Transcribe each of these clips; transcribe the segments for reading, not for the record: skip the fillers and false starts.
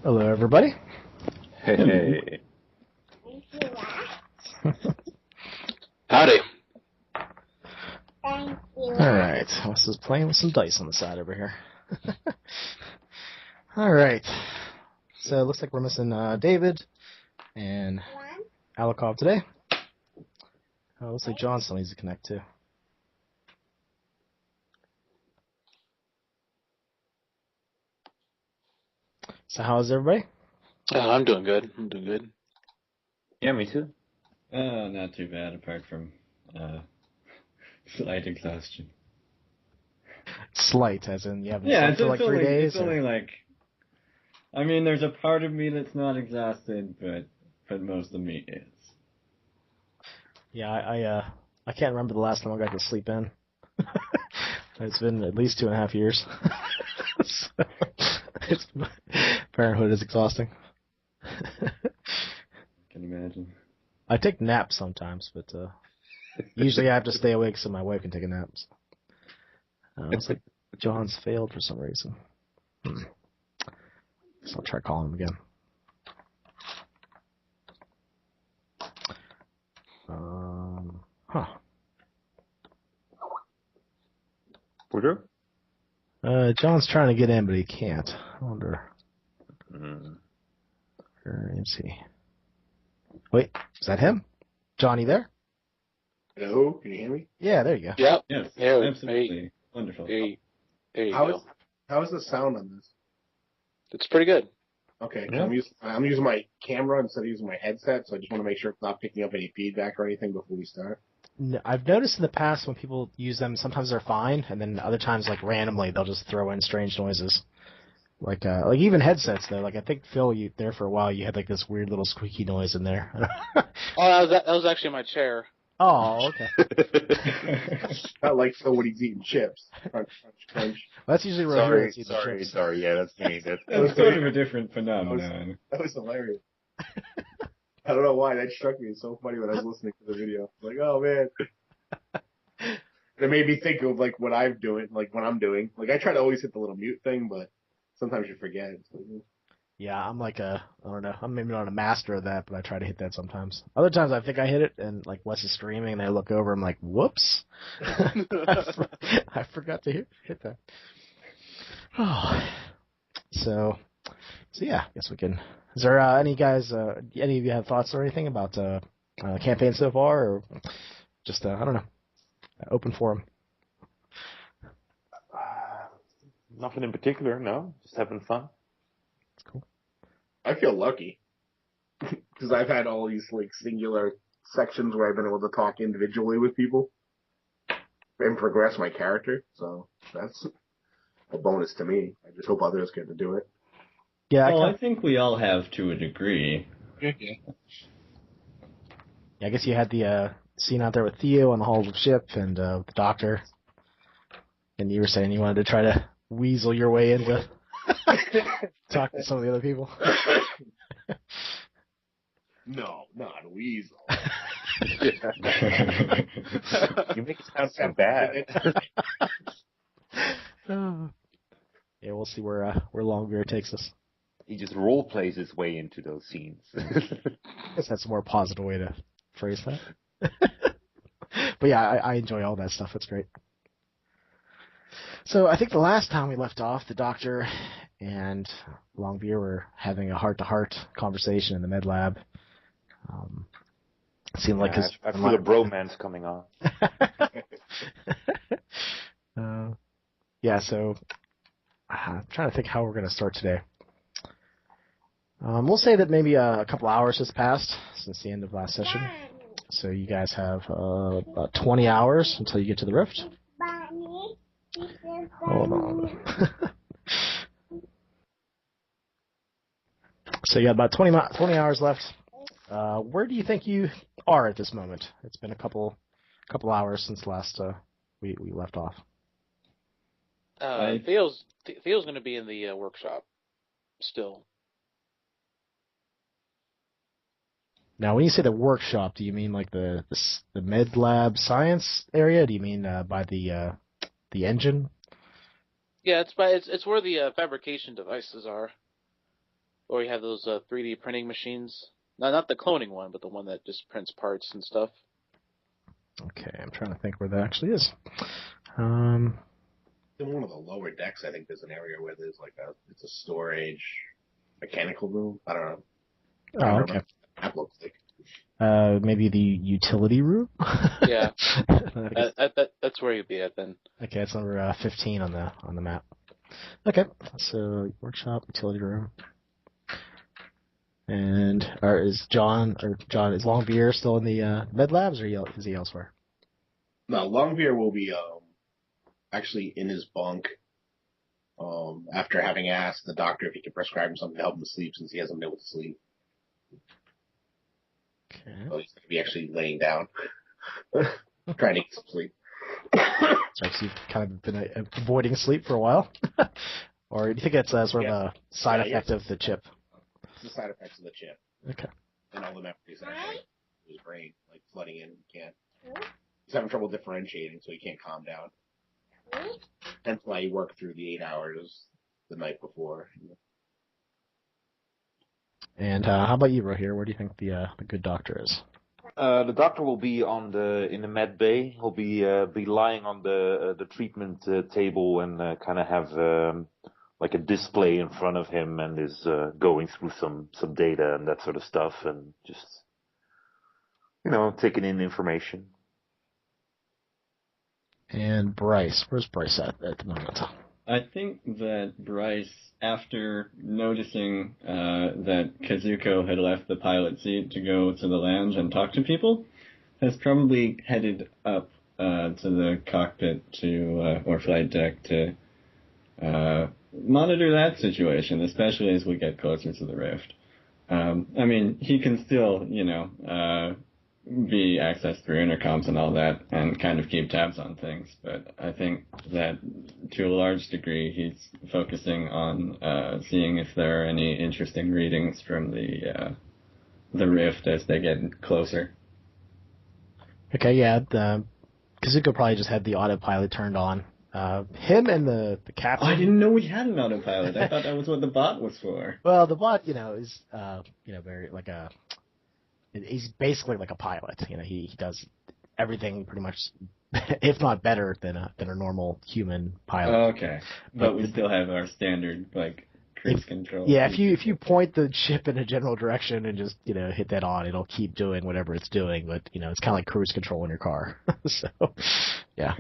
Hello, everybody. Hey. Howdy. All right. Wes is playing with some dice on the side over here. All right. So it looks like we're missing David and Alikov today. Looks like John still needs to connect too. So how is everybody? I'm doing good. Yeah, me too. Not too bad, apart from slight exhaustion. Slight, as in you haven't slept for like 3 days? It's only like... I mean, there's a part of me that's not exhausted, but most of me is. Yeah, I can't remember the last time I got to sleep in. It's been at least 2.5 years. So, parenthood is exhausting. Can imagine. I take naps sometimes, but usually I have to stay awake so my wife can take a nap. So. Looks like John's failed for some reason. So I'll try calling him again. John's trying to get in, but he can't. I wonder. Where is he? Wait, is that him? Johnny there? Hello, can you hear me? Yeah, there you go. Yep. Yes, Yeah, absolutely. hey. Wonderful. There you go. How is the sound on this? It's pretty good. Okay, Yeah. I'm using my camera instead of using my headset, so I just want to make sure it's not picking up any feedback or anything before we start. No, I've noticed in the past when people use them, sometimes they're fine, and then other times, like randomly, they'll just throw in strange noises. Like even headsets though. Like I think Phil, you there for a while, you had like this weird little squeaky noise in there. Oh, that was actually my chair. Oh, okay. Not like Phil when he's eating chips. Crunch, crunch, crunch. That's usually Roger that's eating chips. Sorry. Yeah, that's me. That's sort of a different phenomenon. That was hilarious. I don't know why that struck me. It's so funny when I was listening to the video. Like, oh man. It made me think of like what I'm doing. Like when I'm doing. Like I try to always hit the little mute thing, but sometimes you forget. Yeah, I'm like I don't know. I'm maybe not a master of that, but I try to hit that sometimes. Other times I think I hit it, and like Wes is streaming, and I look over, I'm like, whoops, I forgot to hit that. Oh, so yeah, I guess we can. Is there any guys? Any of you have thoughts or anything about campaign so far, or just I don't know, open forum? Nothing in particular, no. Just having fun. That's cool. I feel lucky because I've had all these like singular sections where I've been able to talk individually with people and progress my character. So that's a bonus to me. I just hope others get to do it. Yeah, I think we all have to a degree. Yeah, I guess you had the scene out there with Theo on the halls of ship and the doctor, and you were saying you wanted to try to weasel your way into talk to some of the other people. No, not weasel. You make it sound so bad. Yeah, we'll see where Longbeard takes us. He just role plays his way into those scenes. I guess that's a more positive way to phrase that. But yeah, I enjoy all that stuff. It's great. So I think the last time we left off, the doctor and Longbeard were having a heart-to-heart conversation in the med lab. It seemed like I feel a bromance coming on. Yeah, so I'm trying to think how we're going to start today. We'll say that maybe a couple hours has passed since the end of last session. So you guys have about 20 hours until you get to the rift. Hold on. So you got about 20 hours left. Where do you think you are at this moment? It's been a couple hours since last we left off. Theo's going to be in the workshop still. Now, when you say the workshop, do you mean like the med lab science area? Do you mean by the engine? Yeah, it's where the fabrication devices are. Or you have those 3D printing machines. No, not the cloning one, but the one that just prints parts and stuff. Okay, I'm trying to think where that actually is. In one of the lower decks, I think there's an area where there's it's a storage mechanical room. I don't know. Oh, okay. That looks like. Maybe the utility room? Yeah. That's where you'd be at then. Okay, it's number 15 on the map. Okay, so workshop, utility room. And is Longbeer still in the med labs, or is he elsewhere? No, Longbeer will be actually in his bunk after having asked the doctor if he could prescribe him something to help him sleep since he hasn't been able to sleep. Okay. So he's going to be actually laying down, trying to get some sleep. So you've kind of been avoiding sleep for a while? Or do you think it's sort of a side effect of the chip? It's the side effects of the chip. Okay. And all the memories that have his brain, flooding in. He's having trouble differentiating, so he can't calm down. Hence why he worked through the 8 hours the night before. And how about you, Rohir? Where do you think the good doctor is? The doctor will be in the med bay. He'll be lying on the treatment table and kind of have like a display in front of him, and is going through some data and that sort of stuff, and just taking in information. And Bryce, where's Bryce at the moment? I think that Bryce, after noticing that Kazuko had left the pilot seat to go to the lounge and talk to people, has probably headed up to the cockpit or flight deck to monitor that situation, especially as we get closer to the rift. I mean, he can still, be accessed through intercoms and all that and kind of keep tabs on things, but I think that to a large degree he's focusing on seeing if there are any interesting readings from the rift as they get closer. Okay, yeah, Kazuko probably just had the autopilot turned on. Him and the captain... Oh, I didn't know we had an autopilot. I thought that was what the bot was for. Well, the bot, is, very like a... He's basically like a pilot. He does everything pretty much, if not better than a normal human pilot. Oh, okay, but we still have our standard cruise control. Yeah, if you point the ship in a general direction and just hit that on, it'll keep doing whatever it's doing. But it's kind of like cruise control in your car. So yeah.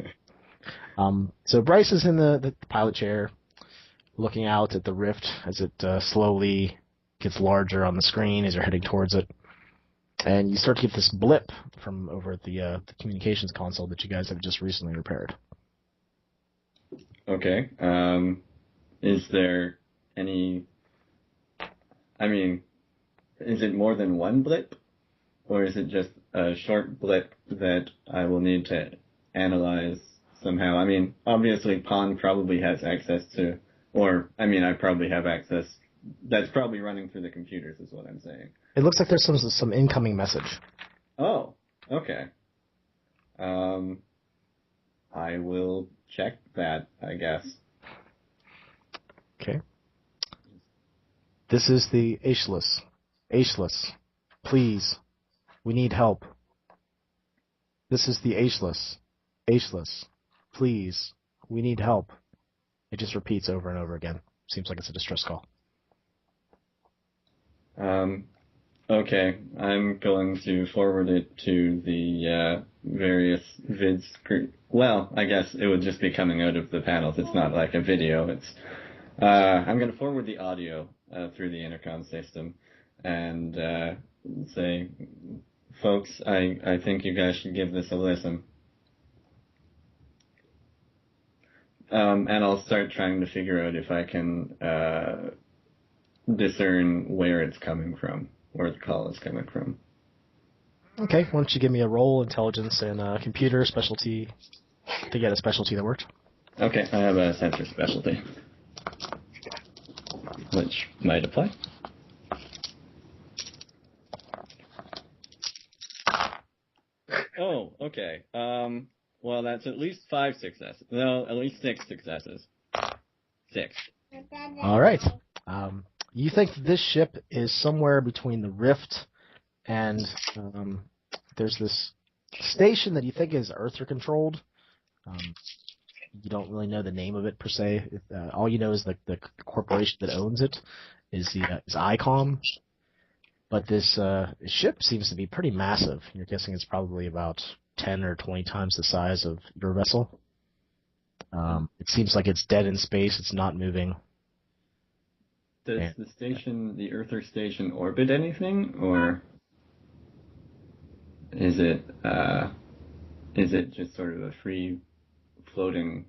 So Bryce is in the pilot chair, looking out at the rift as it slowly gets larger on the screen as you're heading towards it. And you start to get this blip from over at the communications console that you guys have just recently repaired. Okay. Is there any... I mean, is it more than one blip? Or is it just a short blip that I will need to analyze somehow? I mean, obviously Pond probably has access to... Or, I probably have access... That's probably running through the computers is what I'm saying. It looks like there's some incoming message. Oh, okay. I will check that, I guess. Okay. This is the Ageless. Ageless. Please. We need help. This is the Ageless. Ageless. Please. We need help. It just repeats over and over again. Seems like it's a distress call. Okay, I'm going to forward it to the various vids. Well, I guess it would just be coming out of the panels. It's not like a video. It's I'm going to forward the audio through the intercom system and say, folks, I think you guys should give this a listen. And I'll start trying to figure out if I can discern where it's coming from, where the call is coming from. Okay, why don't you give me a roll, intelligence, and computer specialty to get a specialty that worked. Okay, I have a sensor specialty, which might apply. Oh, okay. Well, that's at least 5 successes. No, at least 6 successes. 6. All right. you think this ship is somewhere between the Rift and there's this station that you think is Earther controlled. You don't really know the name of it per se. All you know is the corporation that owns it is ICOM. But this ship seems to be pretty massive. You're guessing it's probably about 10 or 20 times the size of your vessel. It seems like it's dead in space. It's not moving. Does the Earther station, orbit anything, or is it just sort of a free floating?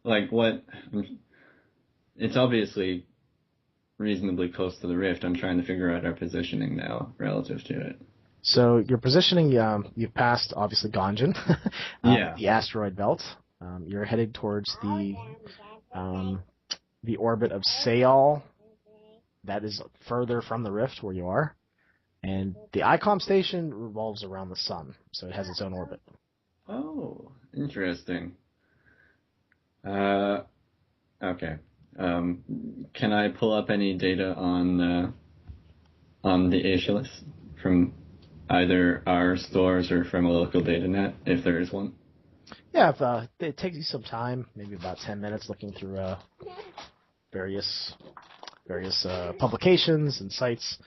Like what? It's obviously reasonably close to the Rift. I'm trying to figure out our positioning now relative to it. So your positioning, you've passed obviously Ganjan, the asteroid belt. You're headed towards the orbit of Sayal. That is further from the Rift where you are. And the ICOM station revolves around the sun, so it has its own orbit. Oh, interesting. Okay. Can I pull up any data on the Aeschylus from either our stores or from a local data net, if there is one? Yeah, it takes you some time, maybe about 10 minutes, looking through various publications and sites.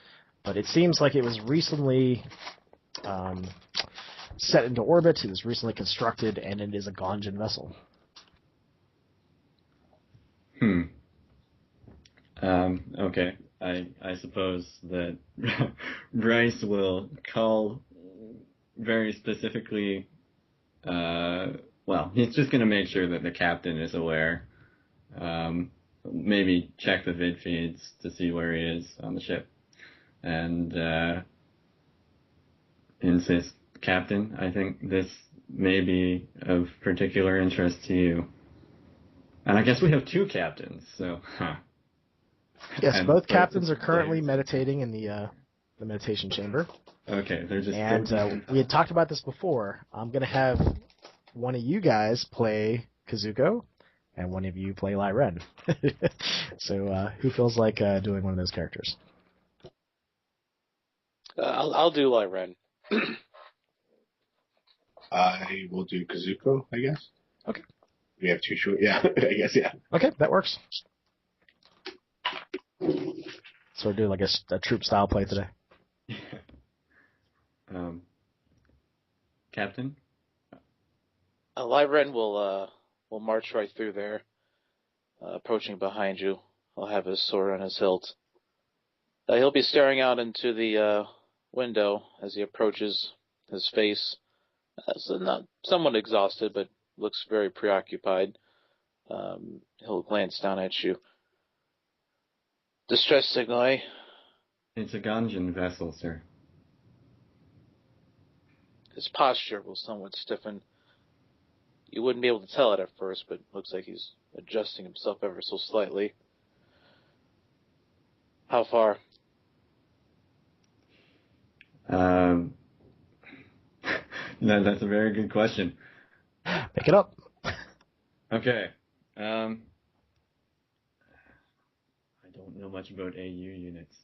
But it seems like it was recently set into orbit. It was recently constructed, and it is a Ganjan vessel. Okay. I suppose that Bryce will call very specifically. Well, he's just going to make sure that the captain is aware. Maybe check the vid feeds to see where he is on the ship. And insist, Captain, I think this may be of particular interest to you. And I guess we have two captains, so... Yes, and both captains are currently meditating in the meditation chamber. Okay, they're just... And we had talked about this before. I'm going to have one of you guys play Kazuko, and one of you play Lai Ren. So who feels like doing one of those characters? I'll do Lai Ren. I will do Kazuko, I guess. Okay. We have two short. Yeah, I guess, yeah. Okay, that works. So we're doing like a troop style play today. Captain? Lai Ren will march right through there, approaching behind you. I'll have his sword on his hilt. He'll be staring out into the window as he approaches. His face, not somewhat exhausted, but looks very preoccupied. He'll glance down at you. Distress signal, eh? It's a Ganjan vessel, sir. His posture will somewhat stiffen. You wouldn't be able to tell it at first, but it looks like he's adjusting himself ever so slightly. How far? No, that's a very good question. Pick it up. Okay. I don't know much about AU units.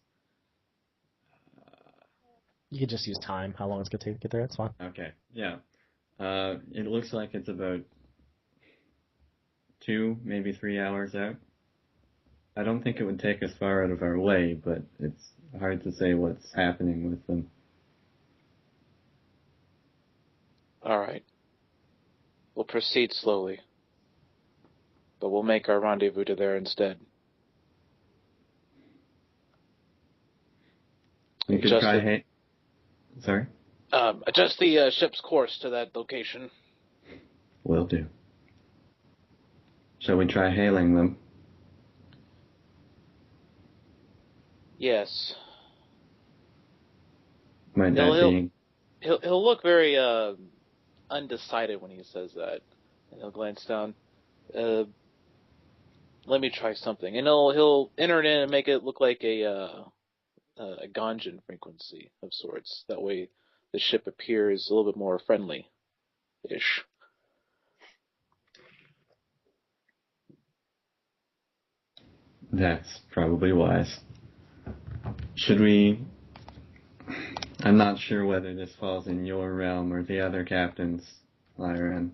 You could just use time. How long it's going to take to get there? It's fine. Okay. Yeah. It looks like it's about 2, maybe 3 hours out. I don't think it would take us far out of our way, but it's hard to say what's happening with them. All right. We'll proceed slowly, but we'll make our rendezvous to there instead. We could try... Sorry? Adjust the ship's course to that location. Will do. Shall we try hailing them? Yes. Might that be... He'll look very undecided when he says that, and he'll glance down. Let me try something, and he'll enter it in and make it look like a Ganjan frequency of sorts. That way, the ship appears a little bit more friendly-ish. That's probably wise. should we... I'm not sure whether this falls in your realm or the other captain's, Lyran.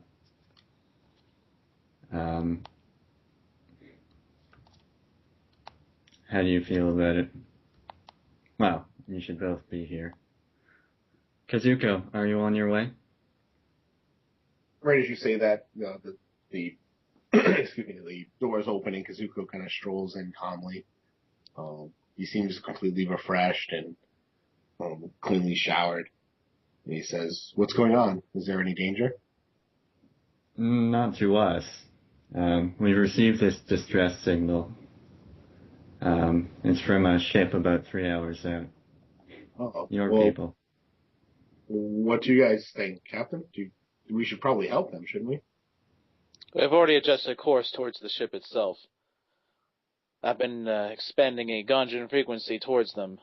How do you feel about it? Well, you should both be here. Kazuko, are you on your way? Right as you say that, the excuse me, the door's opening. Kazuko kind of strolls in calmly. He seems completely refreshed and cleanly showered. And he says, "What's going on? Is there any danger?" Not to us. We received this distress signal. It's from a ship about 3 hours out. Your people. What do you guys think, Captain? We should probably help them, shouldn't we? We've already adjusted course towards the ship itself. I've been expanding a Ganjin frequency towards them.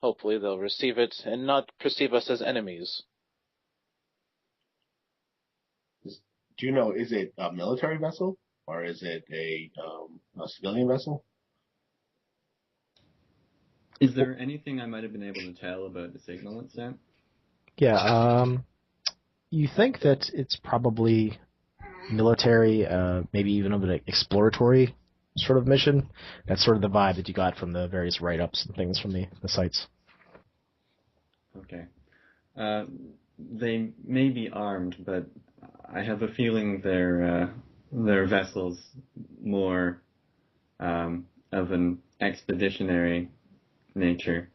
Hopefully they'll receive it and not perceive us as enemies. Do you know, is it a military vessel or is it a civilian vessel? Is there anything I might have been able to tell about the signal it sent? Yeah, you think that it's probably military, maybe even of an exploratory sort of mission. That's sort of the vibe that you got from the various write-ups and things from the sites. Okay. They may be armed, but I have a feeling their vessels more of an expeditionary nature.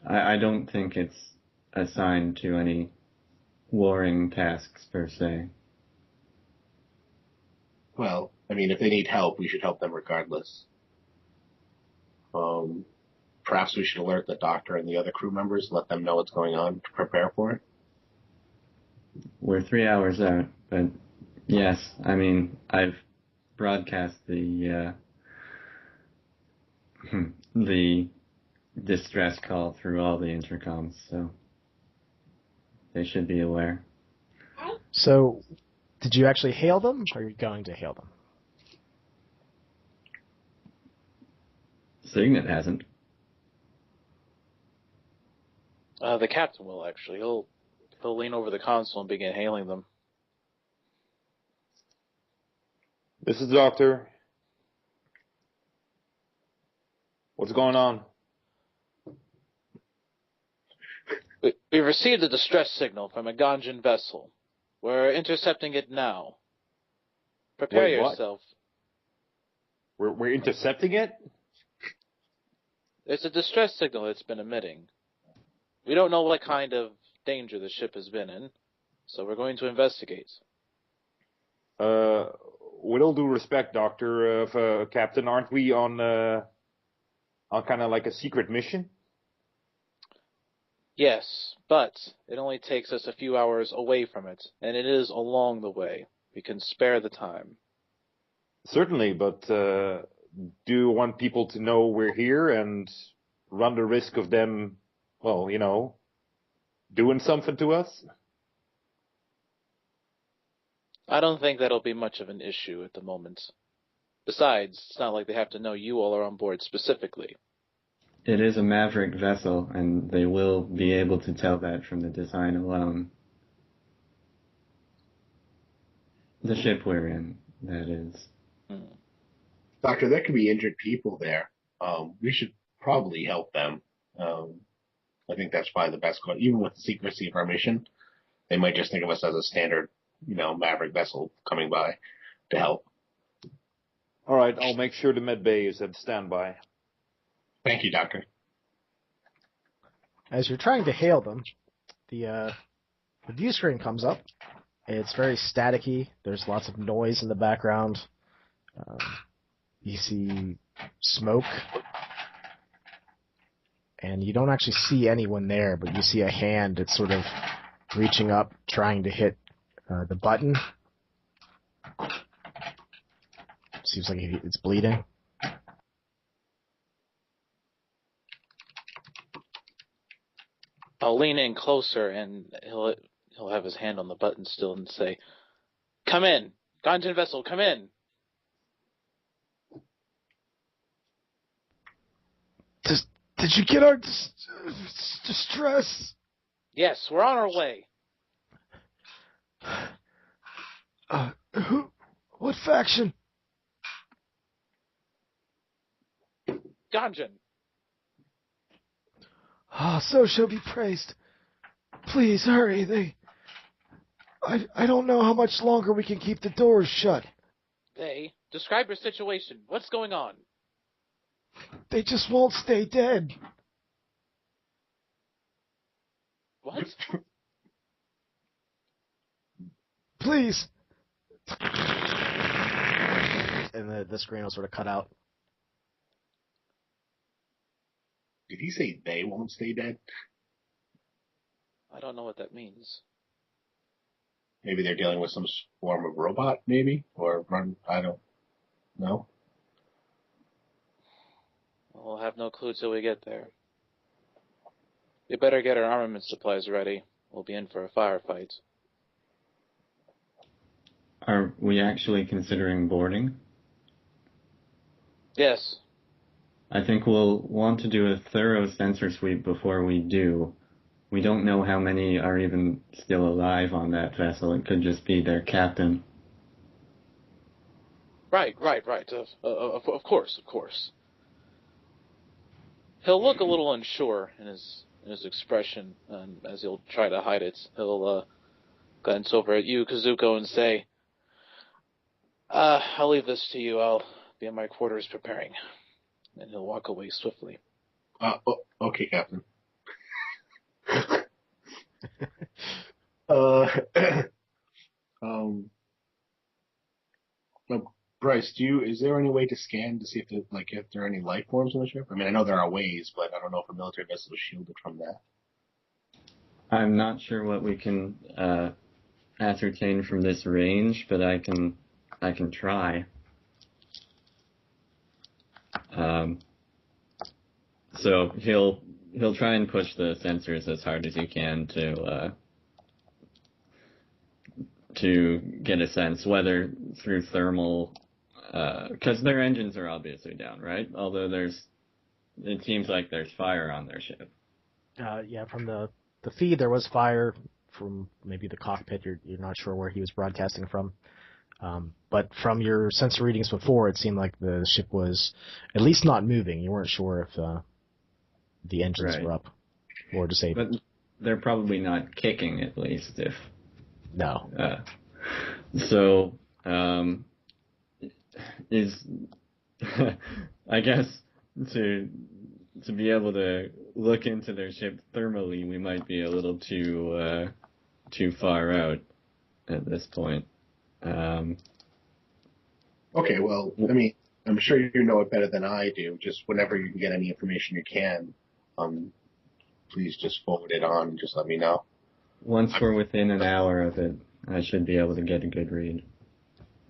I don't think it's assigned to any warring tasks per se. Well, I mean, if they need help, we should help them regardless. Perhaps we should alert the doctor and the other crew members, let them know what's going on to prepare for it. We're 3 hours out, but yes, I mean, I've broadcast the distress call through all the intercoms, so they should be aware. So, did you actually hail them, or are you going to hail them? Signet hasn't. The captain will, actually. He'll lean over the console and begin hailing them. This is the doctor. What's going on? We received a distress signal from a Ganjin vessel. We're intercepting it now. Prepare Wait, what? yourself. We're intercepting it? There's a distress signal it's been emitting. We don't know what kind of danger the ship has been in, so we're going to investigate. With all due respect, Doctor, Captain, aren't we on kind of like a secret mission? Yes, but it only takes us a few hours away from it, and it is along the way. We can spare the time. Certainly, but do you want people to know we're here and run the risk of them, well, doing something to us? I don't think that'll be much of an issue at the moment. Besides, it's not like they have to know you all are on board specifically. It is a Maverick vessel, and they will be able to tell that from the design alone. The ship we're in, that is. Doctor, there could be injured people there. We should probably help them. I think that's probably the best course. Even with the secrecy of our mission, they might just think of us as a standard, Maverick vessel coming by to help. All right, I'll make sure the med bay is at standby. Thank you, Doctor. As you're trying to hail them, the view screen comes up. It's very staticky. There's lots of noise in the background. You see smoke. And you don't actually see anyone there, but you see a hand that's sort of reaching up, trying to hit the button. Seems like it's bleeding. I'll lean in closer, and he'll have his hand on the button still and say, "Come in! Ganjin vessel, come in!" Did you get our distress? Yes, we're on our way. Who? What faction? Ganjan. So shall be praised. Please hurry. I don't know how much longer we can keep the doors shut. Describe your situation. What's going on? They just won't stay dead. What? Please. And the screen will sort of cut out. Did he say they won't stay dead? I don't know what that means. Maybe they're dealing with some form of robot, maybe? Or I don't know. We'll have no clue till we get there. We better get our armament supplies ready. We'll be in for a firefight. Are we actually considering boarding? Yes. I think we'll want to do a thorough sensor sweep before we do. We don't know how many are even still alive on that vessel. It could just be their captain. Right. Of course. He'll look a little unsure in his expression, as he'll try to hide it. He'll glance over at you, Kazuko, and say, I'll leave this to you. I'll be in my quarters preparing. And he'll walk away swiftly. Okay, Captain. Bryce, is there any way to scan to see if there are any life forms on the ship? I mean, I know there are ways, but I don't know if a military vessel is shielded from that. I'm not sure what we can ascertain from this range, but I can try. So he'll try and push the sensors as hard as he can to get a sense, whether through thermal, because their engines are obviously down, right? Although it seems like there's fire on their ship. Yeah, from the feed there was fire from maybe the cockpit. You're not sure where he was broadcasting from. But from your sensor readings before, it seemed like the ship was at least not moving. You weren't sure if the engines were up or disabled. But they're probably not kicking, at least, if... No. So, I guess to be able to look into their ship thermally, we might be a little too far out at this point. Okay, well, I mean, I'm sure you know it better than I do. Just whenever you can get any information you can, please just forward it on. Just let me know. Once we're within an hour of it, I should be able to get a good read.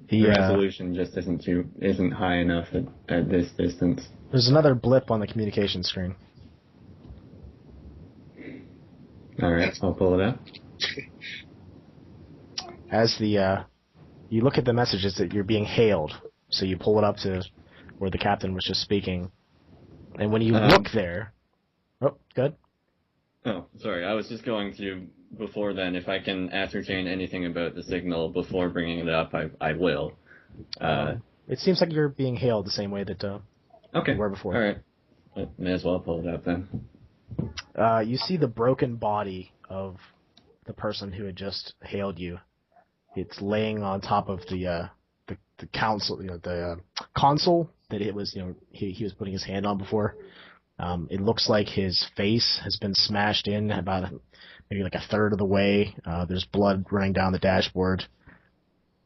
The resolution just isn't high enough at this distance. There's another blip on the communication screen. All right, I'll pull it up. As you look at the messages that you're being hailed, so you pull it up to where the captain was just speaking, and when you look there, good. Oh, sorry. I was just going to, before then, if I can ascertain anything about the signal before bringing it up, I will. It seems like you're being hailed the same way that you were before. All right. May as well pull it up then. You see the broken body of the person who had just hailed you. It's laying on top of the console, the console that it was, he was putting his hand on before. It looks like his face has been smashed in about maybe like a third of the way. There's blood running down the dashboard.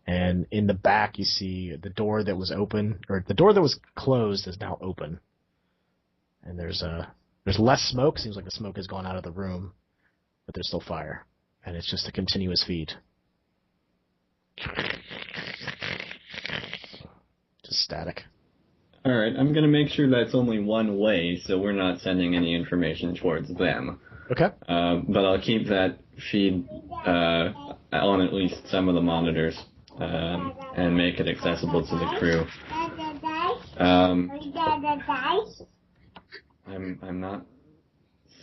And in the back, you see the door that was open, or the door that was closed is now open. And there's less smoke. Seems like the smoke has gone out of the room, but there's still fire. And it's just a continuous feed. Just static. All right, I'm going to make sure that's only one way, so we're not sending any information towards them. Okay. But I'll keep that feed on at least some of the monitors and make it accessible to the crew. I'm not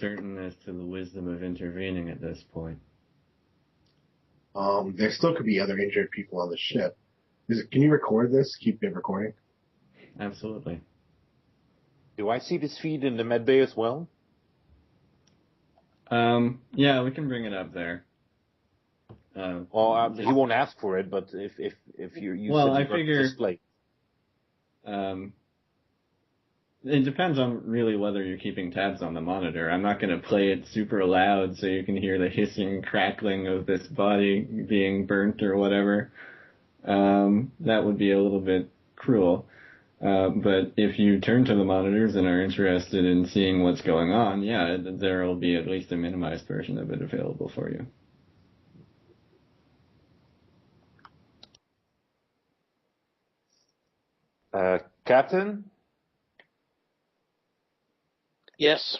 certain as to the wisdom of intervening at this point. There still could be other injured people on the ship. Can you record this? Keep it recording? Absolutely. Do I see this feed in the med bay as well? Yeah, we can bring it up there. Well, he won't ask for it, but if you well, said I you got figure display. It depends on really whether you're keeping tabs on the monitor. I'm not going to play it super loud so you can hear the hissing, crackling of this body being burnt or whatever. That would be a little bit cruel. But if you turn to the monitors and are interested in seeing what's going on, yeah, there will be at least a minimized version of it available for you. Captain? Yes.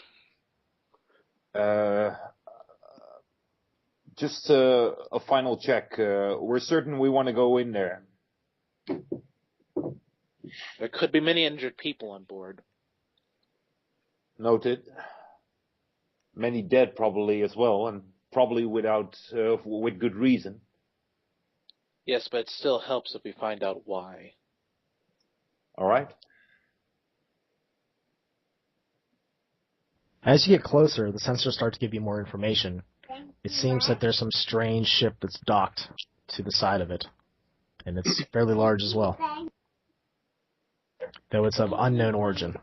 Just a final check. We're certain we want to go in there. There could be many injured people on board. Noted. Many dead probably as well, and probably with good reason. Yes, but it still helps if we find out why. All right. As you get closer, the sensors start to give you more information. It seems that there's some strange ship that's docked to the side of it, and it's fairly large as well, though it's of unknown origin.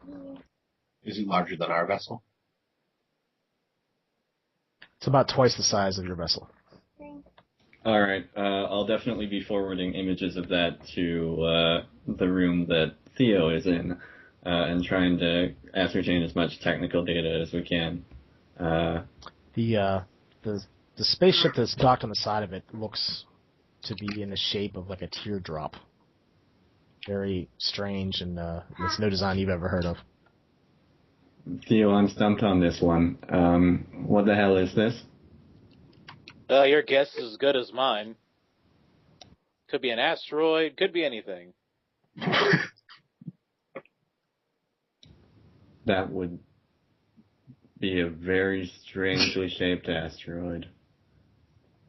Is it larger than our vessel? It's about twice the size of your vessel. All right, I'll definitely be forwarding images of that to the room that Theo is in, and trying to ascertain as much technical data as we can. The spaceship that's docked on the side of it looks to be in the shape of like a teardrop. Very strange, and it's no design you've ever heard of. Theo, I'm stumped on this one. What the hell is this? Your guess is as good as mine. Could be an asteroid, could be anything. That would be a very strangely shaped asteroid.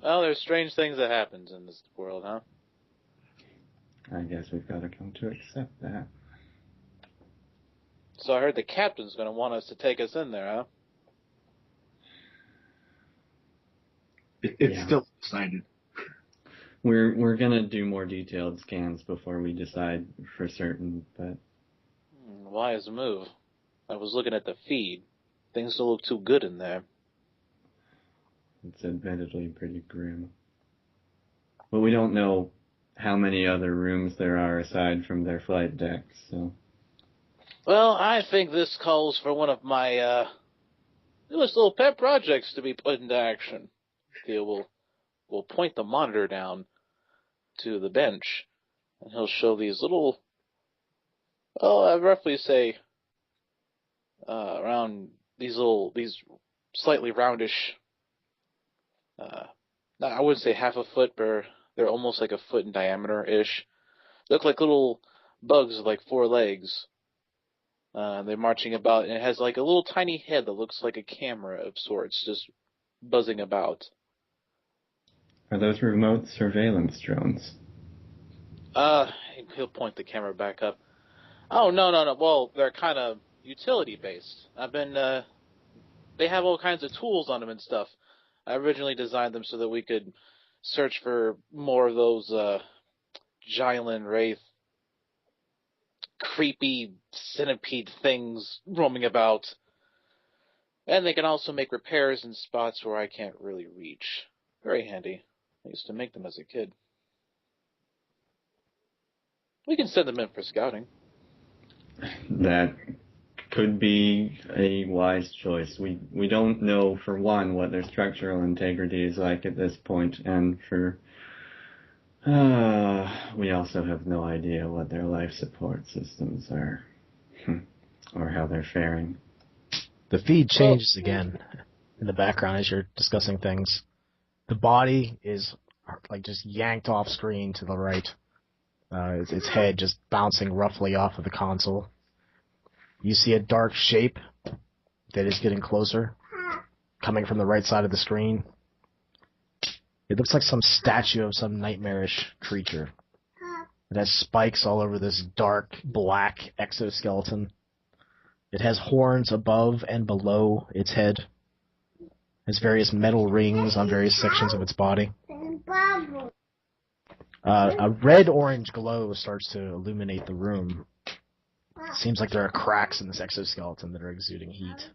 Well, there's strange things that happens in this world, huh? I guess we've got to come to accept that. So I heard the captain's going to want us to take us in there, huh? It's still decided. We're gonna do more detailed scans before we decide for certain, but Wise move. I was looking at the feed. Things don't look too good in there. it's admittedly pretty grim. But we don't know how many other rooms there are aside from their flight decks, so... Well, I think this calls for one of my newest little pet projects to be put into action. Theo will point the monitor down to the bench, and he'll show these little, I'd roughly say, around these slightly roundish, I wouldn't say half a foot, but they're almost like a foot in diameter-ish. Look like little bugs with like 4 legs. They're marching about, and it has like a little tiny head that looks like a camera of sorts, just buzzing about. Are those remote surveillance drones? He'll point the camera back up. Oh, no. Well, they're kind of utility-based. They have all kinds of tools on them and stuff. I originally designed them so that we could search for more of those, Giant Wraith, creepy centipede things roaming about. And they can also make repairs in spots where I can't really reach. Very handy. I used to make them as a kid. We can send them in for scouting. That could be a wise choice. We don't know, for one, what their structural integrity is like at this point, and for... we also have no idea what their life support systems are, or how they're faring. The feed changes again in the background as you're discussing things. The body is like just yanked off screen to the right. Its head just bouncing roughly off of the console. You see a dark shape that is getting closer, coming from the right side of the screen. It looks like some statue of some nightmarish creature. It has spikes all over this dark, black exoskeleton. It has horns above and below its head. It has various metal rings on various sections of its body. A red-orange glow starts to illuminate the room. It seems like there are cracks in this exoskeleton that are exuding heat.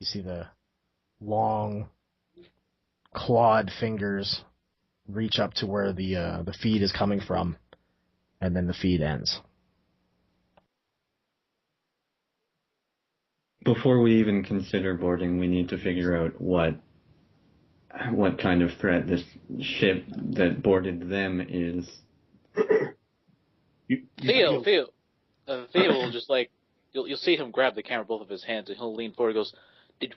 You see the long, clawed fingers reach up to where the feed is coming from, and then the feed ends. Before we even consider boarding, we need to figure out what kind of threat this ship that boarded them is. Theo will just like, you'll see him grab the camera with both of his hands, and he'll lean forward and goes,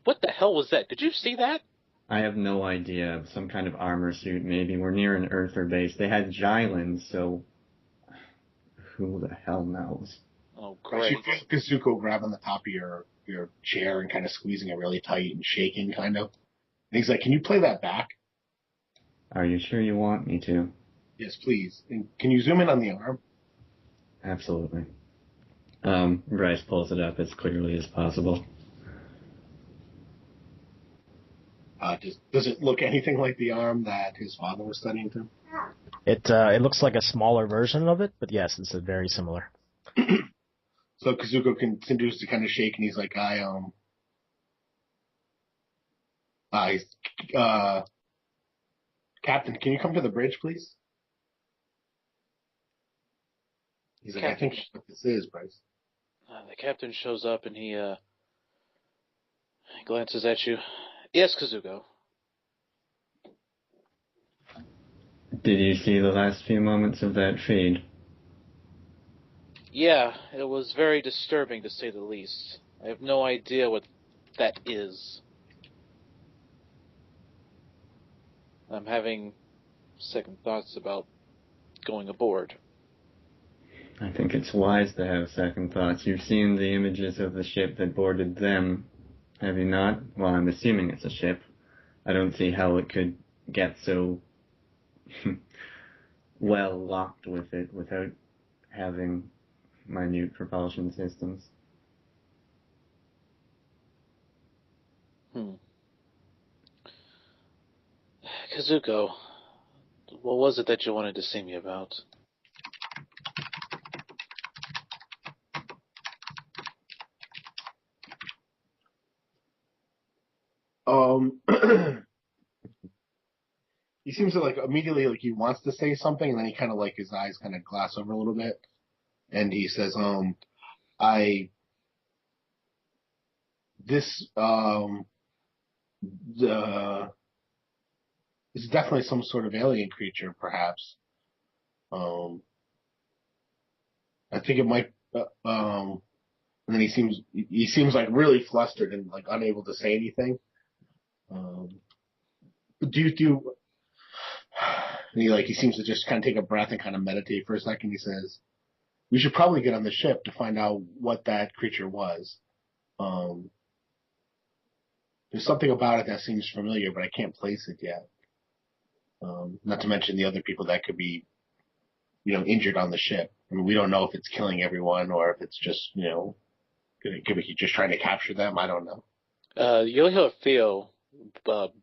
what the hell was that? Did you see that? I have no idea. Some kind of armor suit, maybe. We're near an Earther base. They had Gylons, so who the hell knows? Oh, great. You feel Kazuko grabbing the top of your chair and kind of squeezing it really tight and shaking, kind of. And he's like, can you play that back? Are you sure you want me to? Yes, please. And can you zoom in on the arm? Absolutely. Bryce pulls it up as clearly as possible. Does it look anything like the arm that his father was studying to? It looks like a smaller version of it, but yes, it's very similar. So Kazuko continues to kind of shake, and he's like, Captain, can you come to the bridge, please? He's like, I think that's what this is, Bryce. The captain shows up, and he glances at you. Yes, Kazuko. Did you see the last few moments of that feed? Yeah, it was very disturbing, to say the least. I have no idea what that is. I'm having second thoughts about going aboard. I think it's wise to have second thoughts. You've seen the images of the ship that boarded them, have you not? Well, I'm assuming it's a ship. I don't see how it could get so well locked with it without having minute propulsion systems. Kazuko, what was it that you wanted to see me about? He seems to like immediately like he wants to say something, and then he kind of like his eyes kind of glass over a little bit, and he says, this is definitely some sort of alien creature, perhaps. I think it might. And then he seems like really flustered and like unable to say anything. And he seems to just kind of take a breath and kind of meditate for a second. He says, "We should probably get on the ship to find out what that creature was. There's something about it that seems familiar, but I can't place it yet. Not to mention the other people that could be, injured on the ship. I mean, we don't know if it's killing everyone or if it's just, could be just trying to capture them. I don't know." You'll hear Theo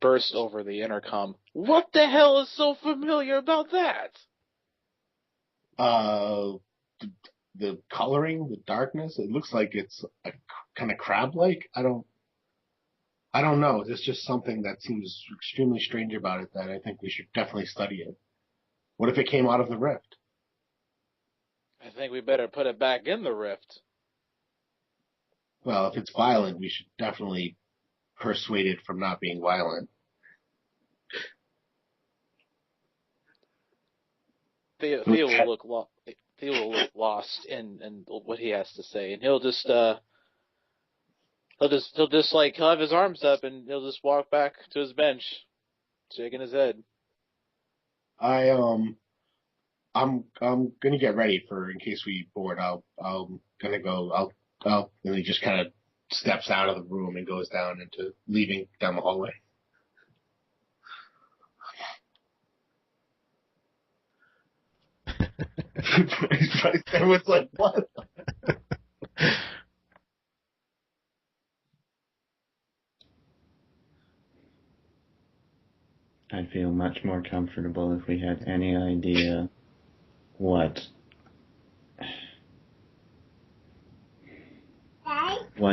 burst over the intercom. What the hell is so familiar about that? The coloring, the darkness, it looks like it's a kind of crab-like. I don't know. There's just something that seems extremely strange about it that I think we should definitely study it. What if it came out of the rift? I think we better put it back in the rift. Well, if it's violent, we should definitely persuade it from not being violent. Theo will look lost in what he has to say, and he'll have his arms up and he'll just walk back to his bench, shaking his head. I'm gonna get ready for in case we board. I'll Oh, and he just kind of steps out of the room and goes down leaving down the hallway. Everyone's like, what? I'd feel much more comfortable if we had any idea what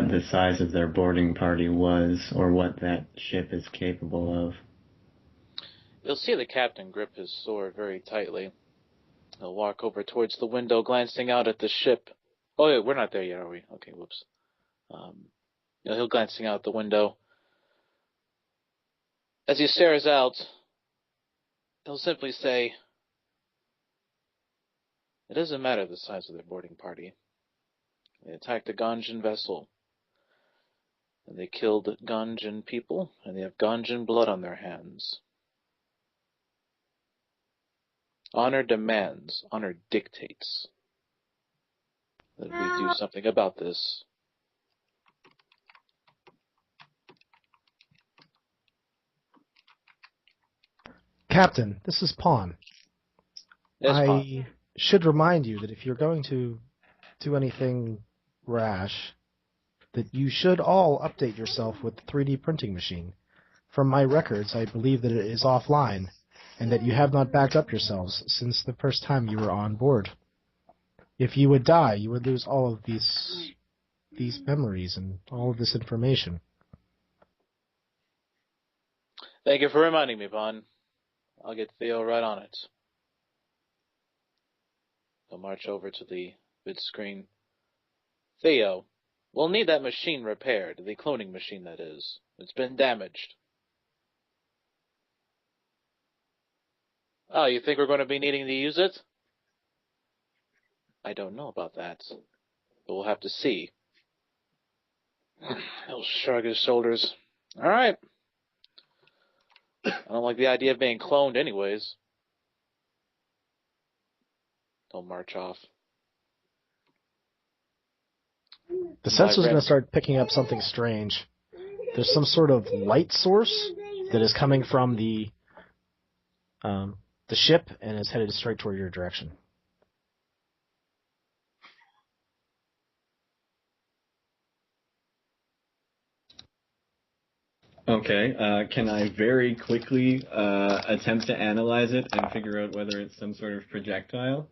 the size of their boarding party was, or what that ship is capable of. You'll see the captain grip his sword very tightly. He'll walk over towards the window, glancing out at the ship. Oh, yeah, we're not there yet, are we? Okay, whoops. He'll glancing out the window. As he stares out, he'll simply say, "It doesn't matter the size of their boarding party. They attacked a Ganjin vessel, and they killed Ganjin people, and they have Ganjin blood on their hands. Honor demands, honor dictates that we do something about this." Captain, this is Pawn. Yes, I Pawn. should remind you that if you're going to do anything rash, that you should all update yourself with the 3D printing machine. From my records, I believe that it is offline, and that you have not backed up yourselves since the first time you were on board. If you would die, you would lose all of these memories and all of this information. Thank you for reminding me, Pawn. I'll get Theo right on it. He'll march over to the vid screen. Theo, we'll need that machine repaired, the cloning machine, that is. It's been damaged. Oh, you think we're going to be needing to use it? I don't know about that, but we'll have to see. He'll shrug his shoulders. All right. I don't like the idea of being cloned anyways. He'll march off. The sensor's going to start picking up something strange. There's some sort of light source that is coming from the ship and is headed straight toward your direction. Okay, can I very quickly attempt to analyze it and figure out whether it's some sort of projectile?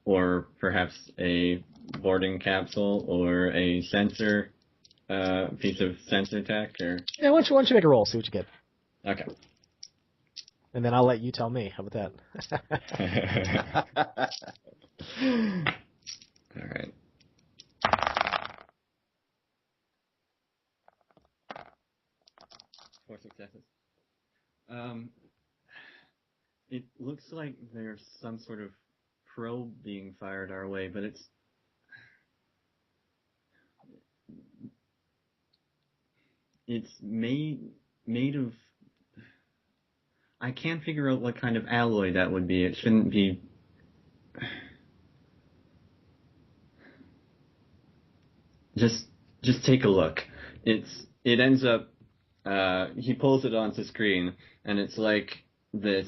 Or perhaps a boarding capsule or a sensor, piece of sensor tech, or... Yeah, why don't you make a roll, see what you get. Okay. And then I'll let you tell me. How about that? All right. Four successes. It looks like there's some sort of probe being fired our way, but it's made of... I can't figure out what kind of alloy that would be. It shouldn't be... Just take a look. It ends up... he pulls it onto screen, and it's like this...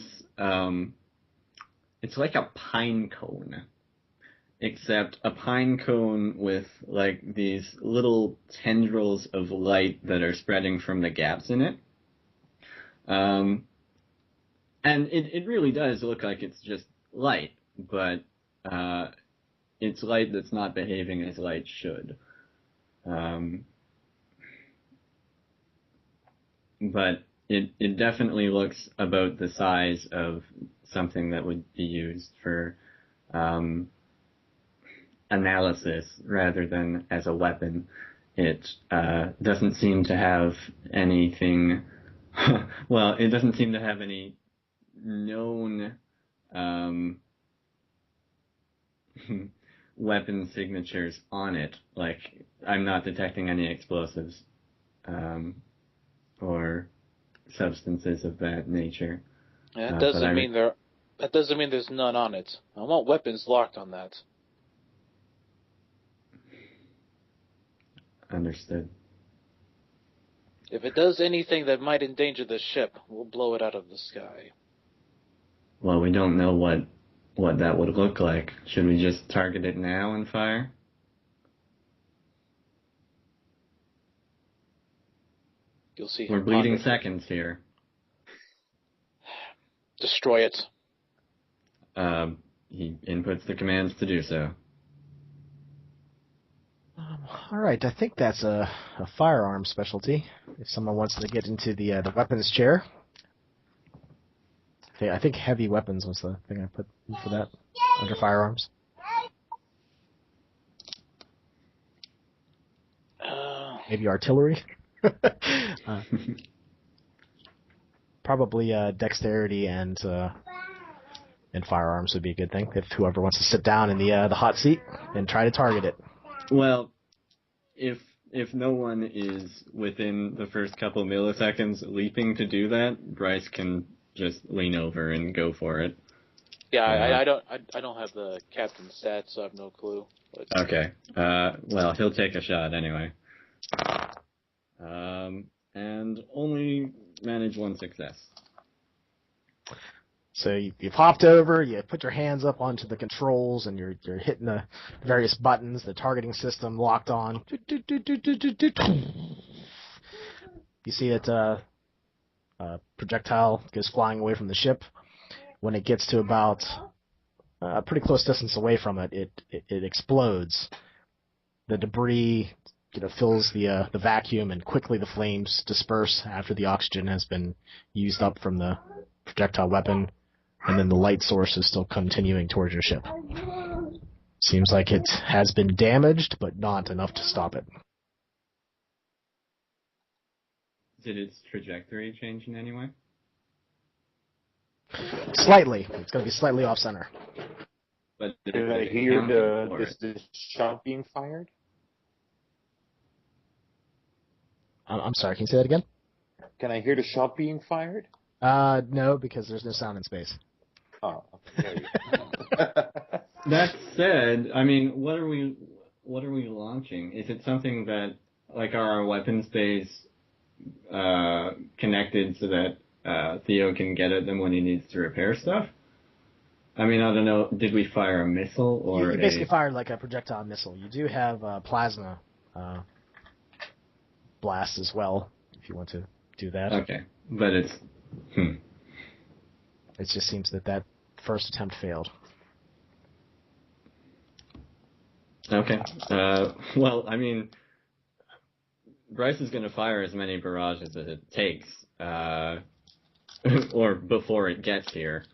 it's like a pine cone. Except a pine cone with, like, these little tendrils of light that are spreading from the gaps in it. And it really does look like it's just light, but it's light that's not behaving as light should. But it definitely looks about the size of something that would be used for analysis rather than as a weapon. It doesn't seem to have anything... well, it doesn't seem to have any known weapon signatures on it. Like, I'm not detecting any explosives or substances of that nature. Yeah, that doesn't mean there's none on it. I want weapons locked on that. Understood. If it does anything that might endanger the ship, we'll blow it out of the sky. Well, we don't know what that would look like. Should we just target it now and fire? You'll see. We're bleeding seconds here. Destroy it. He inputs the commands to do so. All right, I think that's a firearm specialty. If someone wants to get into the weapons chair, I think heavy weapons was the thing I put for that under firearms. Maybe artillery. Probably dexterity and firearms would be a good thing if whoever wants to sit down in the hot seat and try to target it. Well, if no one is within the first couple milliseconds leaping to do that, Bryce can just lean over and go for it. Yeah, I don't have the captain's stats, so I have no clue. But... Okay. Well, he'll take a shot anyway. And only manage one success. So you've hopped over, you put your hands up onto the controls, and you're hitting the various buttons, the targeting system locked on. You see that a projectile goes flying away from the ship. When it gets to about a pretty close distance away from it, it explodes. The debris fills the vacuum, and quickly the flames disperse after the oxygen has been used up from the projectile weapon. And then the light source is still continuing towards your ship. Seems like it has been damaged, but not enough to stop it. Did its trajectory change in any way? Slightly. It's going to be slightly off-center. But did I hear the shot being fired? I'm sorry, can you say that again? Can I hear the shot being fired? No, because there's no sound in space. Oh, That said, I mean, what are we launching? Is it something that, like, are our weapons bays connected so that Theo can get at them when he needs to repair stuff? I mean, I don't know. Did we fire a missile or? You basically fired like a projectile missile. You do have plasma blast as well, if you want to do that. Okay, but it's. It just seems that first attempt failed. Okay. Well, I mean, Bryce is going to fire as many barrages as it takes, or before it gets here.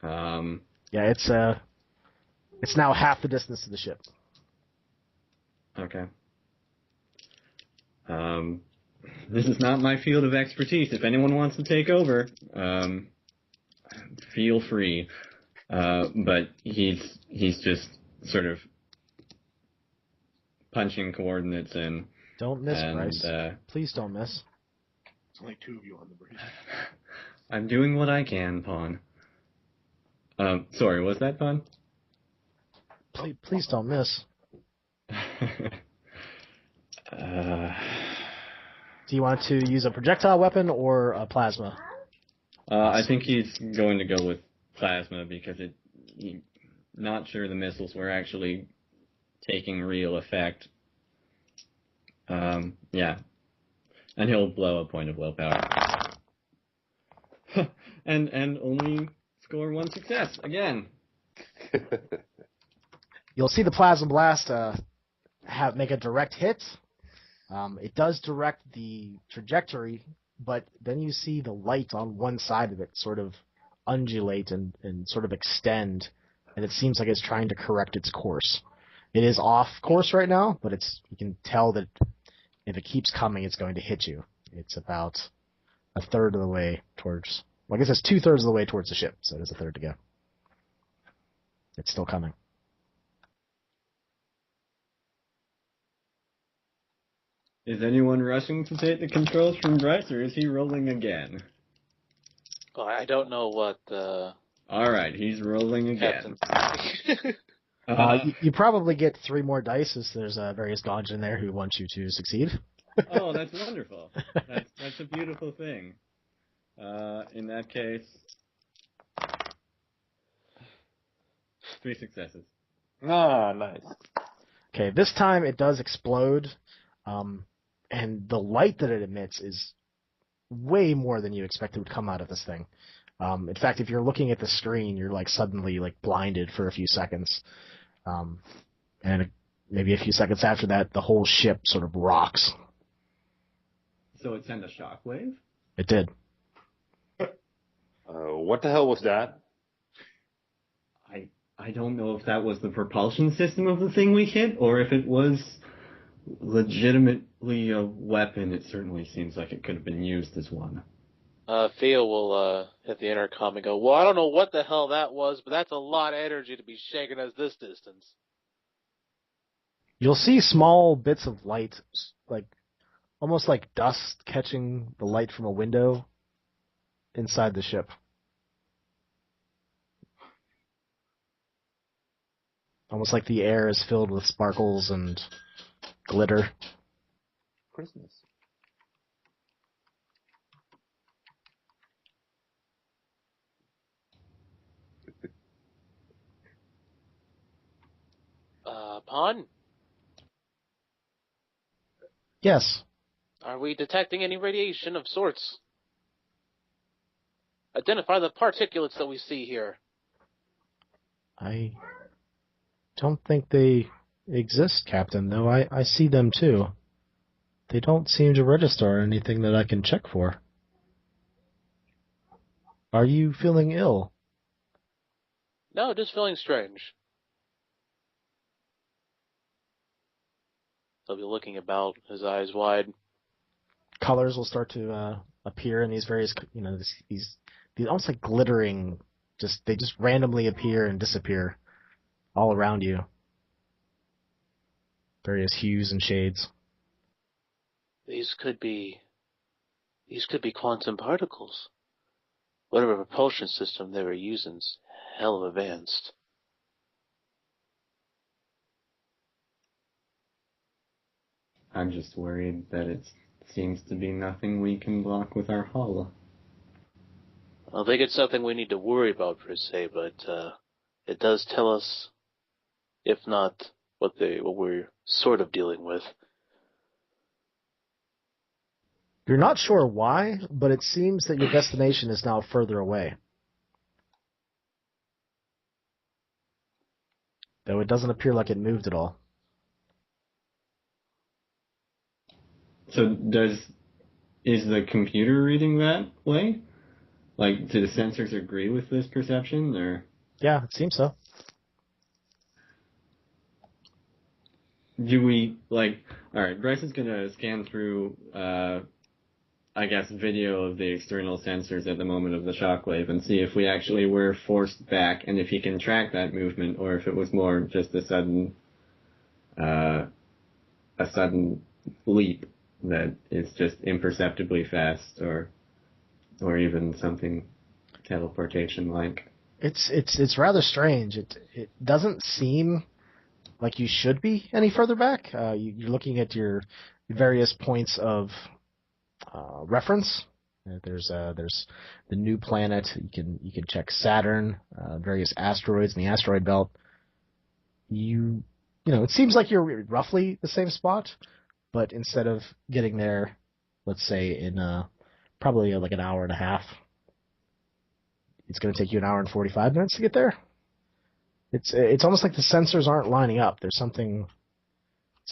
Yeah, it's now half the distance to the ship. Okay. This is not my field of expertise. If anyone wants to take over, feel free. But he's just sort of punching coordinates in. Don't miss, Bryce. Please don't miss. It's only two of you on the bridge. I'm doing what I can, Pawn. Sorry, was that fun? Please don't miss. Do you want to use a projectile weapon or a plasma? I think he's going to go with plasma because not sure the missiles were actually taking real effect. Yeah. And he'll blow a point of willpower. and only score one success again. You'll see the plasma blast make a direct hit. It does direct the trajectory, but then you see the light on one side of it sort of undulate and sort of extend, and it seems like it's trying to correct its course. It is off course right now, but you can tell that if it keeps coming, it's going to hit you. It's about a third of the way towards... Well, I guess it's 2/3 of the way towards the ship, so there's a third to go. It's still coming. Is anyone rushing to take the controls from Bryce, or is he rolling again? Well, I don't know what All right, he's rolling again. You probably get 3 more dice, as there's various gods in there who want you to succeed. Oh, that's wonderful. That's a beautiful thing. In that case, 3 successes. Ah, nice. Okay, this time it does explode, and the light that it emits is way more than you expected would come out of this thing. In fact, if you're looking at the screen, you're like suddenly like blinded for a few seconds, and maybe a few seconds after that, the whole ship sort of rocks. So it sent a shockwave? It did. What the hell was that? I don't know if that was the propulsion system of the thing we hit, or if it was legitimately a weapon. It certainly seems like it could have been used as one. Theo will hit the intercom and go, well, I don't know what the hell that was, but that's a lot of energy to be shaking us this distance. You'll see small bits of light, like almost like dust catching the light from a window inside the ship. Almost like the air is filled with sparkles and glitter. Christmas. Pon? Yes. Are we detecting any radiation of sorts? Identify the particulates that we see here. I don't think they exist, Captain, though I see them too. They don't seem to register anything that I can check for. Are you feeling ill? No, just feeling strange. He'll be looking about, his eyes wide. Colors will start to appear in these various, these almost like glittering, they just randomly appear and disappear all around you. Various hues and shades. These could be quantum particles. Whatever propulsion system they were using's hell of advanced. I'm just worried that it seems to be nothing we can block with our hull. I don't think it's something we need to worry about per se, but it does tell us, if not what we're sort of dealing with. You're not sure why, but it seems that your destination is now further away. Though it doesn't appear like it moved at all. So is the computer reading that way? Like, do the sensors agree with this perception, or? Yeah, it seems so. Do we, alright, Bryce is gonna scan through, I guess, video of the external sensors at the moment of the shockwave and see if we actually were forced back and if he can track that movement, or if it was more just a sudden leap that is just imperceptibly fast, or even something teleportation-like. It's rather strange. It doesn't seem like you should be any further back. You're looking at your various points of reference. There's the new planet. You can check Saturn, various asteroids in the asteroid belt. It seems like you're roughly the same spot, but instead of getting there, let's say in probably like an hour and a half, it's going to take you an hour and 45 minutes to get there. It's almost like the sensors aren't lining up. There's something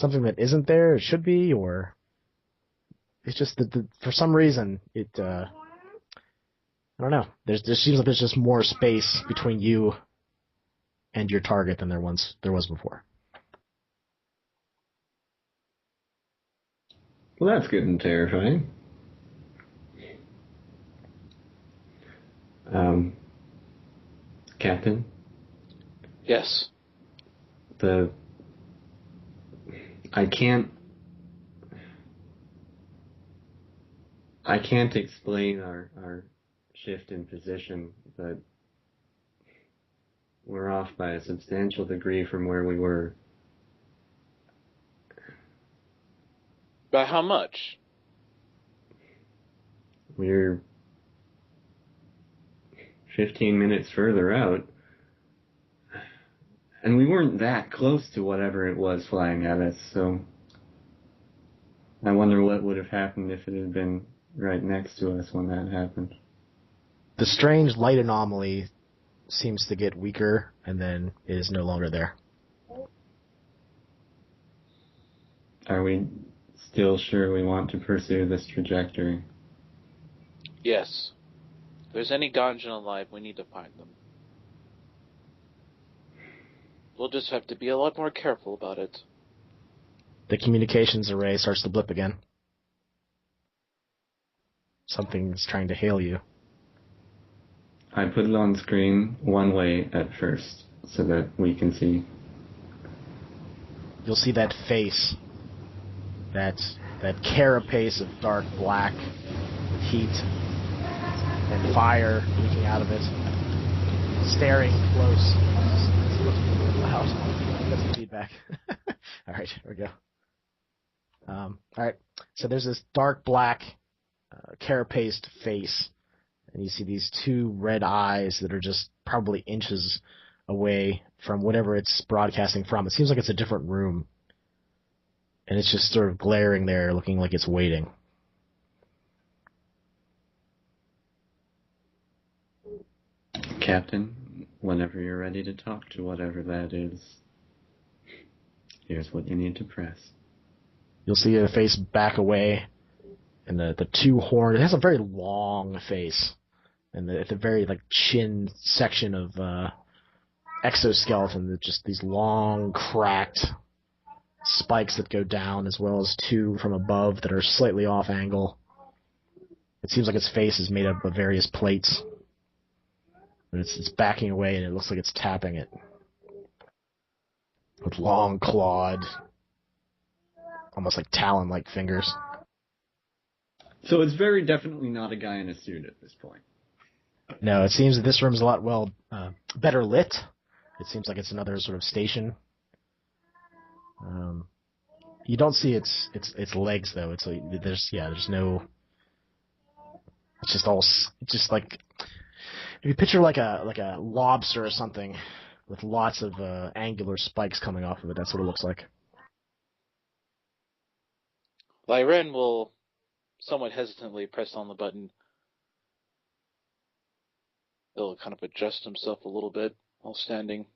that isn't there. It should be, or it's just that for some reason I don't know. There seems like there's just more space between you and your target than there was before. Well, that's good and terrifying. Captain? Yes. I can't explain our shift in position, but we're off by a substantial degree from where we were. By how much? We're 15 minutes further out. And we weren't that close to whatever it was flying at us, so I wonder what would have happened if it had been right next to us when that happened. The strange light anomaly seems to get weaker and then is no longer there. Are we still sure we want to pursue this trajectory? Yes. If there's any Ganjin alive, we need to find them. We'll just have to be a lot more careful about it. The communications array starts to blip again. Something's trying to hail you. I put it on screen one way at first, so that we can see. You'll see that face. That carapace of dark black with heat and fire leaking out of it. Staring close. It's looking loud. Got some feedback. Alright, here we go. Alright, so there's this dark black carapaced face. And you see these two red eyes that are just probably inches away from whatever it's broadcasting from. It seems like it's a different room. And it's just sort of glaring there, looking like it's waiting. Captain, whenever you're ready to talk to whatever that is, here's what you need to press. You'll see the face back away, and the two horns. It has a very long face, and at the very chin section of exoskeleton, just these long cracked spikes that go down, as well as two from above that are slightly off angle. It seems like its face is made up of various plates. But it's backing away, and it looks like it's tapping it. With long clawed, almost like talon-like fingers. So it's very definitely not a guy in a suit at this point. No, it seems that this room's a lot, better lit. It seems like it's another sort of station. You don't see its legs though. It's like there's no. It's just like if you picture like a lobster or something with lots of angular spikes coming off of it. That's what it looks like. Lyren will somewhat hesitantly press on the button. He'll kind of adjust himself a little bit while standing.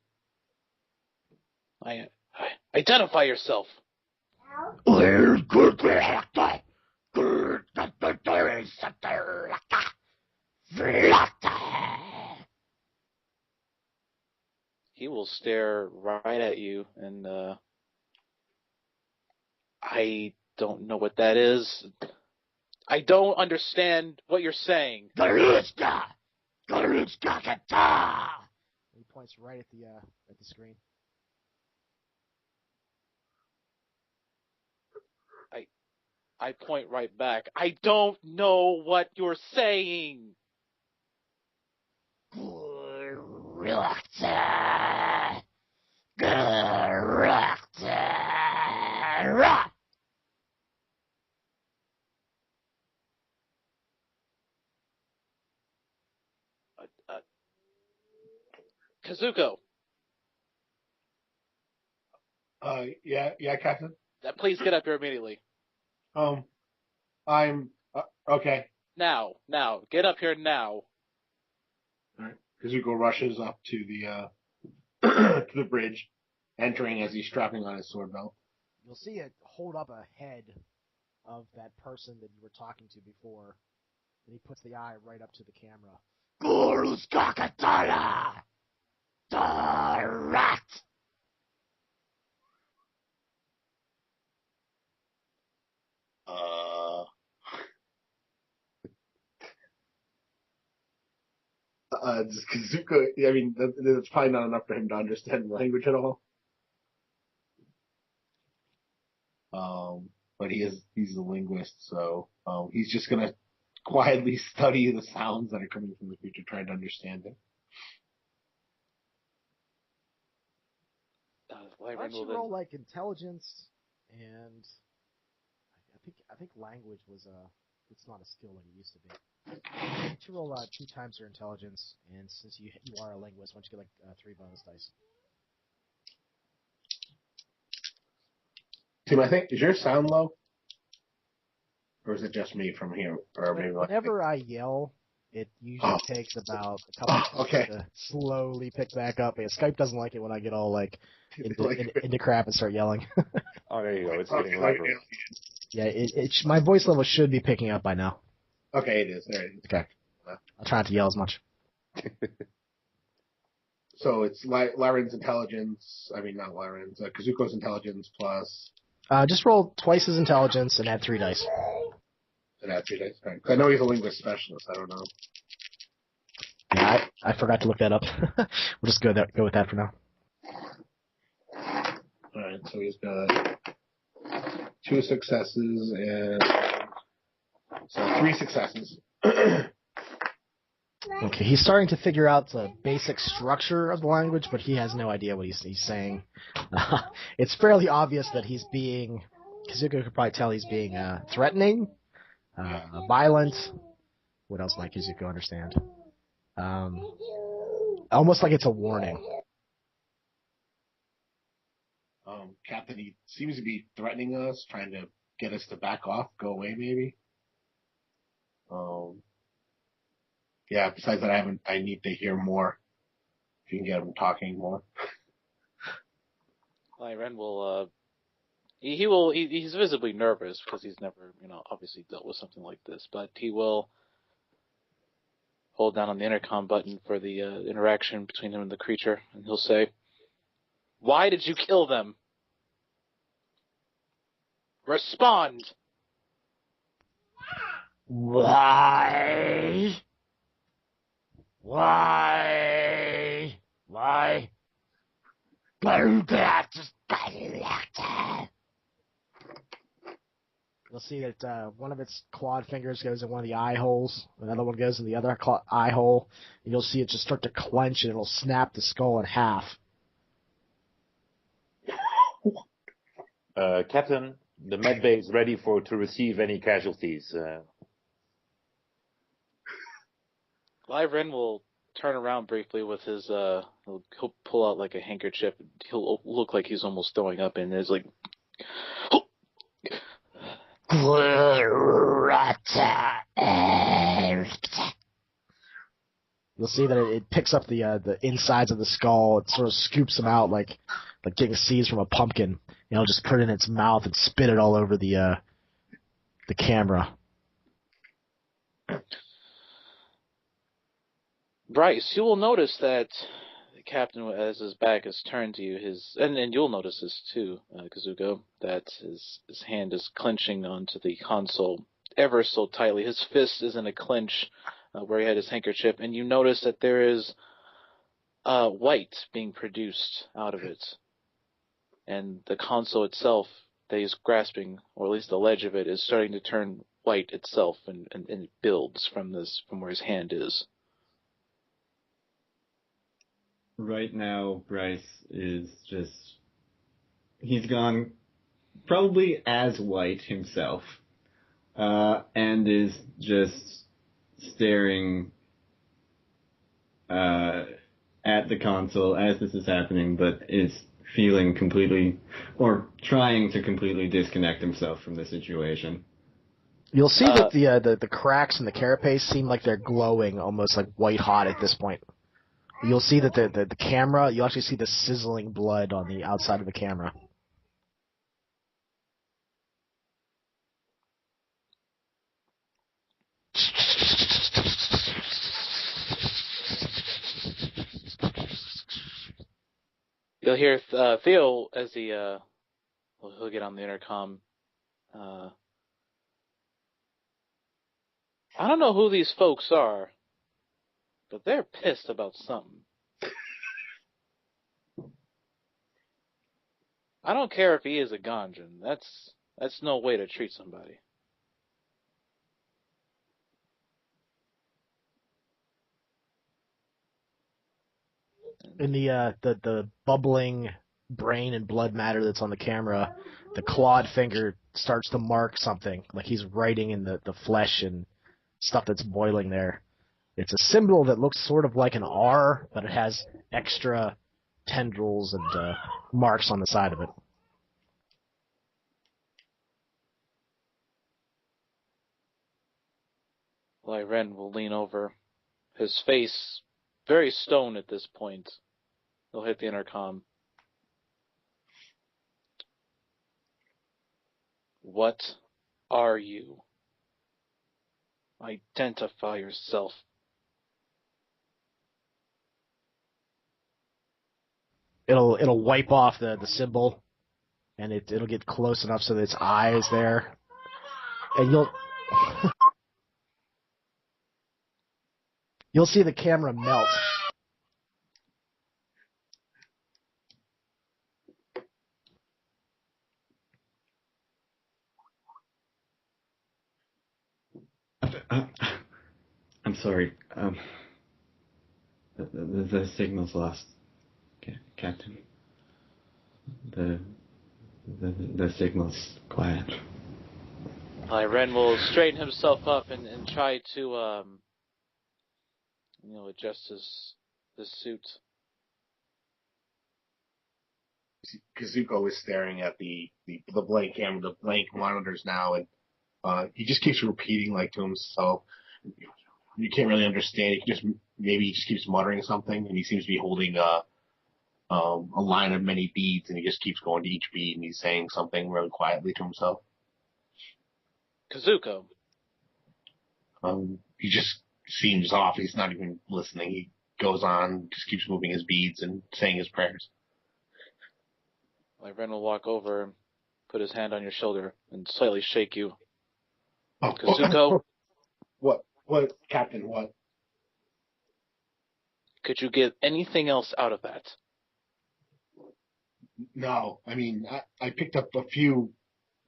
Identify yourself! He will stare right at you, and I don't know what that is. I don't understand what you're saying. He points right at the screen. I point right back. I don't know what you're saying. Kazuko. Yeah, Captain. Please get up here immediately. I'm okay. Now, get up here now. All right. Kazuko rushes up to the to the bridge, entering as he's strapping on his sword belt. You'll see it hold up a head of that person that you were talking to before, and he puts the eye right up to the camera. Just Kazuko, I mean, that's probably not enough for him to understand the language at all. But he's a linguist, so he's just gonna quietly study the sounds that are coming from the creature, trying to understand it. Why don't you roll like intelligence and I think language was it's not a skill like it used to be. Why don't you roll 2 times your intelligence, and since you are a linguist, why don't you get like 3 bonus dice? Tim, I think, is your sound low? Or is it just me from here? Or maybe whenever I yell, it usually takes about a couple seconds to slowly pick back up. Yeah, Skype doesn't like it when I get all like into crap and start yelling. Oh, there you go. It's getting louder. Yeah, my voice level should be picking up by now. Okay, it is. There it is. Okay. I'll try not to yell as much. So it's Laren's intelligence. I mean, not Laren's. Kazuko's intelligence plus. Just roll twice his intelligence and add 3 dice. And add 3 dice. Right. I know he's a linguist specialist. I don't know. Yeah, I forgot to look that up. We'll just go with that for now. All right. So he's got 2 successes and so 3 successes. Okay, he's starting to figure out the basic structure of the language, but he has no idea what he's saying. It's fairly obvious that he's being, Kazuko could probably tell he's being threatening, violent. What else might Kazuko understand? Almost like it's a warning. Captain, he seems to be threatening us, trying to get us to back off, go away maybe. Yeah, besides that, I need to hear more. If you can get him talking more. Lyren will, he's visibly nervous because he's never, obviously dealt with something like this, but he will hold down on the intercom button for the interaction between him and the creature, and he'll say, "Why did you kill them? Respond!" Why? You'll see that one of its clawed fingers goes in one of the eye holes, another one goes in the other eye hole, and you'll see it just start to clench and it'll snap the skull in half. Captain, the med bay is ready to receive any casualties. Lyren will turn around briefly with his, he'll pull out like a handkerchief. He'll look like he's almost throwing up, and there's like, You'll see that it picks up the insides of the skull. It sort of scoops them out like getting seeds from a pumpkin. It'll just put it in its mouth and spit it all over the camera. Bryce, you will notice that the captain, as his back is turned to you, and you'll notice this too, Kazuko, that his hand is clenching onto the console ever so tightly. His fist is in a clench where he had his handkerchief, and you notice that there is white being produced out of it. And the console itself that he's grasping, or at least the ledge of it, is starting to turn white itself, and it builds from where his hand is. Right now, Bryce is he's gone probably as white himself, and is just staring at the console as this is happening, but is feeling completely, or trying to completely disconnect himself from the situation. You'll see that the cracks in the carapace seem like they're glowing, almost like white hot at this point. You'll see that the camera, you'll actually see the sizzling blood on the outside of the camera. You'll hear Theo as he'll get on the intercom. I don't know who these folks are, but they're pissed about something. I don't care if he is a Ganjan. That's no way to treat somebody. In the bubbling brain and blood matter that's on the camera, the clawed finger starts to mark something, like he's writing in the flesh and stuff that's boiling there. It's a symbol that looks sort of like an R, but it has extra tendrils and marks on the side of it. Lyren will lean over, his face very stone at this point. He'll hit the intercom. What are you? Identify yourself. It'll wipe off the symbol, and it'll get close enough so that its eye is there, and you'll see the camera melt. I'm sorry. The signal's lost, Captain. The signal's quiet. Lyren will straighten himself up and try to, adjust his suit. Kazuko is staring at the blank camera, the blank monitors now, and he just keeps repeating like to himself. You can't really understand. Maybe he just keeps muttering something, and he seems to be holding a line of many beads, and he just keeps going to each bead, and he's saying something really quietly to himself. Kazuko. He just seems off. He's not even listening. He goes on, just keeps moving his beads and saying his prayers. Lyren will walk over, put his hand on your shoulder, and slightly shake you. Oh, Kazuko. What, Captain, what? Could you get anything else out of that? No, I mean, I picked up a few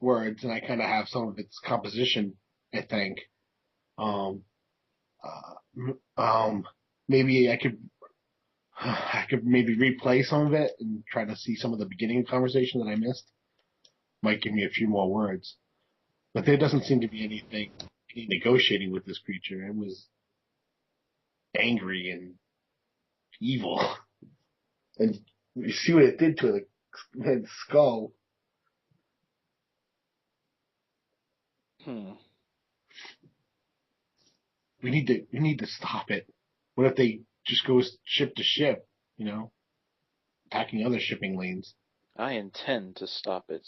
words, and I kind of have some of its composition, I think. Maybe I could maybe replay some of it and try to see some of the beginning of the conversation that I missed. Might give me a few more words. But there doesn't seem to be any negotiating with this creature. It was angry and evil. And you see what it did to its skull. We need to stop it. What if they just go ship to ship, attacking other shipping lanes? I intend to stop it.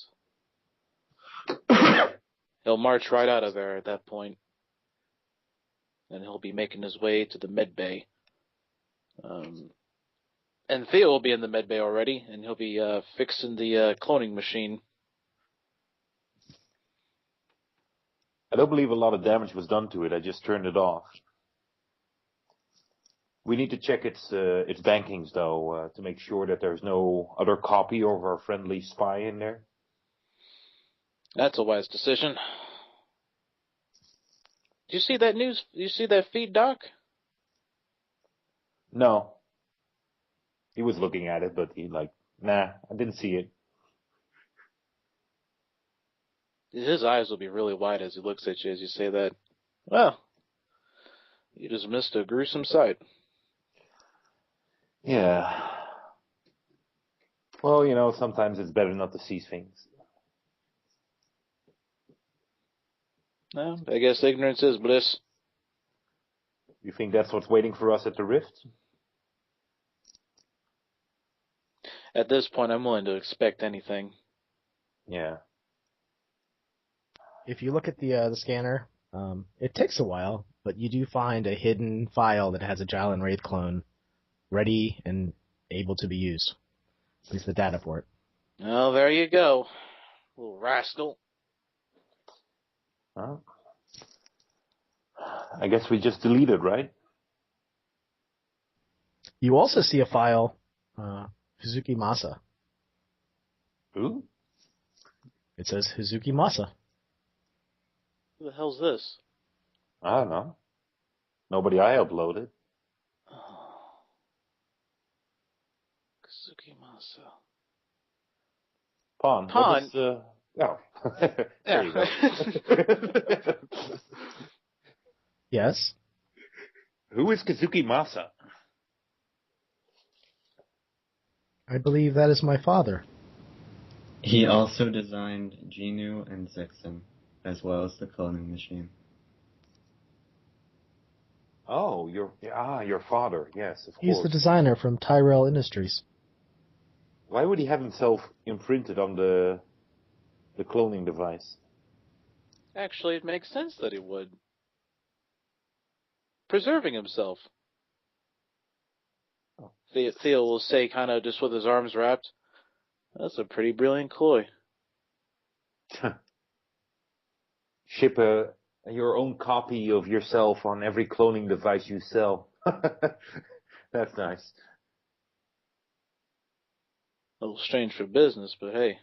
He'll march right out of there at that point. And he'll be making his way to the med bay. And Theo will be in the med bay already, and he'll be fixing the cloning machine. I don't believe a lot of damage was done to it. I just turned it off. We need to check its bankings, though, to make sure that there's no other copy of our friendly spy in there. That's a wise decision. Did you see that news? Did you see that feed, Doc? No. He was looking at it, but nah, I didn't see it. His eyes will be really wide as he looks at you as you say that. Well, you just missed a gruesome sight. Yeah. Well, sometimes it's better not to see things. Well, I guess ignorance is bliss. You think that's what's waiting for us at the Rift? At this point, I'm willing to expect anything. Yeah. If you look at the scanner, it takes a while, but you do find a hidden file that has a Jalen Wraith clone ready and able to be used. At least the data for it. Well, there you go, little rascal. Well, I guess we just deleted, right? You also see a file, Hazuki Masa. Who? It says Hazuki Masa. Who the hell's this? I don't know. Nobody I uploaded. Oh. Kazuki Masa. Pawn. Pawn. Oh. There you go. Yes. Who is Kazuki Masa? I believe that is my father. He also designed Genu and Zixen, as well as the cloning machine. Oh, your father. Yes, of He's course. the designer from Tyrell Industries. Why would he have himself imprinted on the cloning device? Actually, it makes sense that he would. Preserving himself. Oh. Theo will say, kind of just with his arms wrapped, that's a pretty brilliant ploy. Ship your own copy of yourself on every cloning device you sell. That's nice. A little strange for business, but hey.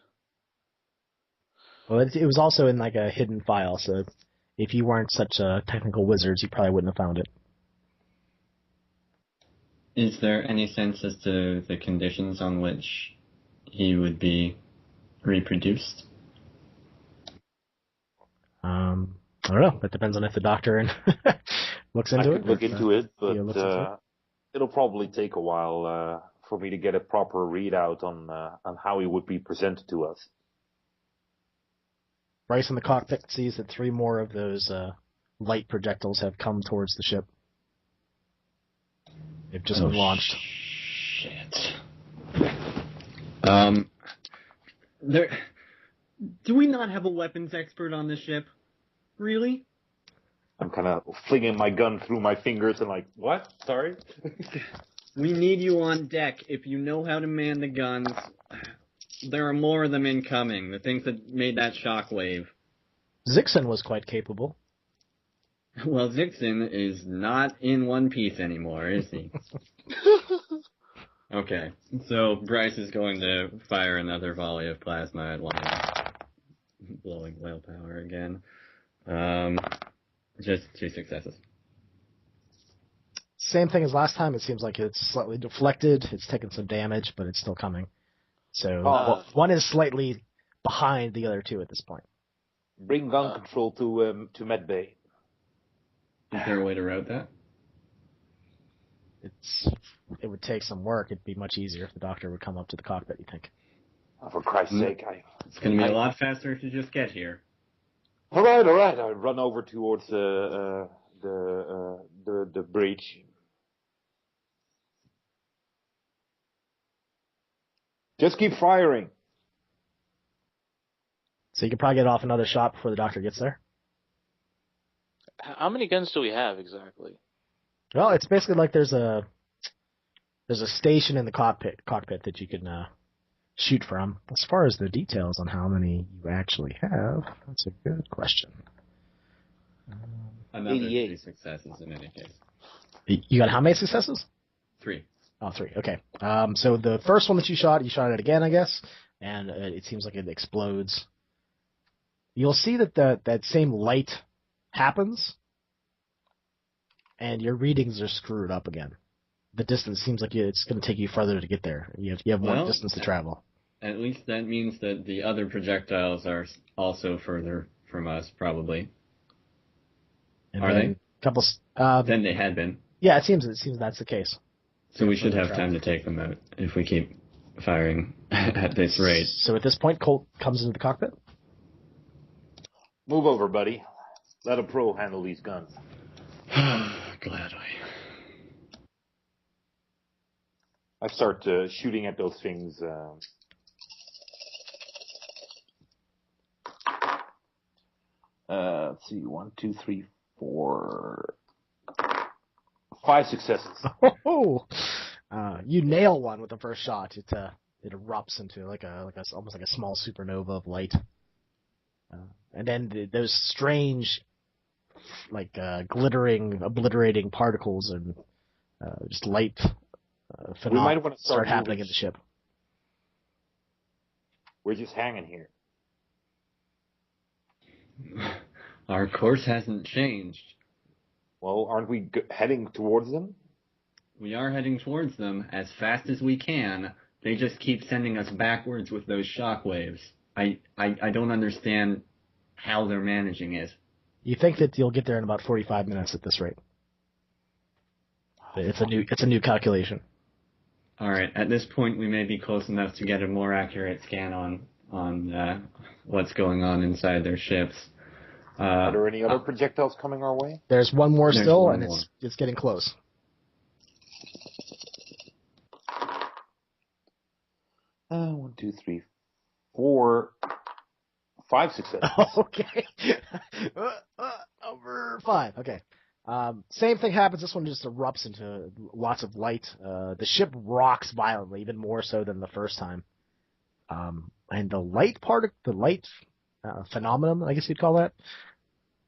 Well, it was also in like a hidden file, so if you weren't such technical wizards, you probably wouldn't have found it. Is there any sense as to the conditions on which he would be reproduced? I don't know. That depends on if the doctor looks into I it. could look into it, but Theo looks into it. it'll probably take a while for me to get a proper readout on how he would be presented to us. Bryce in the cockpit sees that 3 more of those light projectiles have come towards the ship. They've just been launched. Shit. Do we not have a weapons expert on this ship? Really? I'm kind of flinging my gun through my fingers and like, what? Sorry? We need you on deck if you know how to man the guns. There are more of them incoming, the things that made that shockwave. Zixen was quite capable. Well, Zixen is not in One Piece anymore, is he? Okay, so Bryce is going to fire another volley of plasma at one of them, blowing whale power again. Just 2 successes. Same thing as last time. It seems like it's slightly deflected. It's taken some damage, but it's still coming. So one is slightly behind the other 2 at this point. Bring gun control to Med Bay. Is there a way to route that? It would take some work. It'd be much easier if the doctor would come up to the cockpit, you think? Oh, for Christ's sake, It's going to be a lot faster if you just get here. All right. I run over towards the breach. Just keep firing. So you can probably get off another shot before the doctor gets there. How many guns do we have exactly? Well, it's basically like there's a station in the cockpit that you can shoot from. As far as the details on how many you actually have, that's a good question. Another 88. 3 successes in any case. You got how many successes? 3. Oh, 3. Okay. So the first one that you shot it again, I guess, and it seems like it explodes. You'll see that that same light happens, and your readings are screwed up again. The distance seems like it's going to take you further to get there. You have more distance to travel. At least that means that the other projectiles are also further from us, probably. And Are they? Then they had been. Yeah, it seems that's the case. So we should have time to take them out if we keep firing at this rate. So at this point, Colt comes into the cockpit. Move over, buddy. Let a pro handle these guns. Gladly. I start shooting at those things. Let's see. 1, 2, 3, 4, 5 successes. Oh, you nail one with the first shot. It erupts into almost like a small supernova of light, and then those strange, glittering, obliterating particles and just light phenomena We might want to start happening in the ship. We're just hanging here. Our course hasn't changed. Well, aren't we heading towards them? We are heading towards them as fast as we can, They just keep sending us backwards with those shockwaves. I don't understand how they're managing it. You think that you'll get there in about 45 minutes at this rate? It's a new calculation. All right. At this point, we may be close enough to get a more accurate scan on what's going on inside their ships. Are there any other projectiles coming our way? There's one more There's still, one and more. it's getting close. 1, 2, 3, 4, 5 successes. Okay. Over 5. Okay. Same thing happens. This one just erupts into lots of light. The ship rocks violently, even more so than the first time. And the light phenomenon, I guess you'd call that,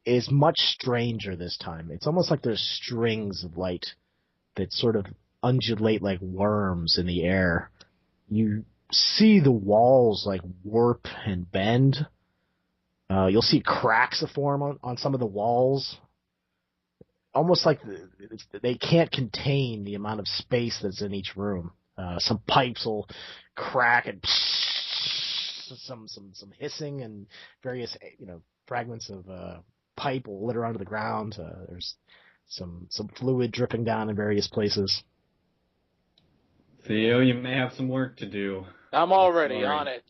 is much stranger this time. It's almost like there's strings of light that sort of undulate like worms in the air. You see the walls like warp and bend. You'll see cracks form on some of the walls. Almost like they can't contain the amount of space that's in each room. Some pipes will crack and some hissing and various fragments of pipe will litter onto the ground. There's some fluid dripping down in various places. Theo, you may have some work to do. I'm already on it.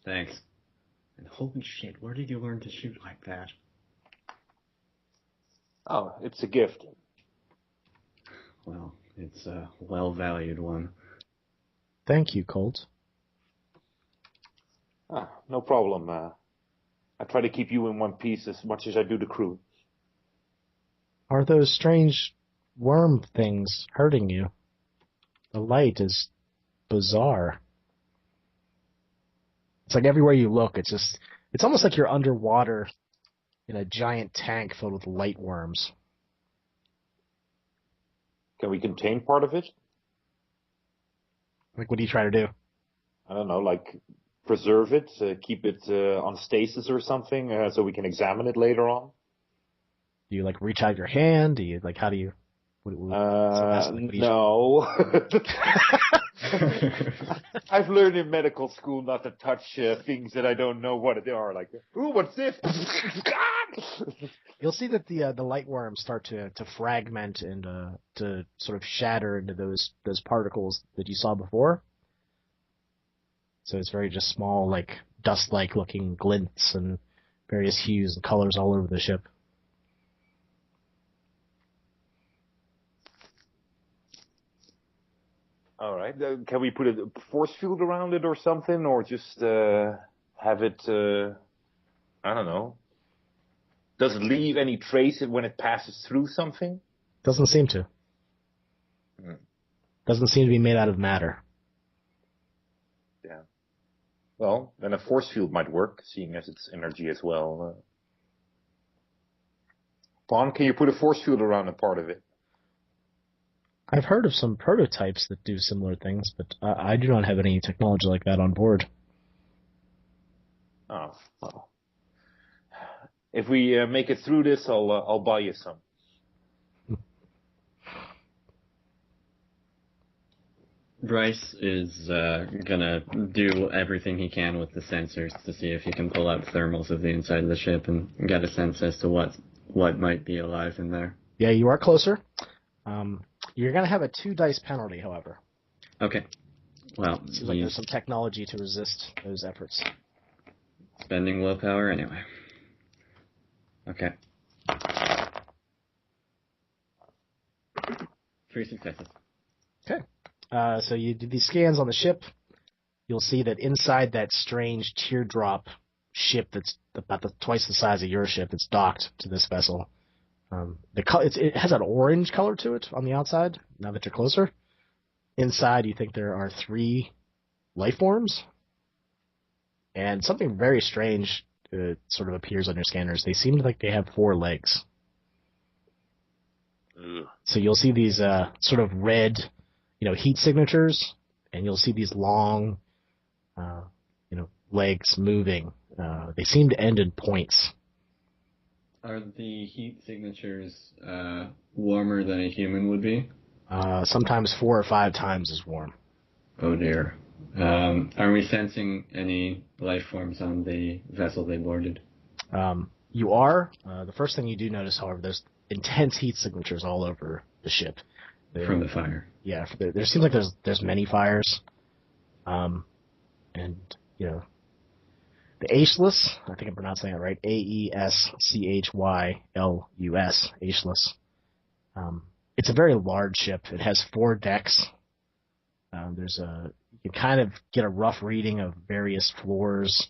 Thanks. And holy shit, where did you learn to shoot like that? Oh, it's a gift. Well, it's a well-valued one. Thank you, Colt. No problem. I try to keep you in one piece as much as I do the crew. Are those strange worm things hurting you? The light is bizarre. It's like everywhere you look, it's almost like you're underwater in a giant tank filled with light worms. Can we contain part of it? Like, what do you try to do? I don't know, like preserve it, keep it on stasis or something, so we can examine it later on. Do you like reach out your hand? Do you like how do you? No. I've learned in medical school not to touch things that I don't know what they are. Like, ooh, what's this? You'll see that the light worms start to fragment and to sort of shatter into those particles that you saw before. So it's very just small, like dust-like looking glints and various hues and colors all over the ship. All right. Can we put a force field around it or something, or just have it? I don't know. Does it leave any trace when it passes through something? Doesn't seem to. Doesn't seem to be made out of matter. Yeah. Well, then a force field might work, seeing as it's energy as well. Vaughn, can you put a force field around a part of it? I've heard of some prototypes that do similar things, but I do not have any technology like that on board. Oh, well. If we make it through this, I'll buy you some. Bryce is gonna do everything he can with the sensors to see if he can pull out thermals of the inside of the ship and get a sense as to what might be alive in there. Yeah, you are closer. You're going to have a 2-dice penalty, however. Okay. Well, seems like there's some technology to resist those efforts. Spending willpower anyway. Okay. 3 successes. Okay. So you do these scans on the ship. You'll see that inside that strange teardrop ship that's about twice the size of your ship that's docked to this vessel, it has an orange color to it on the outside, now that you're closer. Inside, you think there are 3 life forms. And something very strange sort of appears on your scanners. They seem like they have 4 legs. Ugh. So you'll see these sort of red, heat signatures, and you'll see these long, legs moving. They seem to end in points. Are the heat signatures warmer than a human would be? Sometimes 4 or 5 times as warm. Oh dear. Are we sensing any life forms on the vessel they boarded? You are. The first thing you do notice, however, there's intense heat signatures all over the ship. From the fire. Yeah, there seems like there's many fires. And, you know, the Ageless, I think I'm pronouncing that right, Aeschylus, Ageless. It's a very large ship. It has 4 decks. You can kind of get a rough reading of various floors.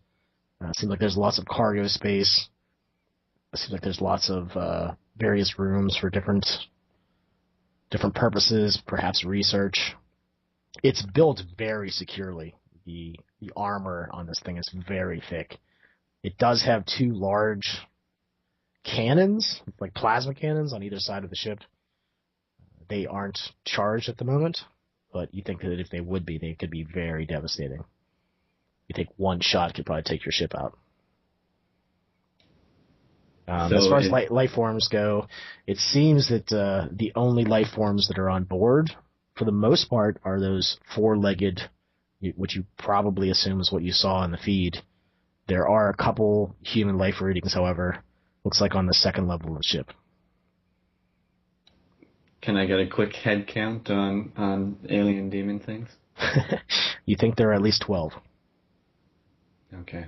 It seems like there's lots of cargo space. It seems like there's lots of various rooms for different purposes, perhaps research. It's built very securely. The armor on this thing is very thick. It does have 2 large cannons, like plasma cannons, on either side of the ship. They aren't charged at the moment, but you think that if they would be, they could be very devastating. You think one shot could probably take your ship out. As far as life forms go, it seems that the only life forms that are on board, for the most part, are those 4-legged, which you probably assume is what you saw in the feed. There are a couple human life readings, however, looks like on the 2nd level of the ship. Can I get a quick head count on alien demon things? You think there are at least 12. Okay.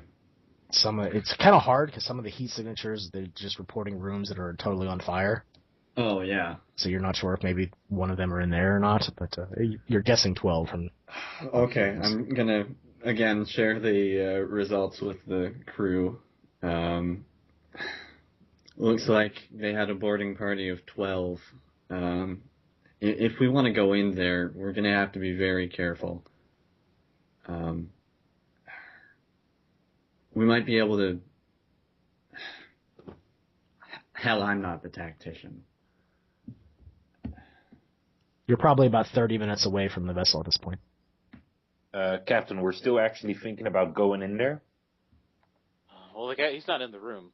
It's kind of hard because some of the heat signatures, they're just reporting rooms that are totally on fire. Oh, yeah. So you're not sure if maybe one of them are in there or not, but you're guessing 12 from... Okay, I'm going to, again, share the results with the crew. Looks like they had a boarding party of 12. If we want to go in there, we're going to have to be very careful. We might be able to... Hell, I'm not the tactician. You're probably about 30 minutes away from the vessel at this point. Captain, we're still actually thinking about going in there. Well, the guy, he's not in the room.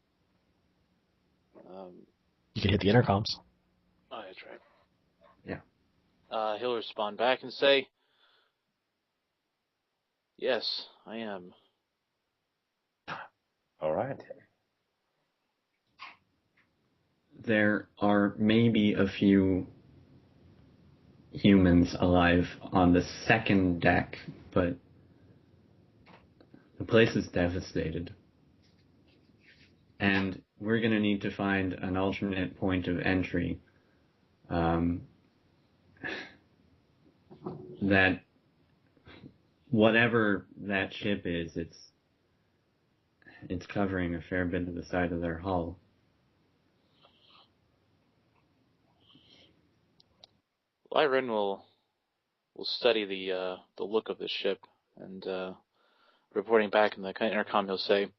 You can hit the intercoms. Oh, that's right. Yeah. He'll respond back and say, "Yes, I am." All right. There are maybe a few humans alive on the 2nd deck, but the place is devastated. And we're going to need to find an alternate point of entry that whatever that ship is, it's covering a fair bit of the side of their hull. Lyran will study the look of the ship, and reporting back in the intercom, he'll say,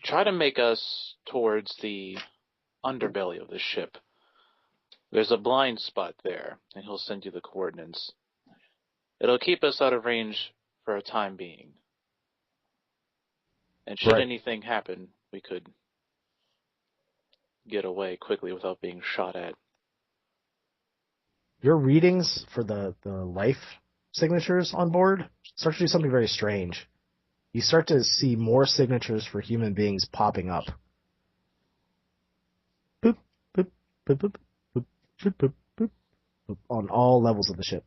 "Try to make us towards the underbelly of the ship. There's a blind spot there," and he'll send you the coordinates. "It'll keep us out of range for a time being. And should anything happen, we could get away quickly without being shot at." Your readings for the life signatures on board start to do something very strange. You start to see more signatures for human beings popping up. Boop, boop, boop, boop, boop, boop, boop, boop, boop, on all levels of the ship.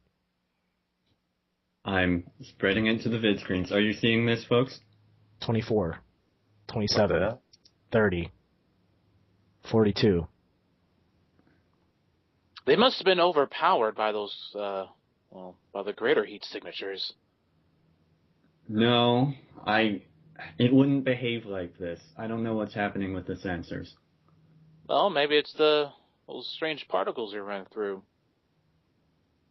I'm spreading it to the vid screens. Are you seeing this, folks? 24, 27, 30, 42. They must have been overpowered by those, by the greater heat signatures. No, it wouldn't behave like this. I don't know what's happening with the sensors. Well, maybe it's those strange particles you ran through.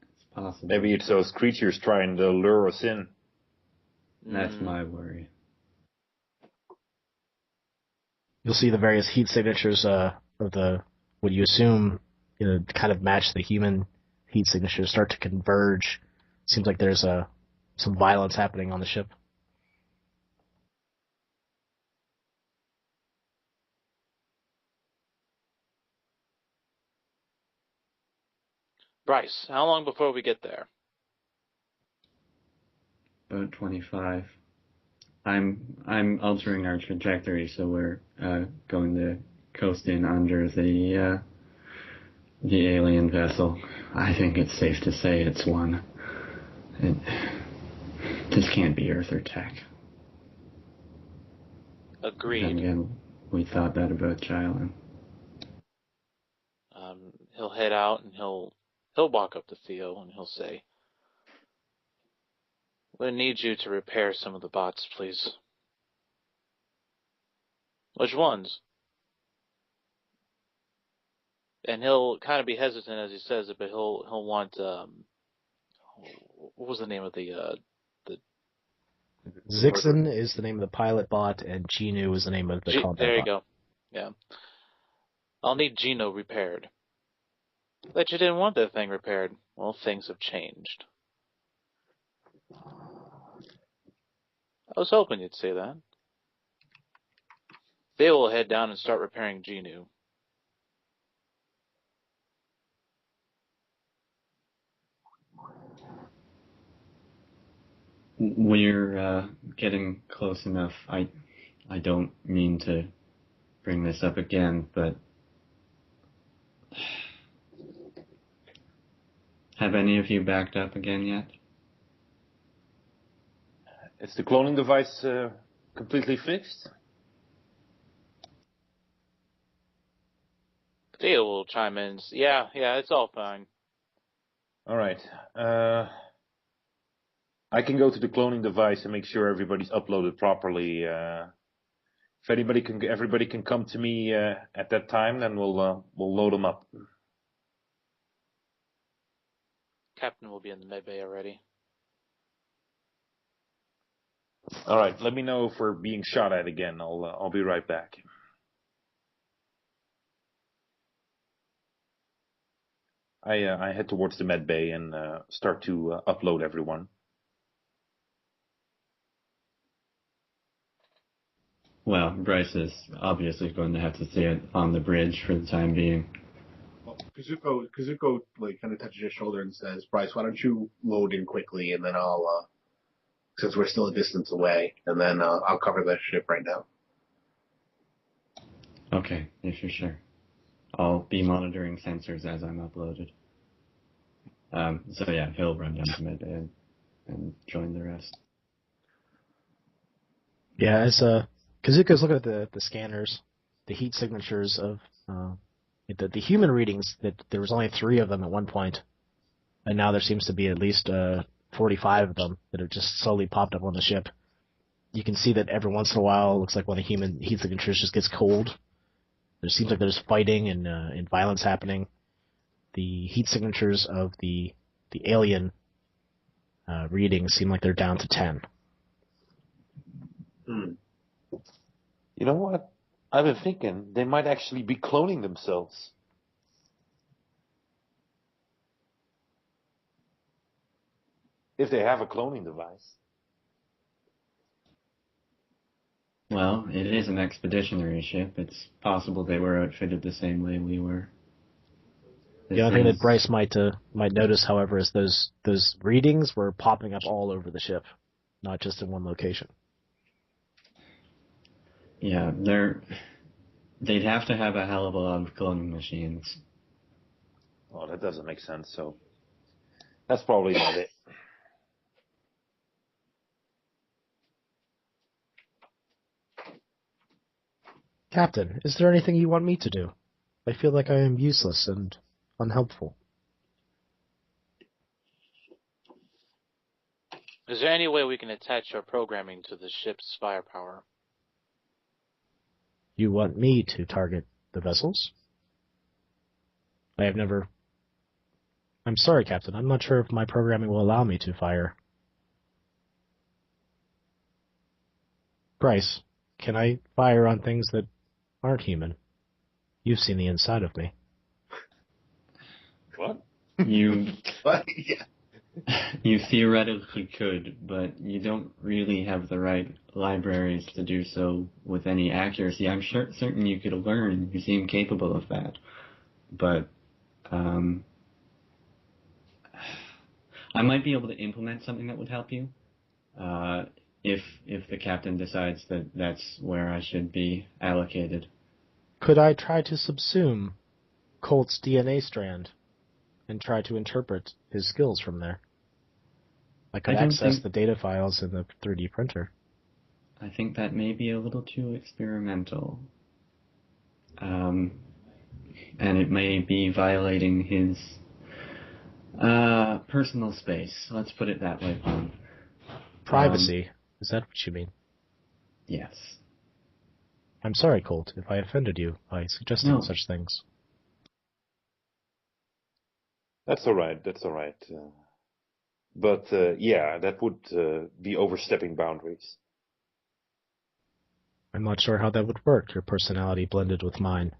It's possible. Maybe it's those creatures trying to lure us in. That's my worry. You'll see the various heat signatures of what you assume kind of match the human heat signatures start to converge. Seems like there's some violence happening on the ship. Bryce, how long before we get there? About 25. I'm altering our trajectory, so we're going to coast in under the alien vessel. I think it's safe to say it's one. This can't be Earth or Tech. Agreed. Then again, we thought that about Chilin. He'll head out and he'll walk up to Theo and he'll say, "We need you to repair some of the bots, please." "Which ones?" And he'll kind of be hesitant as he says it, but he'll want what was the name of the Zixon is the name of the pilot bot, and Genu is the name of the combat there you bot. go. Yeah. "I'll need Geno repaired." "But you didn't want that thing repaired." "Well, things have changed." "I was hoping you'd say that." They will head down and start repairing Genu. We're getting close enough. I don't mean to bring this up again, but have any of you backed up again yet? Is the cloning device completely fixed? Theo will chime in. Yeah, it's all fine. All right. I can go to the cloning device and make sure everybody's uploaded properly. If everybody can come to me at that time, then we'll load them up. Captain will be in the medbay already. All right. Let me know if we're being shot at again. I'll be right back. I head towards the med bay and start to upload everyone. Well, Bryce is obviously going to have to stay on the bridge for the time being. Well, Kazuko like kind of touches your shoulder and says, "Bryce, why don't you load in quickly, and then I'll, since we're still a distance away, and then I'll cover the ship right now." Okay, if you're sure. I'll be monitoring sensors as I'm uploaded. So yeah, he'll run down to Medbay and join the rest. Yeah, as Kazuko's looking at the scanners, the heat signatures of the human readings, that there was only 3 of them at one point, and now there seems to be at least 45 of them that have just slowly popped up on the ship. You can see that every once in a while, it looks like one of the human heat signatures just gets cold. There seems like there's fighting and violence happening. The heat signatures of the alien readings seem like they're down to 10. You know what? I've been thinking they might actually be cloning themselves. If they have a cloning device. Well, it is an expeditionary ship. It's possible they were outfitted the same way we were. The only thing that Bryce might notice, however, is those readings were popping up all over the ship, not just in one location. Yeah, they'd have to have a hell of a lot of cloning machines. Oh, that doesn't make sense, so that's probably not it. Captain, is there anything you want me to do? I feel like I am useless and unhelpful. Is there any way we can attach our programming to the ship's firepower? You want me to target the vessels? I have never... I'm sorry, Captain. I'm not sure if my programming will allow me to fire. Bryce, can I fire on things that aren't human? You've seen the inside of me. What? You But yeah. You theoretically could, but you don't really have the right libraries to do so with any accuracy. I'm certain you could learn. You seem capable of that. But I might be able to implement something that would help you. If the captain decides that that's where I should be allocated. Could I try to subsume Colt's DNA strand and try to interpret his skills from there? I could access the data files in the 3D printer. I think that may be a little too experimental. And it may be violating his personal space. Let's put it that way, Pawn. Privacy. Is that what you mean? Yes. I'm sorry, Colt, if I offended you by suggesting such things. That's all right. But yeah, that would be overstepping boundaries. I'm not sure how that would work, your personality blended with mine.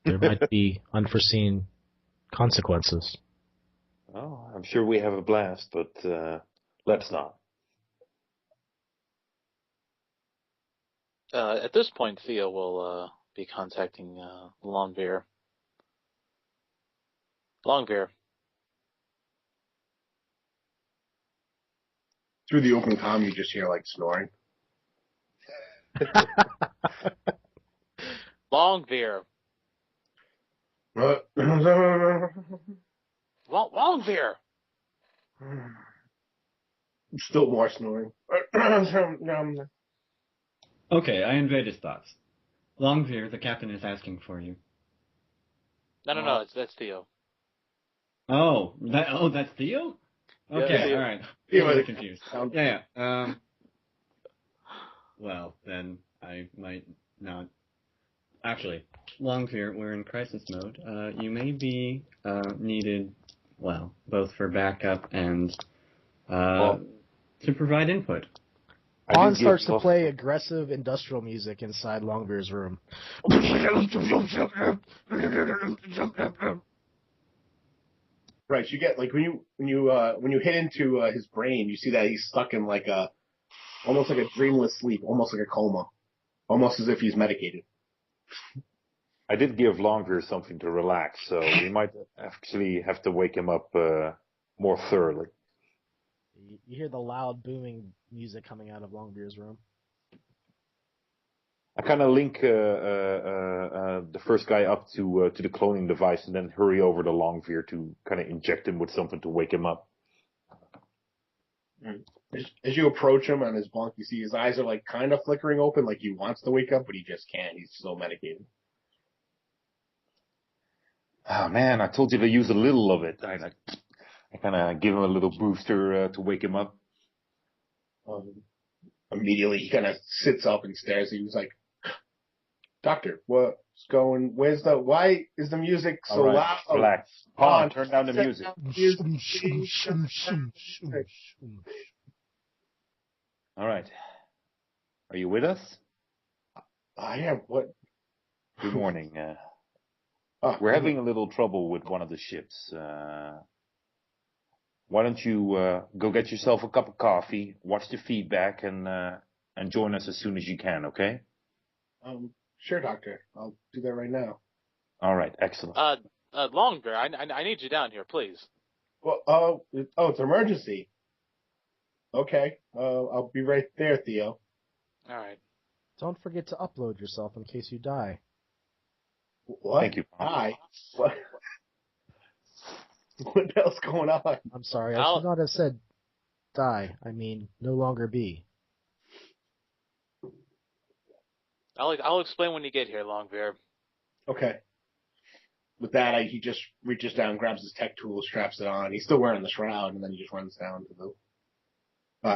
There might be unforeseen consequences. Oh, I'm sure we have a blast, but let's not. At this point, Theo will be contacting Longbeer. Longbeer. Through the open comm, you just hear like snoring. Longbeer. Longbeer. Still more snoring. Okay, I invade his thoughts. Longveer, the captain is asking for you. No, that's Theo. That's Theo? Okay, Yeah, all right. Theo. I'm confused. Yeah. Well, then I might not. Actually, Longveer, we're in crisis mode. You may be needed, well, both for backup and to provide input. Pawn starts to play aggressive industrial music inside Longbeer's room. Right, you get like when you hit into his brain, you see that he's stuck in like almost like a dreamless sleep, almost like a coma, almost as if he's medicated. I did give Longbeer something to relax, so we might actually have to wake him up more thoroughly. You hear the loud booming music coming out of Longbeer's room. I kind of link the first guy up to the cloning device and then hurry over to Longbeer to kind of inject him with something to wake him up. As you approach him on his bunk, you see his eyes are like kind of flickering open, like he wants to wake up, but he just can't. He's so medicated. Oh man, I told you to use a little of it. I kind of give him a little booster to wake him up. Immediately, he kind of sits up and stares at you. He's like, "Doctor, why is the music so loud?" Relax. Pawn, turn down the music. All right. Are you with us? I am. What? Good morning. We're having a little trouble with one of the ships. Why don't you go get yourself a cup of coffee, watch the feedback, and join us as soon as you can, okay? Sure, Doctor. I'll do that right now. All right, excellent. Longbeer, I need you down here, please. Well, it's an emergency. Okay, I'll be right there, Theo. All right. Don't forget to upload yourself in case you die. What? Thank you. Die? What? What the hell's going on? I'm sorry, I should not have said die. I mean, no longer be. I'll explain when you get here, Longbeer. Okay. With that, he just reaches down, grabs his tech tool, straps it on. He's still wearing the shroud, and then he just runs down to the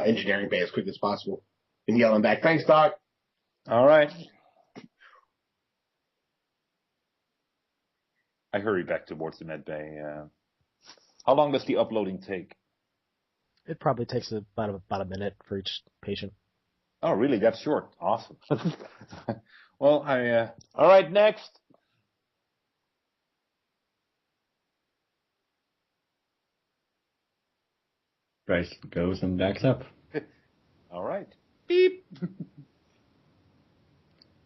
engineering bay as quick as possible. And yelling back, "Thanks, Doc." All right. I hurry back towards the med bay. How long does the uploading take? It probably takes about a minute for each patient. Oh, really? That's short. Awesome. Well, all right, next. Bryce goes and backs up. All right. Beep.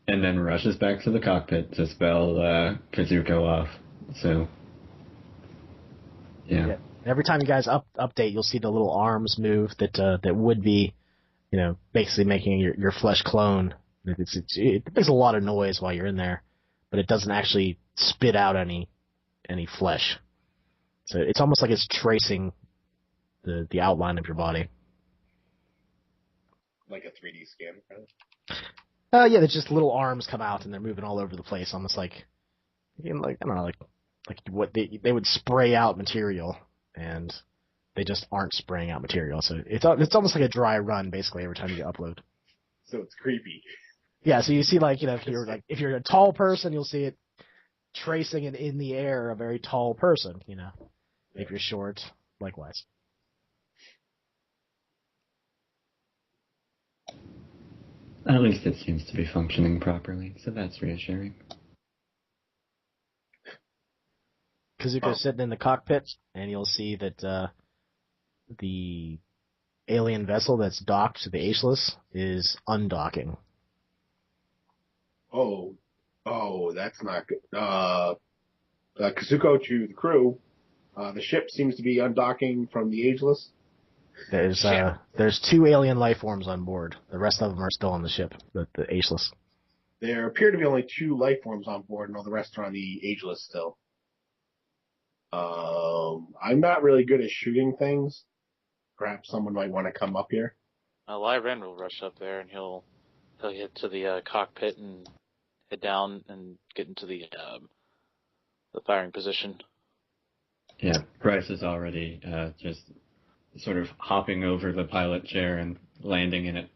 And then rushes back to the cockpit to spell Kazuko off. So, yeah. Every time you guys update, you'll see the little arms move that would be, basically making your flesh clone. It makes a lot of noise while you're in there, but it doesn't actually spit out any flesh. So it's almost like it's tracing the outline of your body. Like a 3D scan, kind of? Yeah, there's just little arms come out and they're moving all over the place, almost like I don't know, like what they would spray out material, and they just aren't spraying out material. So it's almost like a dry run basically every time you upload. So it's creepy. Yeah, so you see if you're a tall person, you'll see it tracing it in the air, a very tall person. If you're short, likewise. At least it seems to be functioning properly, so that's reassuring. Kazuko's sitting in the cockpit, and you'll see that the alien vessel that's docked to the Ageless is undocking. Oh, that's not good. Kazuko to the crew. The ship seems to be undocking from the Ageless. There's 2 alien life forms on board. The rest of them are still on the ship, the Ageless. There appear to be only 2 life forms on board, and all the rest are on the Ageless still. I'm not really good at shooting things. Perhaps someone might want to come up here. Lyran will rush up there, and he'll head to the cockpit and head down and get into the firing position. Yeah, Bryce is already just sort of hopping over the pilot chair and landing in it.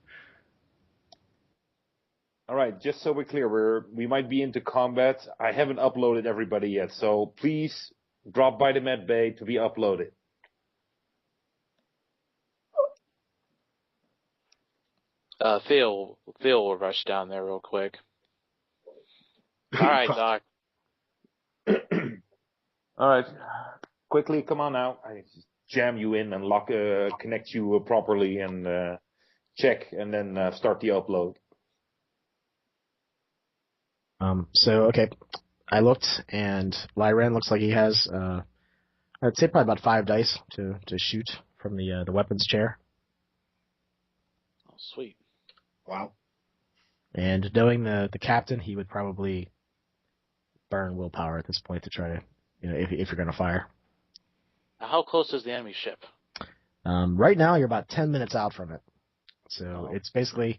All right, just so we're clear, we might be into combat. I haven't uploaded everybody yet, so please drop by the med bay to be uploaded. Phil will rush down there real quick. All right, Doc. All right, quickly, come on now. I just jam you in and connect you properly and check, and then start the upload. Okay, I looked, and Lyran looks like he has, I'd say probably about 5 dice to shoot from the weapons chair. Oh, sweet. Wow. And knowing the captain, he would probably burn willpower at this point to try to, if you're going to fire. How close is the enemy ship? Right now, you're about 10 minutes out from it. So It's basically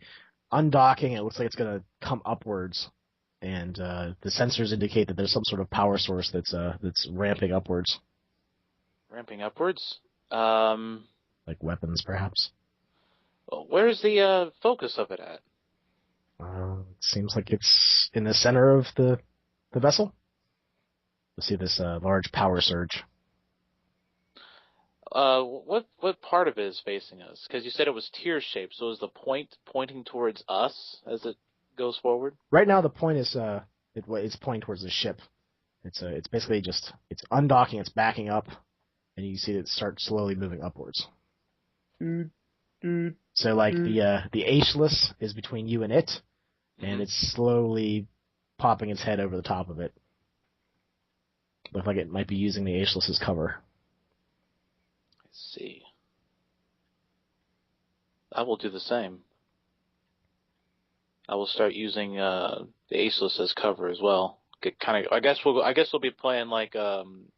undocking. It looks like it's going to come upwards. And the sensors indicate that there's some sort of power source that's ramping upwards. Ramping upwards? Like weapons, perhaps. Where's the focus of it at? It seems like it's in the center of the vessel. You'll see this large power surge. What part of it is facing us? Because you said it was tear shaped, so is the point pointing towards us as it goes forward? Right now, the point is it's pointing towards the ship. It's basically just it's undocking, it's backing up, and you see it start slowly moving upwards. So like the Ageless is between you and it, and it's slowly popping its head over the top of it. Looks like it might be using the Ageless as cover. I see. I will do the same. I will start using the Ageless as cover as well. I guess we'll be playing like an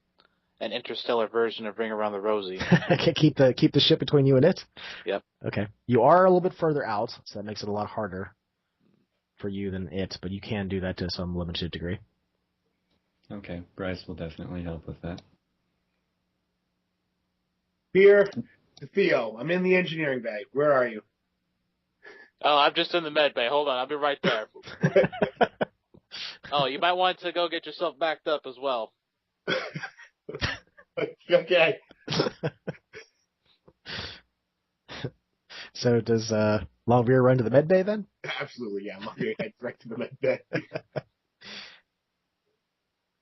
interstellar version of Ring Around the Rosie. keep the ship between you and it? Yep. Okay. You are a little bit further out, so that makes it a lot harder for you than it, but you can do that to some limited degree. Okay, Bryce will definitely help with that. Here, Theo, I'm in the engineering bay. Where are you? Oh, I'm just in the med bay. Hold on, I'll be right there. Oh, you might want to go get yourself backed up as well. Okay. So does Longbeer run to the med bay then? Absolutely, yeah. Longbeer heads right to the med bay.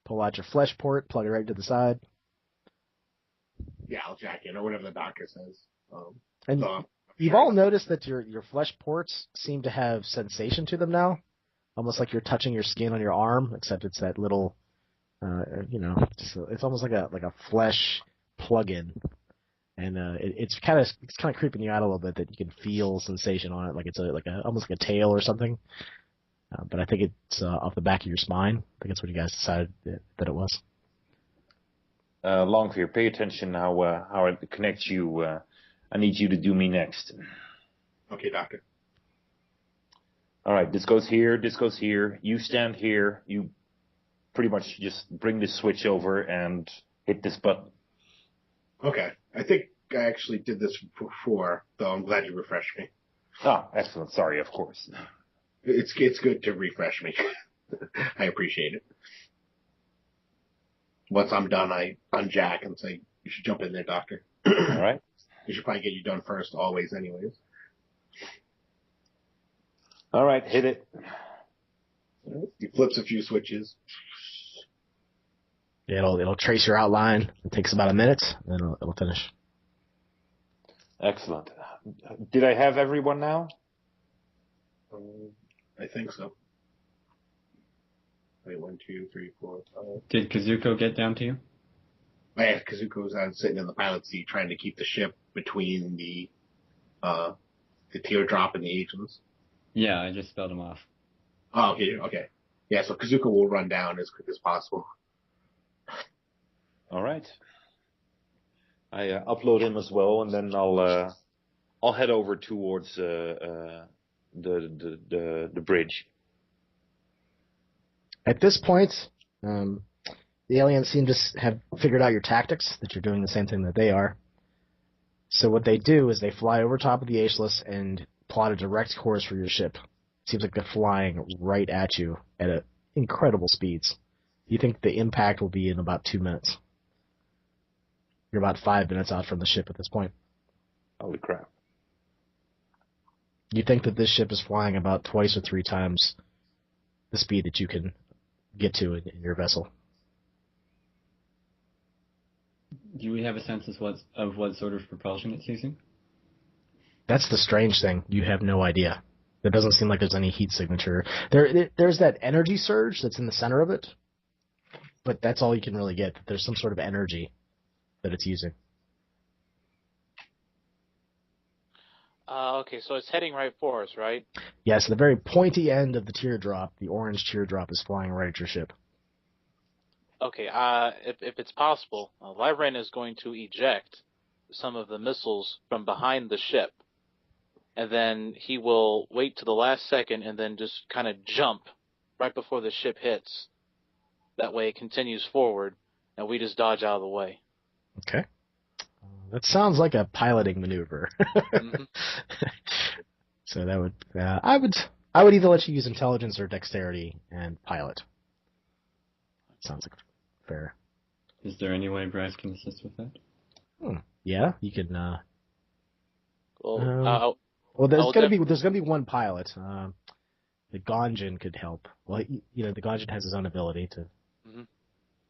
Pull out your flesh port, plug it right to the side. Yeah, I'll jack in, or whatever the doctor says. And you've all noticed that your flesh ports seem to have sensation to them now, almost like you're touching your skin on your arm, except it's that little, it's almost like a flesh plug-in, and it's kind of creeping you out a little bit that you can feel sensation on it, like it's almost like a tail or something. But I think it's off the back of your spine. I think that's what you guys decided that it was. Longfear, pay attention how it connects you. I need you to do me next. Okay, Doctor. All right, this goes here, this goes here. You stand here. You pretty much just bring this switch over and hit this button. Okay. I think I actually did this before, though I'm glad you refreshed me. Ah, excellent. Sorry, of course. It's good to refresh me. I appreciate it. Once I'm done, I unjack and say, you should jump in there, Doctor. All right. We should probably get you done first, always, anyways. All right, hit it. He flips a few switches. Yeah, it'll trace your outline. It takes about a minute, and then it'll finish. Excellent. Did I have everyone now? I think so. Wait, 1, 2, 3, 4, 5. Did Kazuko get down to you? Yeah, Kazuko's sitting in the pilot seat trying to keep the ship between the teardrop and the agents. Yeah, I just spelled him off. Oh, okay. Yeah, so Kazuko will run down as quick as possible. All right. I upload him as well, and then I'll head over towards the bridge. At this point, the aliens seem to have figured out your tactics, that you're doing the same thing that they are. So what they do is they fly over top of the Ageless and plot a direct course for your ship. Seems like they're flying right at you at incredible speeds. You think the impact will be in about 2 minutes. You're about 5 minutes out from the ship at this point. Holy crap. You think that this ship is flying about twice or 3 times the speed that you can get to in your vessel. Do we have a sense of what sort of propulsion it's using? That's the strange thing. You have no idea. There doesn't seem like there's any heat signature. There's that energy surge that's in the center of it, but that's all you can really get. There's some sort of energy that it's using. Okay, so it's heading right for us, right? Yes, the very pointy end of the teardrop, the orange teardrop, is flying right at your ship. Okay, if it's possible, Lyran is going to eject some of the missiles from behind the ship, and then he will wait to the last second and then just kind of jump right before the ship hits. That way it continues forward, and we just dodge out of the way. Okay. That sounds like a piloting maneuver. Mm-hmm. So that would, I would either let you use intelligence or dexterity and pilot. Sounds like fair. Is there any way Bryce can assist with that? Yeah, you can. Well, there's gonna be one pilot. The Gonjin could help. Well, the Gonjin has his own ability to. Mm-hmm.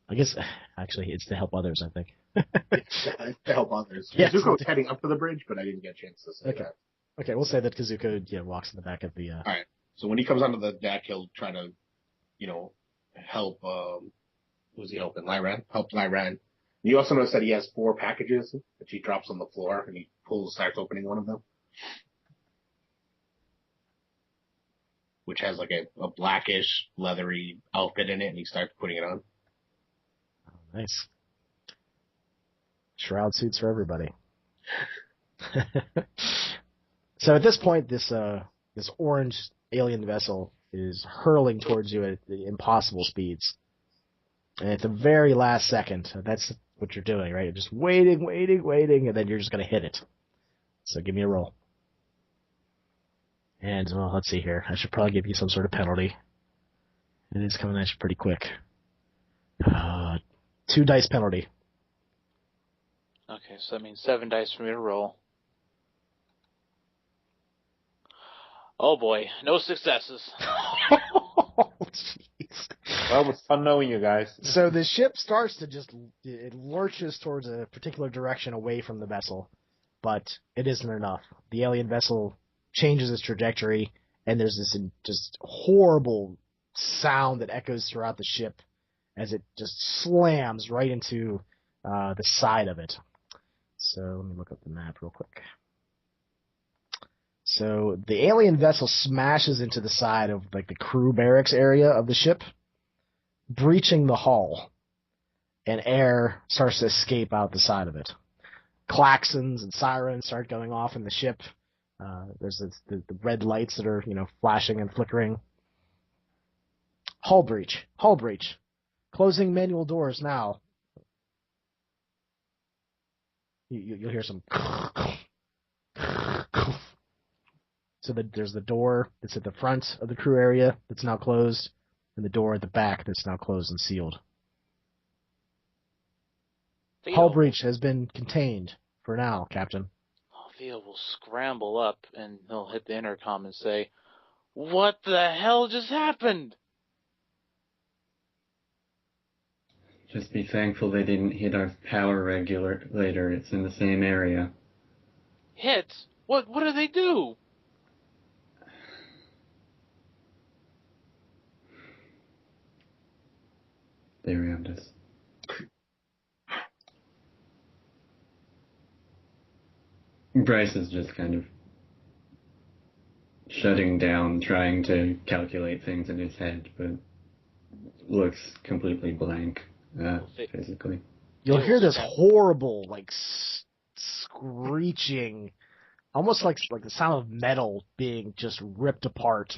I guess actually it's to help others. I think. To help others. Yeah. Kazuko was heading up to the bridge, but I didn't get a chance to say that. Okay, we'll say that Kazuko walks in the back of the. All right. So when he comes onto the deck, he'll try to, help. Who's he helping? Lyran. Help Lyran. You also notice that he has 4 packages that he drops on the floor, and he starts opening one of them, which has like a blackish, leathery outfit in it, and he starts putting it on. Oh, nice. Shroud suits for everybody. So at this point, this orange alien vessel is hurling towards you at the impossible speeds. And at the very last second, that's what you're doing, right? You're just waiting, and then you're just going to hit it. So give me a roll. And, well, let's see here. I should probably give you some sort of penalty. It is coming at you pretty quick. 2 dice penalty. Okay, so that means 7 dice for me to roll. Oh boy, no successes. Oh, jeez. Well, it was fun knowing you guys. So the ship starts to it lurches towards a particular direction away from the vessel, but it isn't enough. The alien vessel changes its trajectory, and there's this just horrible sound that echoes throughout the ship as it just slams right into the side of it. So let me look up the map real quick. So the alien vessel smashes into the side of like the crew barracks area of the ship, breaching the hull, and air starts to escape out the side of it. Klaxons and sirens start going off in the ship. There's the red lights that are, flashing and flickering. Hull breach. Closing manual doors now. You'll hear some. So there's the door that's at the front of the crew area that's now closed, and the door at the back that's now closed and sealed. Theo, Hull breach has been contained for now, Captain. Theo will scramble up and he'll hit the intercom and say, "What the hell just happened?" Just be thankful they didn't hit our power regulator. It's in the same area. Hit? What do they do? They rammed us. Bryce is just kind of shutting down, trying to calculate things in his head, but looks completely blank, physically. You'll hear this horrible, screeching, almost like the sound of metal being just ripped apart.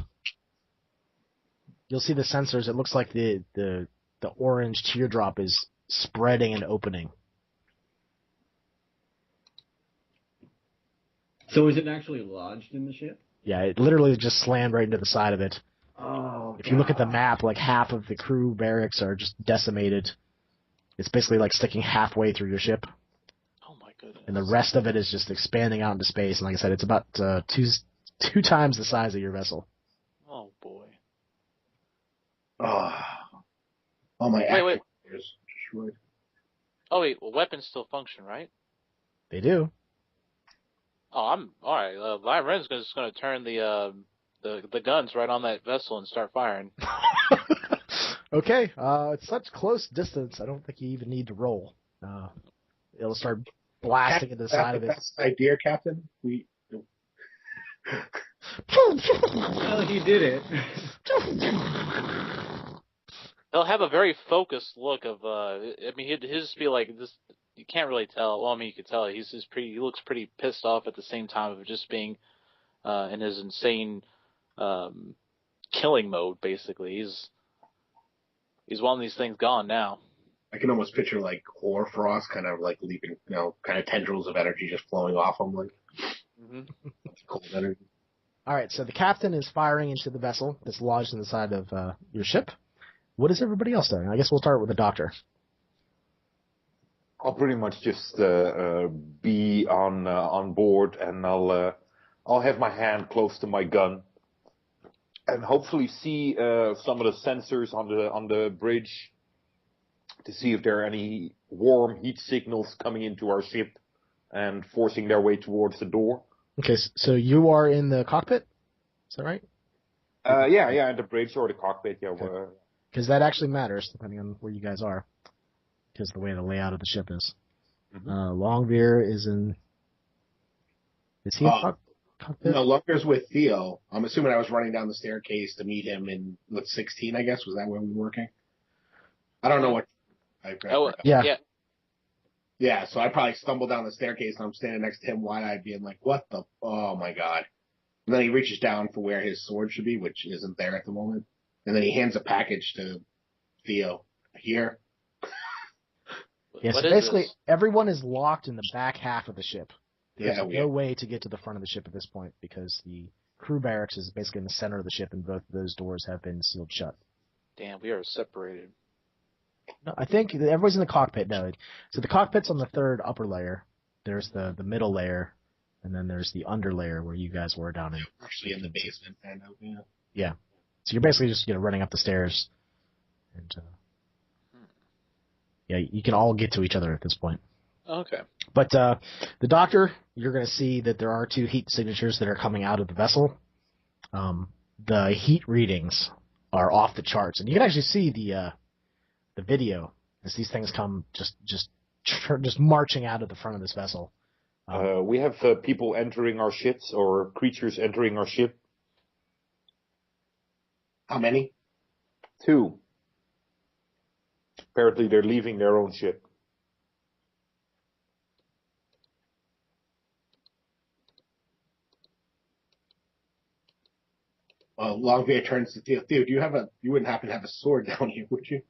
You'll see the sensors. It looks like the orange teardrop is spreading and opening. So is it actually lodged in the ship? Yeah, it literally just slammed right into the side of it. Oh, if you look at the map, like half of the crew barracks are just decimated. It's basically like sticking halfway through your ship. Oh my goodness. And the rest of it is just expanding out into space. And like I said, it's about two times the size of your vessel. Oh boy. All my wait. actors destroyed. Oh wait, well, weapons still function, right? They do. Oh, I'm all right. Lion Ren's just going to turn the guns right on that vessel and start firing. Okay. It's such close distance. I don't think you even need to roll. It'll start blasting into the side of it. That's the best idea, Captain. Well, he did it. He'll have a very focused look of. He'd just be like this. You can't really tell. Well, you could tell. He looks pretty pissed off at the same time of just being in his insane killing mode. Basically, he's one of these things gone now. I can almost picture like hoarfrost, kind of like leaping, kind of tendrils of energy just flowing off him, like cold energy. All right, so the captain is firing into the vessel that's lodged in the side of your ship. What is everybody else doing? I guess we'll start with the doctor. I'll pretty much just be on board, and I'll have my hand close to my gun, and hopefully see some of the sensors on the bridge to see if there are any warm heat signals coming into our ship and forcing their way towards the door. Okay, so you are in the cockpit? Is that right? Yeah, in the bridge or the cockpit, yeah. Okay. Because that actually matters, depending on where you guys are. Because the way the layout of the ship is. Longbeer is in... Is he in cockpit? No, Longbeer's with Theo. I'm assuming I was running down the staircase to meet him in, 16, I guess? Was that where we were working? I don't know what... Yeah. Yeah, so I probably stumbled down the staircase and I'm standing next to him wide-eyed being like, what the... Oh, my God. And then he reaches down for where his sword should be, which isn't there at the moment. And then he hands a package to Theo. Here. Yeah, so basically everyone is locked in the back half of the ship. There's no way to get to the front of the ship at this point because the crew barracks is basically in the center of the ship and both of those doors have been sealed shut. Damn, we are separated. No, I think everybody's in the cockpit now. So the cockpit's on the third upper layer. There's the middle layer, and then there's the under layer where you guys were down in. Actually in the basement, kind of, yeah. Yeah. So you're basically just running up the stairs. And yeah, you can all get to each other at this point. Okay. But the doctor, you're going to see that there are 2 heat signatures that are coming out of the vessel. The heat readings are off the charts, and you can actually see the video as these things come just just marching out of the front of this vessel. We have people entering our ships or creatures entering our ship. How many? 2. Apparently they're leaving their own ship. Longbeard turns to Theo. Theo, you wouldn't happen to have a sword down here, would you?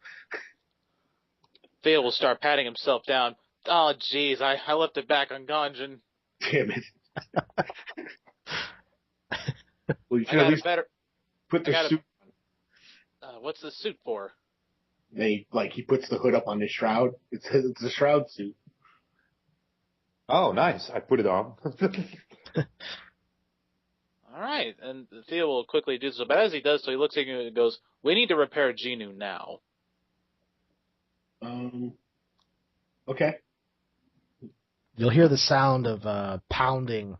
Theo will start patting himself down. Oh, jeez, I left it back on Ganjan. Damn it. Well, you I should got at least a better... put the suit. what's the suit for? He puts the hood up on his shroud. It's a shroud suit. Oh, nice. I put it on. All right, and Theo will quickly do so. But as he does so, he looks at you and goes, "We need to repair Genu now." Okay. You'll hear the sound of pounding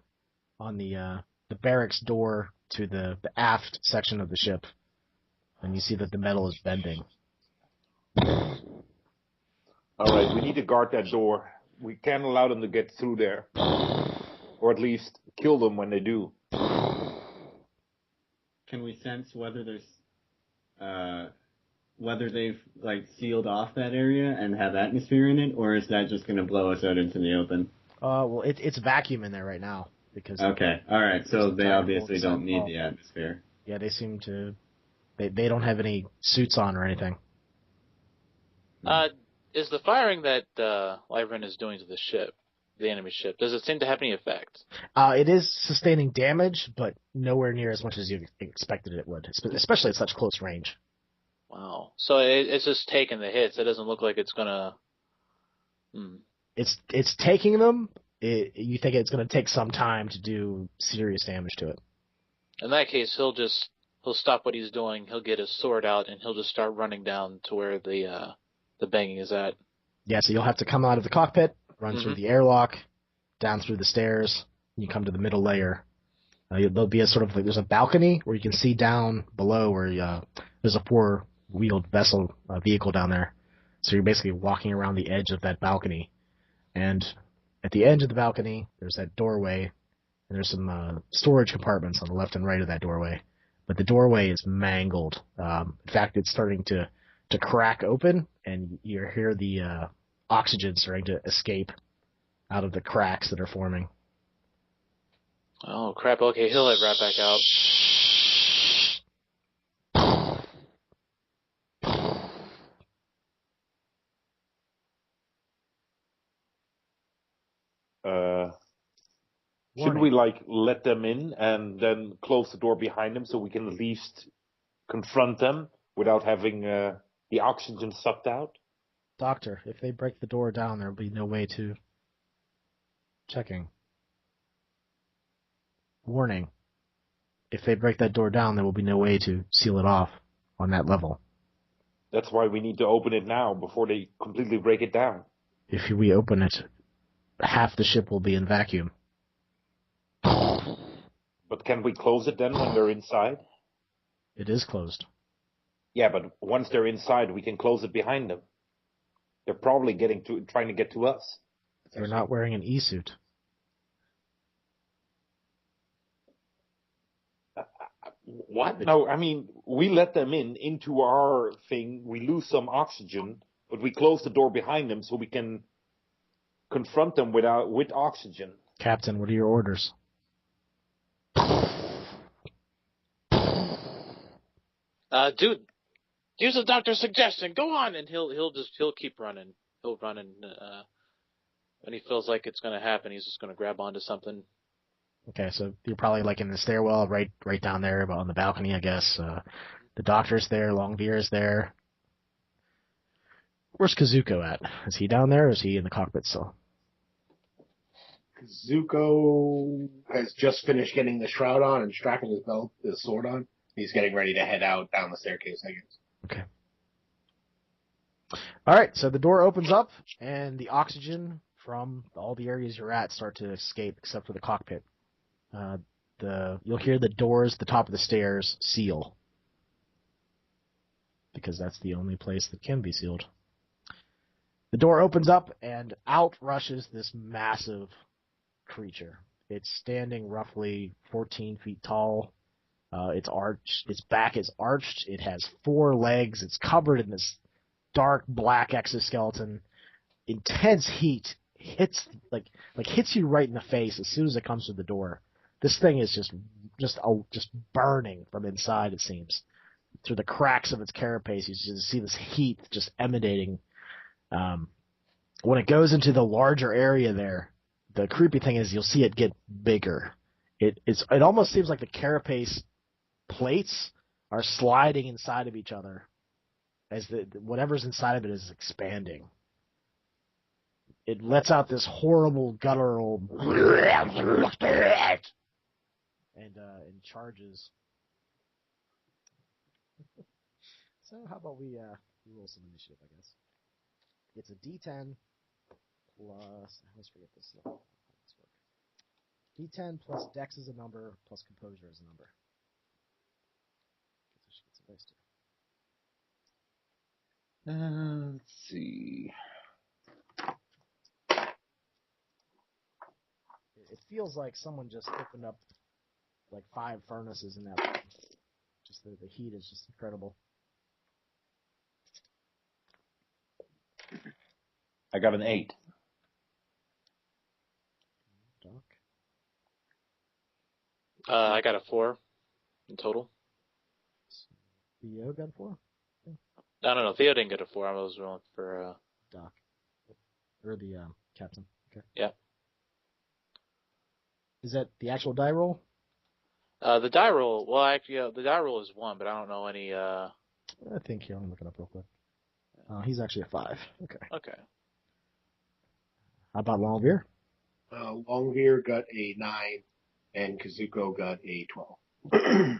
on the barracks door to the aft section of the ship, and you see that the metal is bending. All right, we need to guard that door. We can't allow them to get through there. Or at least kill them when they do. Can we sense whether there's whether they've sealed off that area and have atmosphere in it, or is that just going to blow us out into the open? Well, it's vacuum in there right now because. Okay, all right. So they obviously don't need the atmosphere. Yeah, they seem to. They don't have any suits on or anything. Is the firing that Lyran is doing to the ship, the enemy ship, does it seem to have any effect? It is sustaining damage, but nowhere near as much as you expected it would, especially at such close range. Wow. So it's just taking the hits. It doesn't look like it's gonna. It's taking them. You think it's going to take some time to do serious damage to it. In that case, he'll stop what he's doing. He'll get his sword out and he'll just start running down to where the banging is at. Yeah. So you'll have to come out of the cockpit, run through the airlock, down through the stairs. And you come to the middle layer. There'll be a sort of there's a balcony where you can see down below where there's a 4-wheeled vehicle down there. So you're basically walking around the edge of that balcony. And at the edge of the balcony, there's that doorway, and there's some storage compartments on the left and right of that doorway. But the doorway is mangled. In fact, it's starting to crack open, and you hear the oxygen starting to escape out of the cracks that are forming. Oh, crap. Okay, he'll head right back out. Should we let them in and then close the door behind them so we can at least confront them without having the oxygen sucked out? Doctor, if they break the door down, there'll be no way to... Checking. Warning. If they break that door down, there will be no way to seal it off on that level. That's why we need to open it now before they completely break it down. If we open it, half the ship will be in vacuum. But can we close it then when they're inside? It is closed. Yeah, but once they're inside, we can close it behind them. They're probably trying to get to us. They're not wearing an E-suit. What? No, I mean, we let them into our thing, we lose some oxygen, but we close the door behind them so we can confront them with oxygen. Captain, what are your orders? Dude, use the doctor's suggestion. Go on, and he'll keep running. He'll run, and when he feels like it's going to happen, he's just going to grab onto something. Okay, so you're probably in the stairwell, right down there, on the balcony, I guess. The doctor's there, Longbeard's there. Where's Kazuko at? Is he down there, or is he in the cockpit still? Kazuko has just finished getting the shroud on and strapping his sword on. He's getting ready to head out down the staircase, I guess. Okay. All right, so the door opens up, and the oxygen from all the areas you're at start to escape, except for the cockpit. You'll hear the doors, the top of the stairs, seal, because that's the only place that can be sealed. The door opens up, and out rushes this massive creature. It's standing roughly 14 feet tall. It's arched. Its back is arched. It has 4 legs. It's covered in this dark black exoskeleton. Intense heat hits you right in the face as soon as it comes through the door. This thing is just burning from inside. It seems through the cracks of its carapace. You just see this heat just emanating. When it goes into the larger area there, the creepy thing is you'll see it get bigger. It almost seems like the carapace plates are sliding inside of each other as whatever's inside of it is expanding. It lets out this horrible guttural and charges. So how about we roll some initiative, I guess. It's a D10 plus. I always forget this stuff. How does this work? D10 plus Dex is a number plus Composure is a number. Guess I should get some dice too. Let's see. It feels like someone just opened up like 5 furnaces in that room. Just the heat is just incredible. I got an 8. Doc? I got a 4 in total. Theo got a 4? No. Theo didn't get a 4. I was rolling for Doc. Or the captain. Okay. Yeah. Is that the actual die roll? The die roll. Well, actually, the die roll is 1, but I don't know any. I think here. Let me look it up real quick. He's actually a 5. Okay. Okay. How about Longbeer? Longbeer got a 9, and Kazuko got a 12. Okay.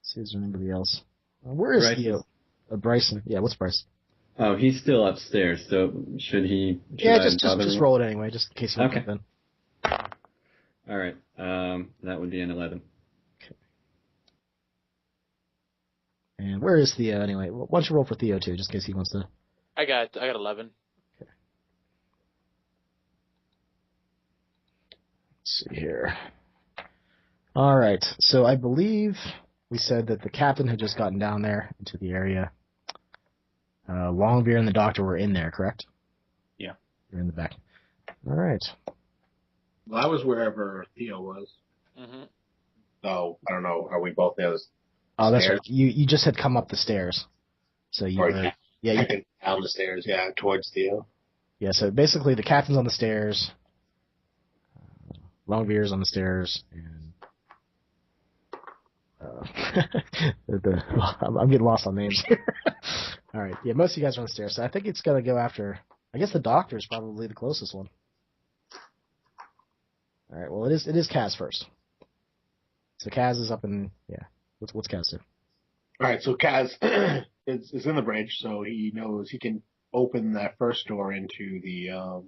See, is there anybody else? Where is Theo? Bryson. Yeah, what's Bryson? Oh, he's still upstairs, so should Yeah, I just roll it anyway, just in case you Okay. in. All right. That would be an 11. Okay. And where is Theo anyway? Why don't you roll for Theo too, just in case he wants to. I got 11. Okay. Let's see here. All right. So I believe we said that the captain had just gotten down there into the area. Longbeer and the doctor were in there, correct? Yeah. They're in the back. All right. Well, I was wherever Theo was. Mm-hmm. So, I don't know. Are we both there? Oh, that's right. You just had come up the stairs. So you were... Yeah, I think down the stairs, towards Theo. Yeah, so basically the captain's on the stairs, Longbeer's on the stairs, and I'm getting lost on names here. All right, yeah, most of you guys are on the stairs, so I think it's going to go after, I guess the doctor is probably the closest one. All right, well, it is Kaz first. So Kaz is up in, what's Kaz do? All right, so Kaz is in the bridge, so he knows he can open that first door into the,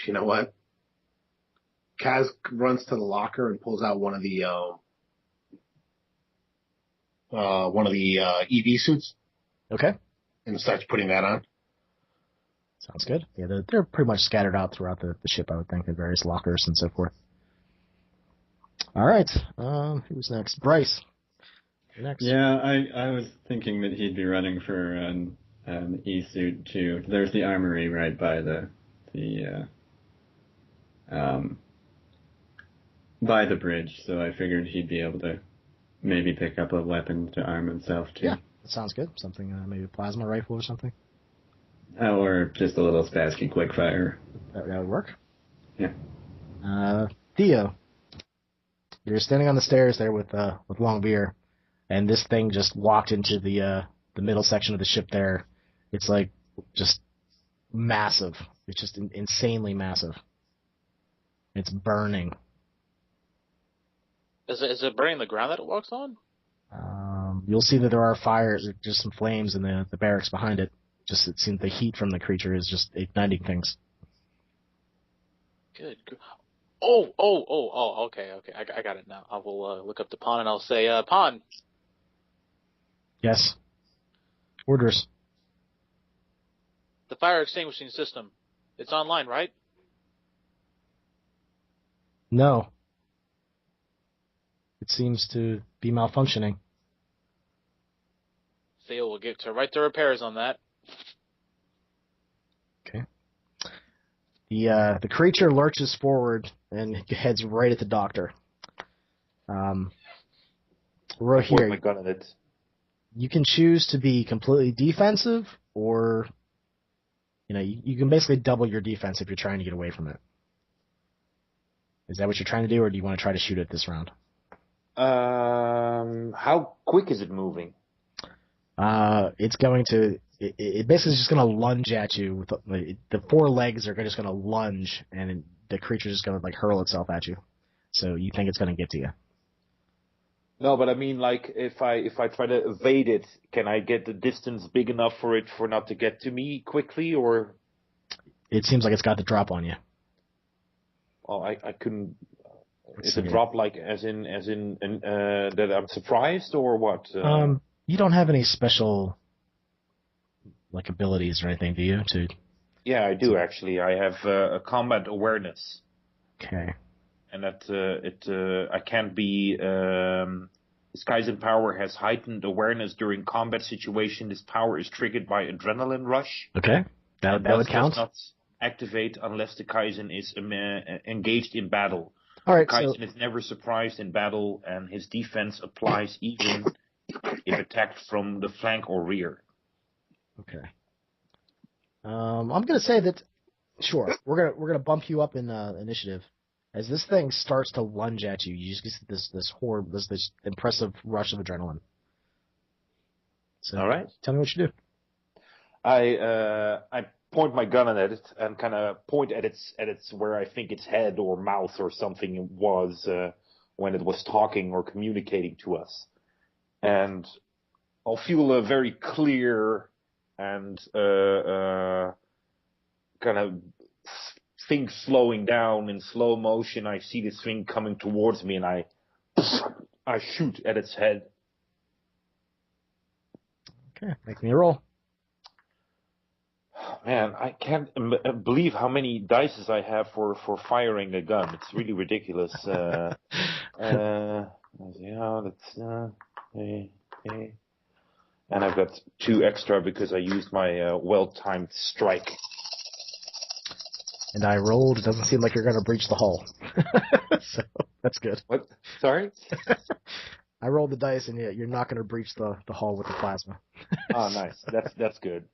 you know what? Kaz runs to the locker and pulls out one of the EV suits. Okay. And starts putting that on. Sounds good. Yeah, they're pretty much scattered out throughout the ship, I would think, in various lockers and so forth. All right. Who's next? Bryce. You're next. Yeah, I was thinking that he'd be running for an E-suit too. There's the armory right by by the bridge, so I figured he'd be able to maybe pick up a weapon to arm himself too. Yeah, that sounds good. Something, maybe a plasma rifle or something. Or just a little Spassky quickfire. That would work. Yeah. Theo, you're standing on the stairs there with Longbeer, and this thing just walked into the middle section of the ship there. It's like just massive. It's just insanely massive. It's burning. Is it burning the ground that it walks on? You'll see that there are fires, just some flames in the barracks behind it. Just it seems the heat from the creature is just igniting things. Good. Oh, okay. I got it now. I will look up the pawn and I'll say, pawn, Yes. Orders. The fire extinguishing system. It's online, right? No. It seems to be malfunctioning. Theo will get to right to repairs on that. Okay. The creature lurches forward and heads right at the doctor. Right Point here, my gun at it. you can choose to be completely defensive, or you can basically double your defense if you're trying to get away from it. Is that what you're trying to do, or do you want to try to shoot it this round? How quick is it moving? It's going to. It basically is just going to lunge at you. With the four legs are just going to lunge, and the creature is just going to hurl itself at you. So you think it's going to get to you? No, but I mean, like, if I try to evade it, can I get the distance big enough for it not to get to me quickly, or? It seems like it's got the drop on you. Well, I couldn't. Is it drop as in that I'm surprised, or what? You don't have any special abilities or anything, do you? Yeah, I do actually. I have a combat awareness. Okay. And that I can't be. This Kaizen power has heightened awareness during combat situation. This power is triggered by adrenaline rush. Okay, that would count. Does not activate unless the Kaizen is engaged in battle. All right, Kaizen is never surprised in battle, and his defense applies even if attacked from the flank or rear. Okay. I'm gonna say that. Sure, we're gonna bump you up in initiative. As this thing starts to lunge at you, you just get this impressive rush of adrenaline. So, all right. Tell me what you do. I point my gun at it and kind of point at its where I think its head or mouth or something was when it was talking or communicating to us, and I'll feel a very clear and kind of thing slowing down in slow motion. I see this thing coming towards me, and I shoot at its head. Okay, make me a roll. Man, I can't believe how many dices I have for firing a gun. It's really ridiculous. And I've got 2 extra because I used my well-timed strike. And I rolled. It doesn't seem like you're going to breach the hull. So that's good. What? Sorry? I rolled the dice, and you're not going to breach the hull with the plasma. Oh, nice. That's good.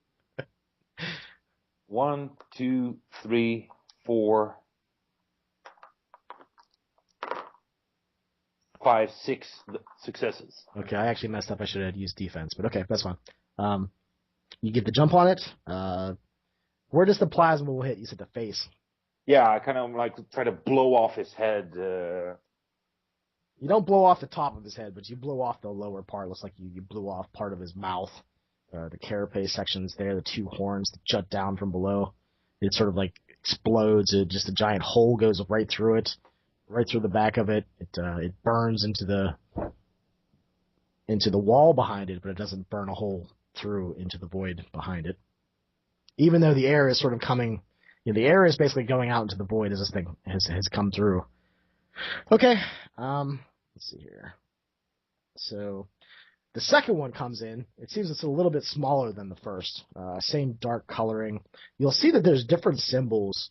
1, 2, 3, 4, 5, 6 successes. Okay, I actually messed up. I should have used defense, but okay, that's fine. You get the jump on it. Where does the plasma hit? You said the face. Yeah, I kind of try to blow off his head. You don't blow off the top of his head, but you blow off the lower part. It looks like you blew off part of his mouth. The carapace section's there, the 2 horns that jut down from below. It sort of explodes. Just a giant hole goes right through it, right through the back of it. It burns into the wall behind it, but it doesn't burn a hole through into the void behind it. Even though the air is sort of coming, the air is basically going out into the void as this thing has come through. Okay, let's see here. So the second one comes in. It seems it's a little bit smaller than the first. Same dark coloring. You'll see that there's different symbols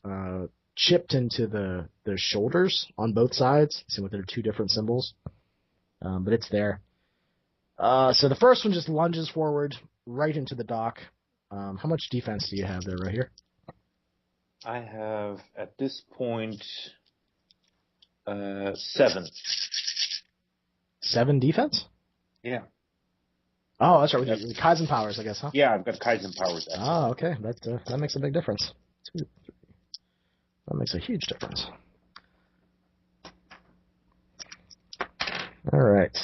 chipped into the shoulders on both sides. See what they're 2 different symbols, but it's there. So the first one just lunges forward right into the dock. How much defense do you have there right here? I have, at this point, 7. 7 defense? Yeah. Oh, that's right. With Kaizen powers, I guess, huh? Yeah, I've got Kaizen powers. Actually. Oh, okay. That makes a big difference. 2, 3. That makes a huge difference. All right.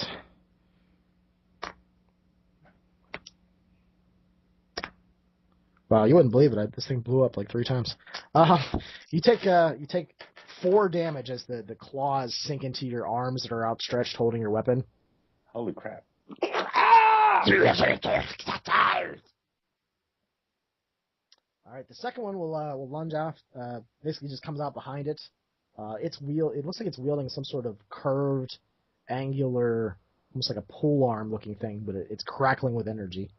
Wow, you wouldn't believe it. This thing blew up 3 times. You take 4 damage as the claws sink into your arms that are outstretched holding your weapon. Holy crap. All right, the second one will lunge off. Basically, just comes out behind it. It looks like it's wielding some sort of curved, angular, almost like a pole arm looking thing, but it's crackling with energy.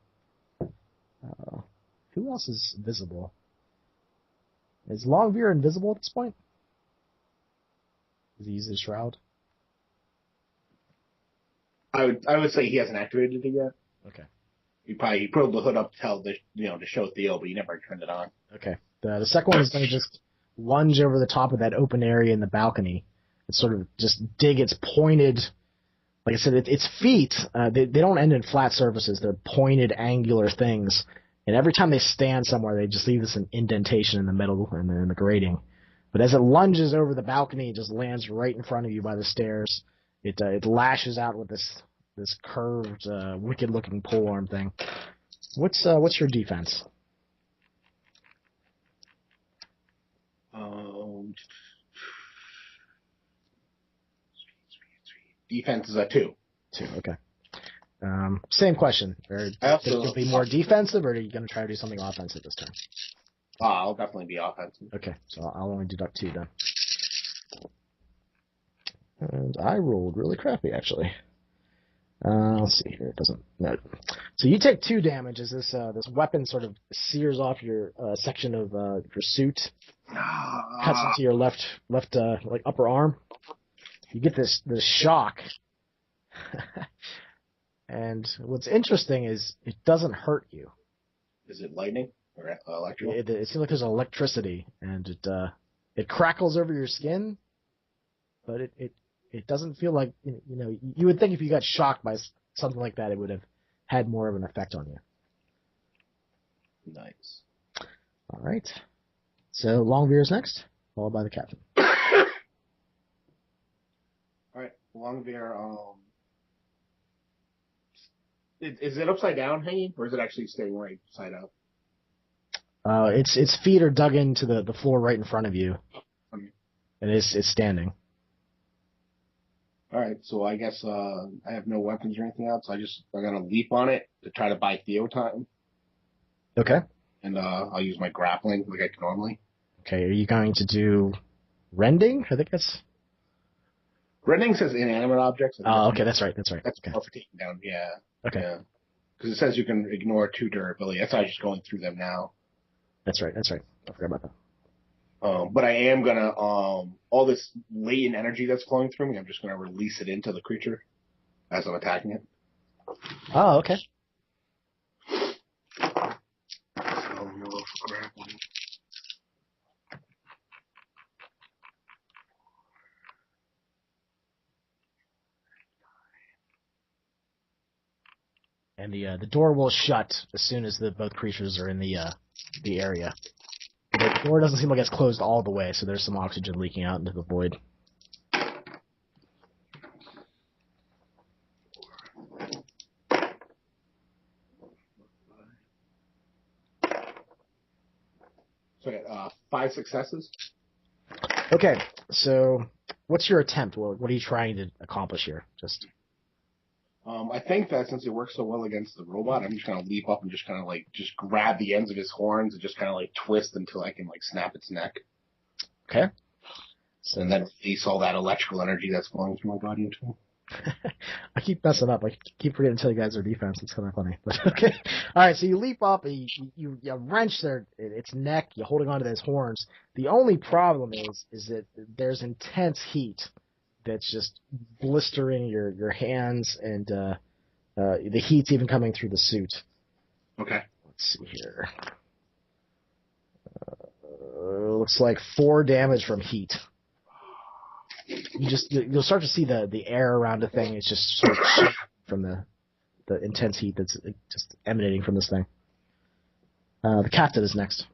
Who else is visible? Is Longbeard invisible at this point? Does he use his shroud? I would say he hasn't activated it yet. Okay. He pulled the hood up to show Theo, but he never turned it on. Okay. The second one is going to just lunge over the top of that open area in the balcony and sort of just dig its pointed, like I said, its feet, they don't end in flat surfaces. They're pointed, angular things. And every time they stand somewhere, they just leave this an indentation in the middle and in the grating. But as it lunges over the balcony, it just lands right in front of you by the stairs. It lashes out with this curved, wicked-looking polearm thing. What's your defense? Defense is a 2. 2, okay. Same question. Are you going to be more defensive, or are you going to try to do something offensive this time? I'll definitely be offensive. Okay, so I'll only deduct 2 then. And I rolled really crappy, actually. Let's see here. It doesn't. No. So you take 2 damage as this weapon sort of sears off your section of your suit, cuts into your left like upper arm. You get this shock. And what's interesting is it doesn't hurt you. Is it lightning or electrical? It seems like there's electricity, and it crackles over your skin, but it doesn't feel like, you would think if you got shocked by something like that, it would have had more of an effect on you. Nice. All right. So Longbeard's next, followed by the captain. All right, Longbeard. Is it upside down hanging, or is it actually staying right side up? Its feet are dug into the floor right in front of you, and it's standing. All right, so I guess I have no weapons or anything else. I'm gonna leap on it to try to buy Theo time. Okay. And I'll use my grappling like I can normally. Okay, are you going to do rending? I think that's. Rending says inanimate objects. Oh, okay, that's right. That's okay. for taking down. Yeah. Okay. Yeah. Because it says you can ignore 2 durability. That's why I'm just going through them now. That's right. I forgot about that. But I am gonna all this latent energy that's flowing through me, I'm just gonna release it into the creature as I'm attacking it. Oh, okay. So I'm roll for grappling. And the door will shut as soon as both creatures are in the area. The door doesn't seem like it's closed all the way, so there's some oxygen leaking out into the void. So I got 5 successes. Okay, so what's your attempt? What are you trying to accomplish here? I think that since it works so well against the robot, I'm just gonna leap up and just kind of just grab the ends of his horns and just kind of twist until I can snap its neck. Okay. So and then release all that electrical energy that's flowing through my body into him. I keep messing up. I keep forgetting to tell you guys their defense. It's kind of funny. But okay. All right. So you leap up, and you wrench its neck. You're holding onto those horns. The only problem is that there's intense heat that's just blistering your hands, and the heat's even coming through the suit. Okay. Let's see here. Looks like 4 damage from heat. You'll start to see the air around the thing. It's just sort of shake from the intense heat that's just emanating from this thing. The captain is next.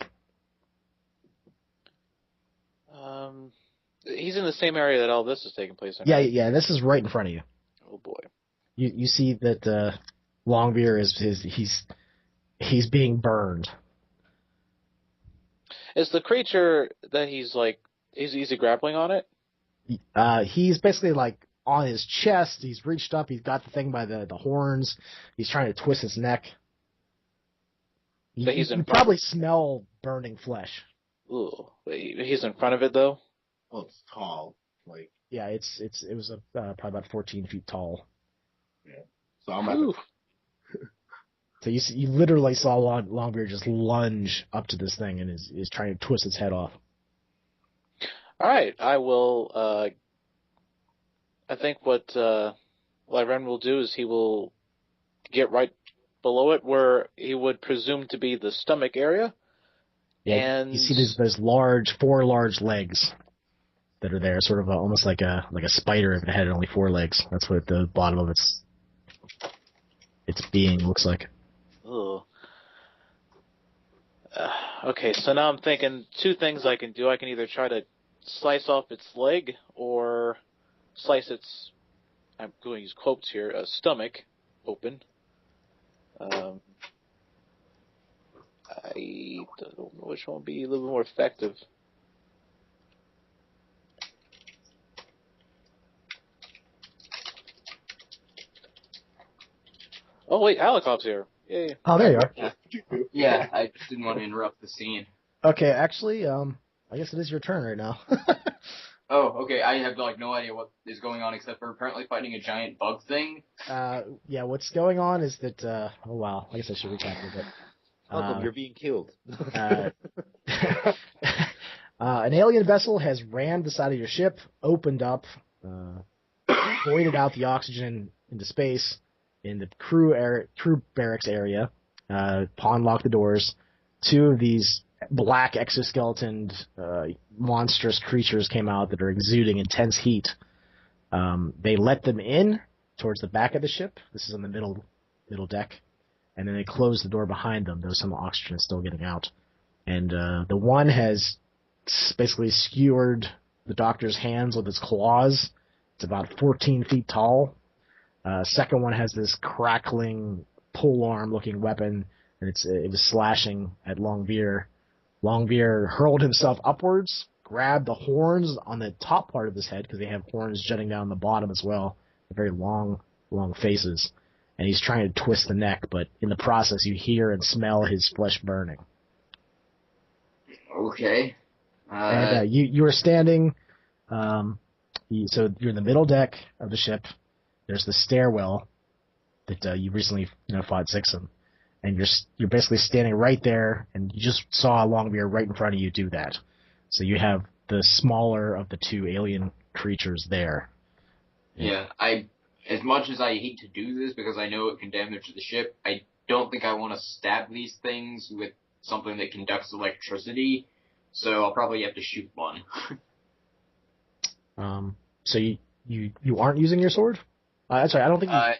He's in the same area that all this is taking place in. Yeah. This is right in front of you. Oh boy. You see that Longbeard he's being burned. Is the creature that he's he grappling on it? He's basically on his chest. He's reached up. He's got the thing by the horns. He's trying to twist his neck. But he's in you front. probably smell burning flesh. Ooh, wait, he's in front of it though. Well, it's tall. Like, Yeah, it was probably about 14 feet tall. yeah. So I'm at the So you literally saw Longbeard just lunge up to this thing and is trying to twist its head off. All right, I will. I think what Lyren will do is he will get right below it, where he would presume to be the stomach area. Yeah, and you see those four large legs that are there, sort of almost like a spider if it had only 4 legs. That's what the bottom of its being looks like. Ugh. Okay, so now I'm thinking 2 things I can do. I can either try to slice off its leg or slice its, I'm going to use quotes here, stomach open. I don't know which one would be a little bit more effective. Oh wait, Alikov's here. Yay. Oh, there you are. Yeah, I just didn't want to interrupt the scene. Okay, actually, I guess it is your turn right now. Oh, okay, I have, no idea what is going on except for apparently fighting a giant bug thing. Yeah, what's going on is that, oh wow, I guess I should recap a bit. Malcolm, you're being killed. An alien vessel has rammed the side of your ship, opened up, voided out the oxygen into space in the crew barracks area, pawn locked the doors. 2 of these black exoskeleton monstrous creatures came out that are exuding intense heat. They let them in towards the back of the ship. This is on the middle deck. And then they close the door behind them, though some oxygen is still getting out. And the one has basically skewered the doctor's hands with its claws. It's about 14 feet tall. Second one has this crackling polearm-looking weapon, and it was slashing at Longbeard. Longbeard hurled himself upwards, grabbed the horns on the top part of his head, because they have horns jutting down the bottom as well. They're very long faces. And he's trying to twist the neck, but in the process you hear and smell his flesh burning. Okay. And you are standing, so you're in the middle deck of the ship. There's the stairwell that you recently fought 6 of them. And you're basically standing right there, and you just saw Longbeard right in front of you do that. So you have the smaller of the 2 alien creatures there. Yeah, as much as I hate to do this because I know it can damage the ship, I don't think I want to stab these things with something that conducts electricity, so I'll probably have to shoot one. So you aren't using your sword? Sorry, I don't think I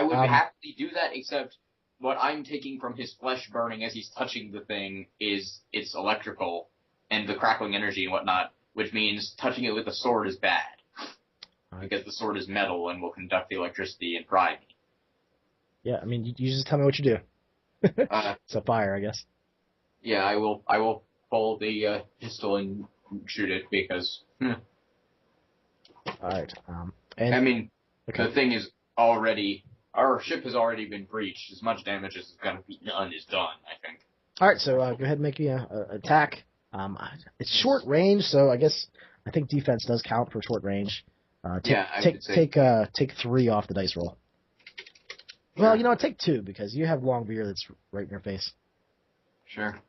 would happily do that, except what I'm taking from his flesh burning as he's touching the thing is it's electrical and the crackling energy and whatnot, which means touching it with a sword is bad. Because the sword is metal and will conduct the electricity and fry me. Yeah, I mean, you just tell me what you do. It's a fire, I guess. Yeah, I will pull the pistol and shoot it because. All right. The thing is already. Our ship has already been breached. As much damage as is going to be done is done, I think. All right, so go ahead and make your attack. It's short range, so I think defense does count for short range. Take 3 off the dice roll. Well, take 2 because you have Longbeard that's right in your face. Sure.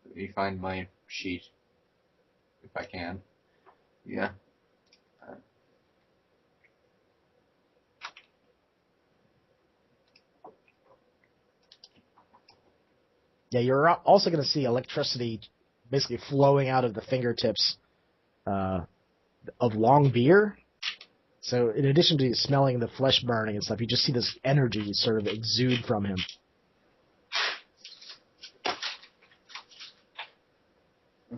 Let me find my sheet if I can. Yeah. Yeah, you're also going to see electricity basically flowing out of the fingertips of Longbeard. So in addition to smelling the flesh burning and stuff, you just see this energy sort of exude from him.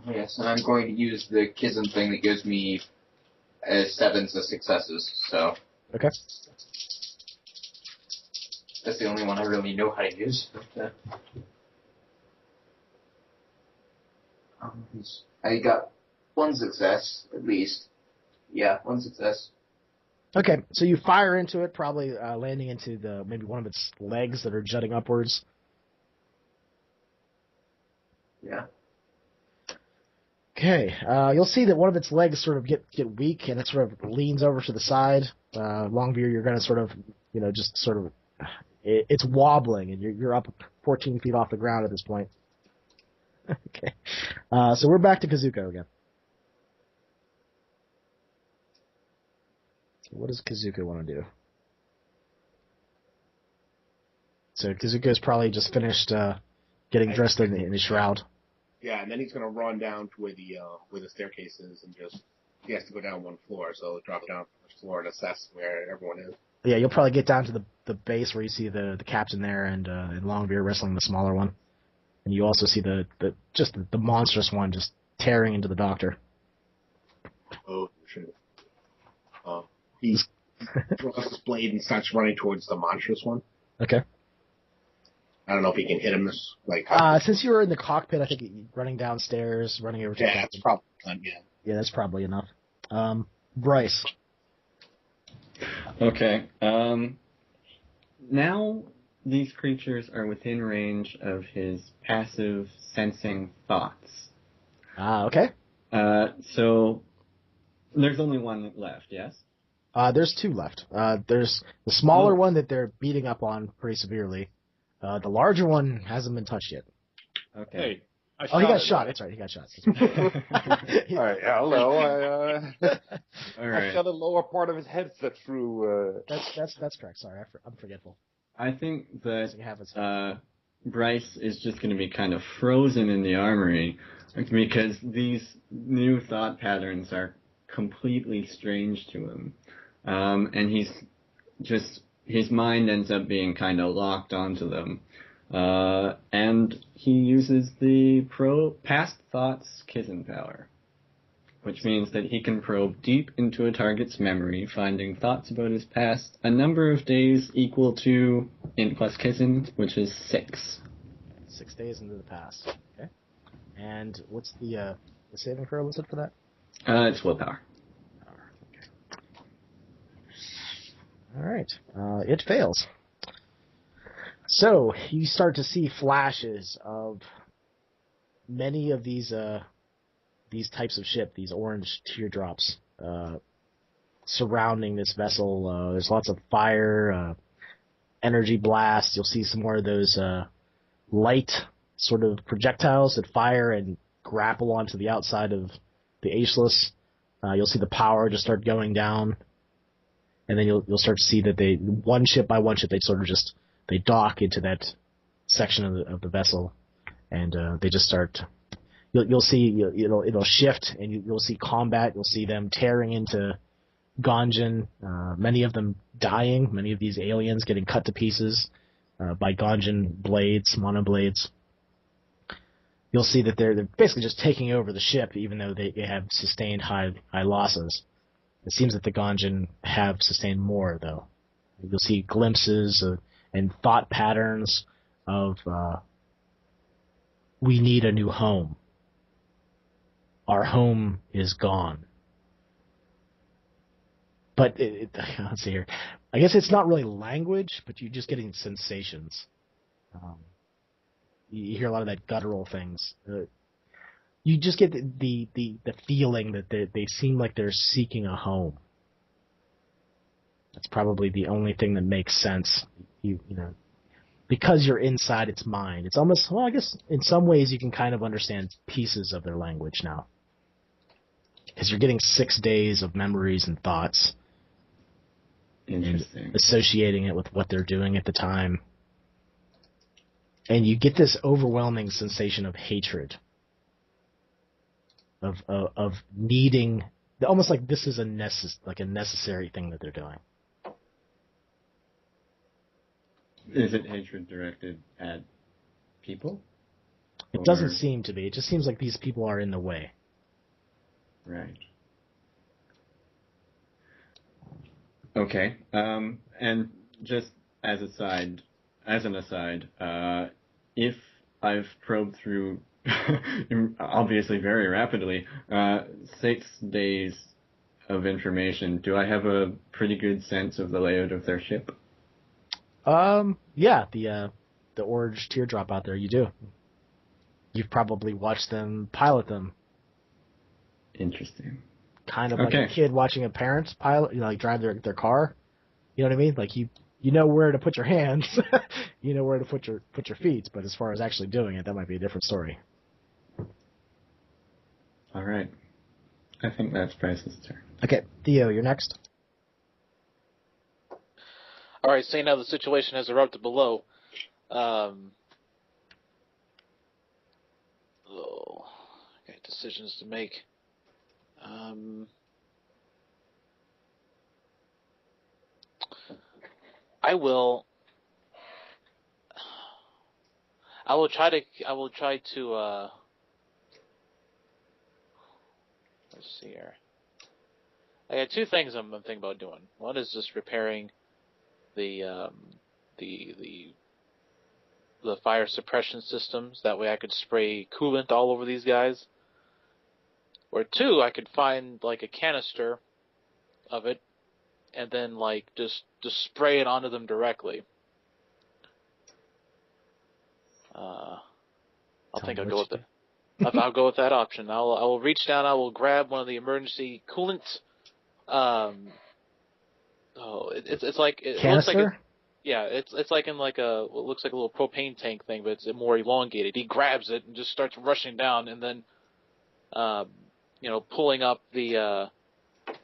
Yes, and I'm going to use the Kism thing that gives me 7s as successes, so. Okay. That's the only one I really know how to use. I got 1 success, at least. Yeah, 1 success. Okay, so you fire into it, probably landing into maybe one of its legs that are jutting upwards. Yeah. Okay, you'll see that one of its legs sort of get weak, and it sort of leans over to the side. Longview, you're going to sort of, just sort of, it's wobbling, and you're up 14 feet off the ground at this point. Okay, so we're back to Kazuko again. So what does Kazuko want to do? So Kazuko's probably just finished getting dressed in the shroud. Yeah, and then he's going to run down to where the staircase is, and he has to go down one floor, so he'll drop down the first floor and assess where everyone is. Yeah, you'll probably get down to the base where you see the captain there and Longbeard wrestling the smaller one, and you also see the monstrous one just tearing into the doctor. Oh shit! He draws his blade and starts running towards the monstrous one. Okay. I don't know if he can hit him. Since you were in the cockpit, I think running downstairs, running over to the captain. That's probably fun, yeah. Yeah, that's probably enough. Bryce. Okay. Now these creatures are within range of his passive sensing thoughts. Okay. So there's only one left, yes? There's two left. There's the smaller one that they're beating up on pretty severely. The larger one hasn't been touched yet. Okay. Hey, he got shot. That's right. He got shot. All right. Hello. All right. I shot the lower part of his headset through. That's correct. Sorry, I'm forgetful. I think that Bryce is just going to be kind of frozen in the armory because these new thought patterns are completely strange to him, and his mind ends up being kind of locked onto them. And he uses the past thoughts Kizzen power, which means that he can probe deep into a target's memory, finding thoughts about his past a number of days equal to int plus Kizzen, which is 6. 6 days into the past. Okay. And what's the saving throw listed for that? It's willpower. Okay. All right. It fails. So you start to see flashes of many of these types of ship, these orange teardrops surrounding this vessel. There's lots of fire, energy blasts. You'll see some more of those light sort of projectiles that fire and grapple onto the outside of the Ageless. You'll see the power just start going down, and then you'll start to see that they one ship by one ship they sort of just they dock into that section of the vessel, and they just start. You'll see it'll shift, and you'll see combat. You'll see them tearing into Ganjin. Many of them dying. Many of these aliens getting cut to pieces by Ganjin blades, mono blades. You'll see that they're basically just taking over the ship, even though they have sustained high losses. It seems that the Ganjin have sustained more, though. You'll see glimpses and thought patterns of we need a new home. Our home is gone. But let's see here. I guess it's not really language, but you're just getting sensations. You hear a lot of that guttural things. You just get the feeling that they seem like they're seeking a home. That's probably the only thing that makes sense. You know, because you're inside its mind. It's almost, well, I guess in some ways you can kind of understand pieces of their language now. Because you're getting 6 days of memories and thoughts. Interesting. And associating it with what they're doing at the time. And you get this overwhelming sensation of hatred. Of needing, almost like this is a necessary thing that they're doing. Is it hatred directed at people? It doesn't seem to be. It just seems like these people are in the way. Right. Okay. And just as an aside, if I've probed through, obviously very rapidly, 6 days of information. Do I have a pretty good sense of the layout of their ship? Yeah, the orange teardrop out there, you do. You've probably watched them pilot them. Interesting. Kind of like a kid watching a parent pilot, like drive their car. You know what I mean? Like you know where to put your hands, you know where to put your feet, but as far as actually doing it, that might be a different story. All right. I think that's Bryce's turn. Okay, Theo, you're next. All right, seeing how the situation has erupted below, okay, decisions to make. I will try to. Let's see here. I got two things I'm thinking about doing. One is just repairing the fire suppression systems. That way I could spray coolant all over these guys. Or two, I could find like a canister of it and then like just spray it onto them directly. I'll go with that. I'll go with that option. I will reach down. I will grab one of the emergency coolants. It's like it canister? looks like it's like in like what looks like a little propane tank thing, but it's more elongated. He grabs it and just starts rushing down, and then pulling up the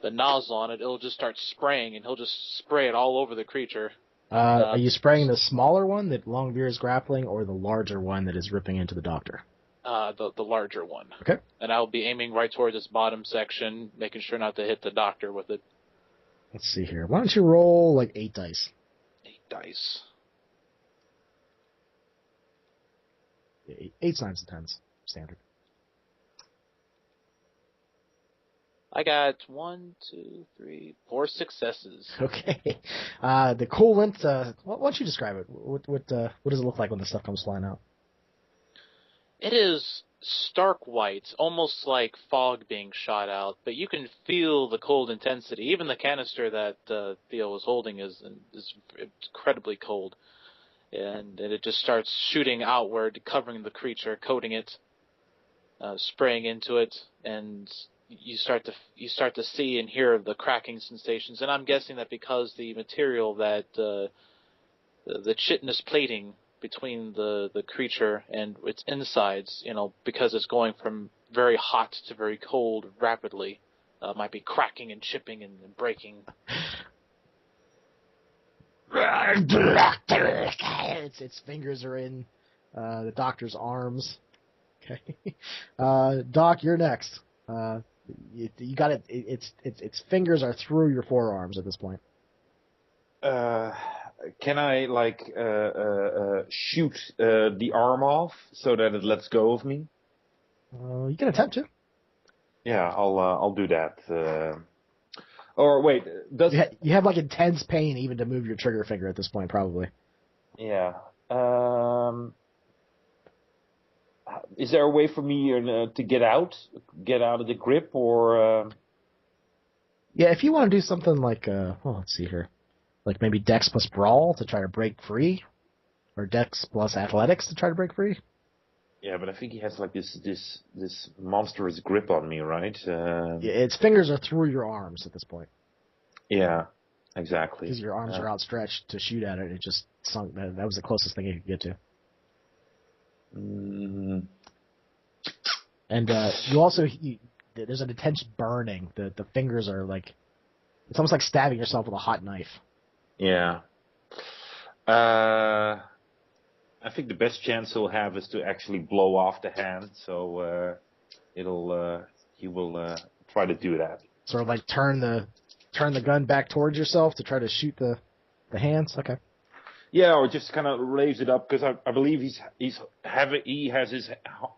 nozzle on it, it'll just start spraying, and he'll just spray it all over the creature. Are you spraying the smaller one that Longbeer is grappling, or the larger one that is ripping into the doctor? The larger one. Okay. And I'll be aiming right towards its bottom section, making sure not to hit the doctor with it. Let's see here. Why don't you roll like 8 dice? 8 dice. 8s, 9s, and 10s. Standard. I got 1, 2, 3, 4 successes. Okay. The coolant, why don't you describe it? What does it look like when the stuff comes flying out? It is stark white, almost like fog being shot out, but you can feel the cold intensity. Even the canister that Theo was holding is incredibly cold, and it just starts shooting outward, covering the creature, coating it, spraying into it, and you start to see and hear the cracking sensations. And I'm guessing that because the material that the chitinous plating between the creature and its insides, because it's going from very hot to very cold rapidly, might be cracking and chipping and breaking. Its fingers are in the doctor's arms. Okay, Doc, you're next. You got it. Its fingers are through your forearms at this point. Can I shoot the arm off so that it lets go of me? You can attempt to. Yeah, I'll do that. Or wait, does you have like intense pain even to move your trigger finger at this point, probably? Yeah. Is there a way for me to get out of the grip, or? Yeah, if you want to do something like, let's see here. Like maybe Dex plus Brawl to try to break free? Or Dex plus Athletics to try to break free? Yeah, but I think he has like this monstrous grip on me, right? Yeah, its fingers are through your arms at this point. Yeah, exactly. Because your arms are outstretched to shoot at it. It just sunk. That was the closest thing you could get to. Mm. And you also... there's an intense burning. The fingers are like... It's almost like stabbing yourself with a hot knife. Yeah. I think the best chance he'll have is to actually blow off the hand, so he will try to do that. Sort of like turn the gun back towards yourself to try to shoot the hands? Okay. Yeah, or just kind of raise it up, because I believe he has his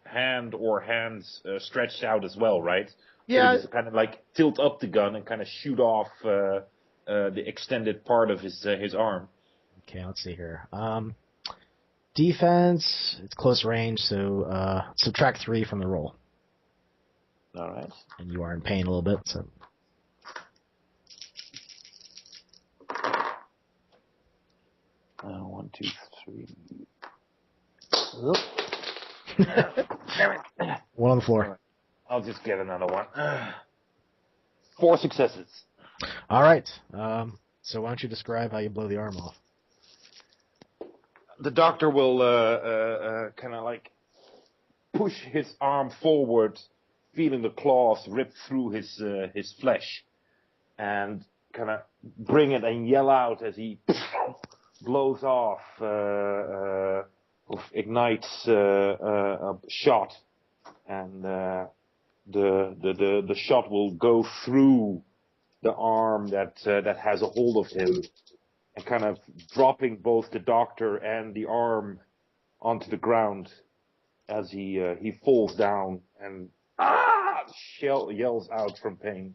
hand or hands stretched out as well, right? Yeah. So just kind of like tilt up the gun and kind of shoot off the extended part of his arm. Okay, let's see here. Defense, it's close range, so subtract 3 from the roll. All right. And you are in pain a little bit, so. 1, 2, 3. One on the floor. I'll just get another one. 4 successes. All right. So why don't you describe how you blow the arm off? The doctor will kind of like push his arm forward, feeling the claws rip through his flesh, and kind of bring it and yell out as he blows off, ignites a shot, and the shot will go through the arm that has a hold of him, and kind of dropping both the doctor and the arm onto the ground as he falls down and yells out from pain.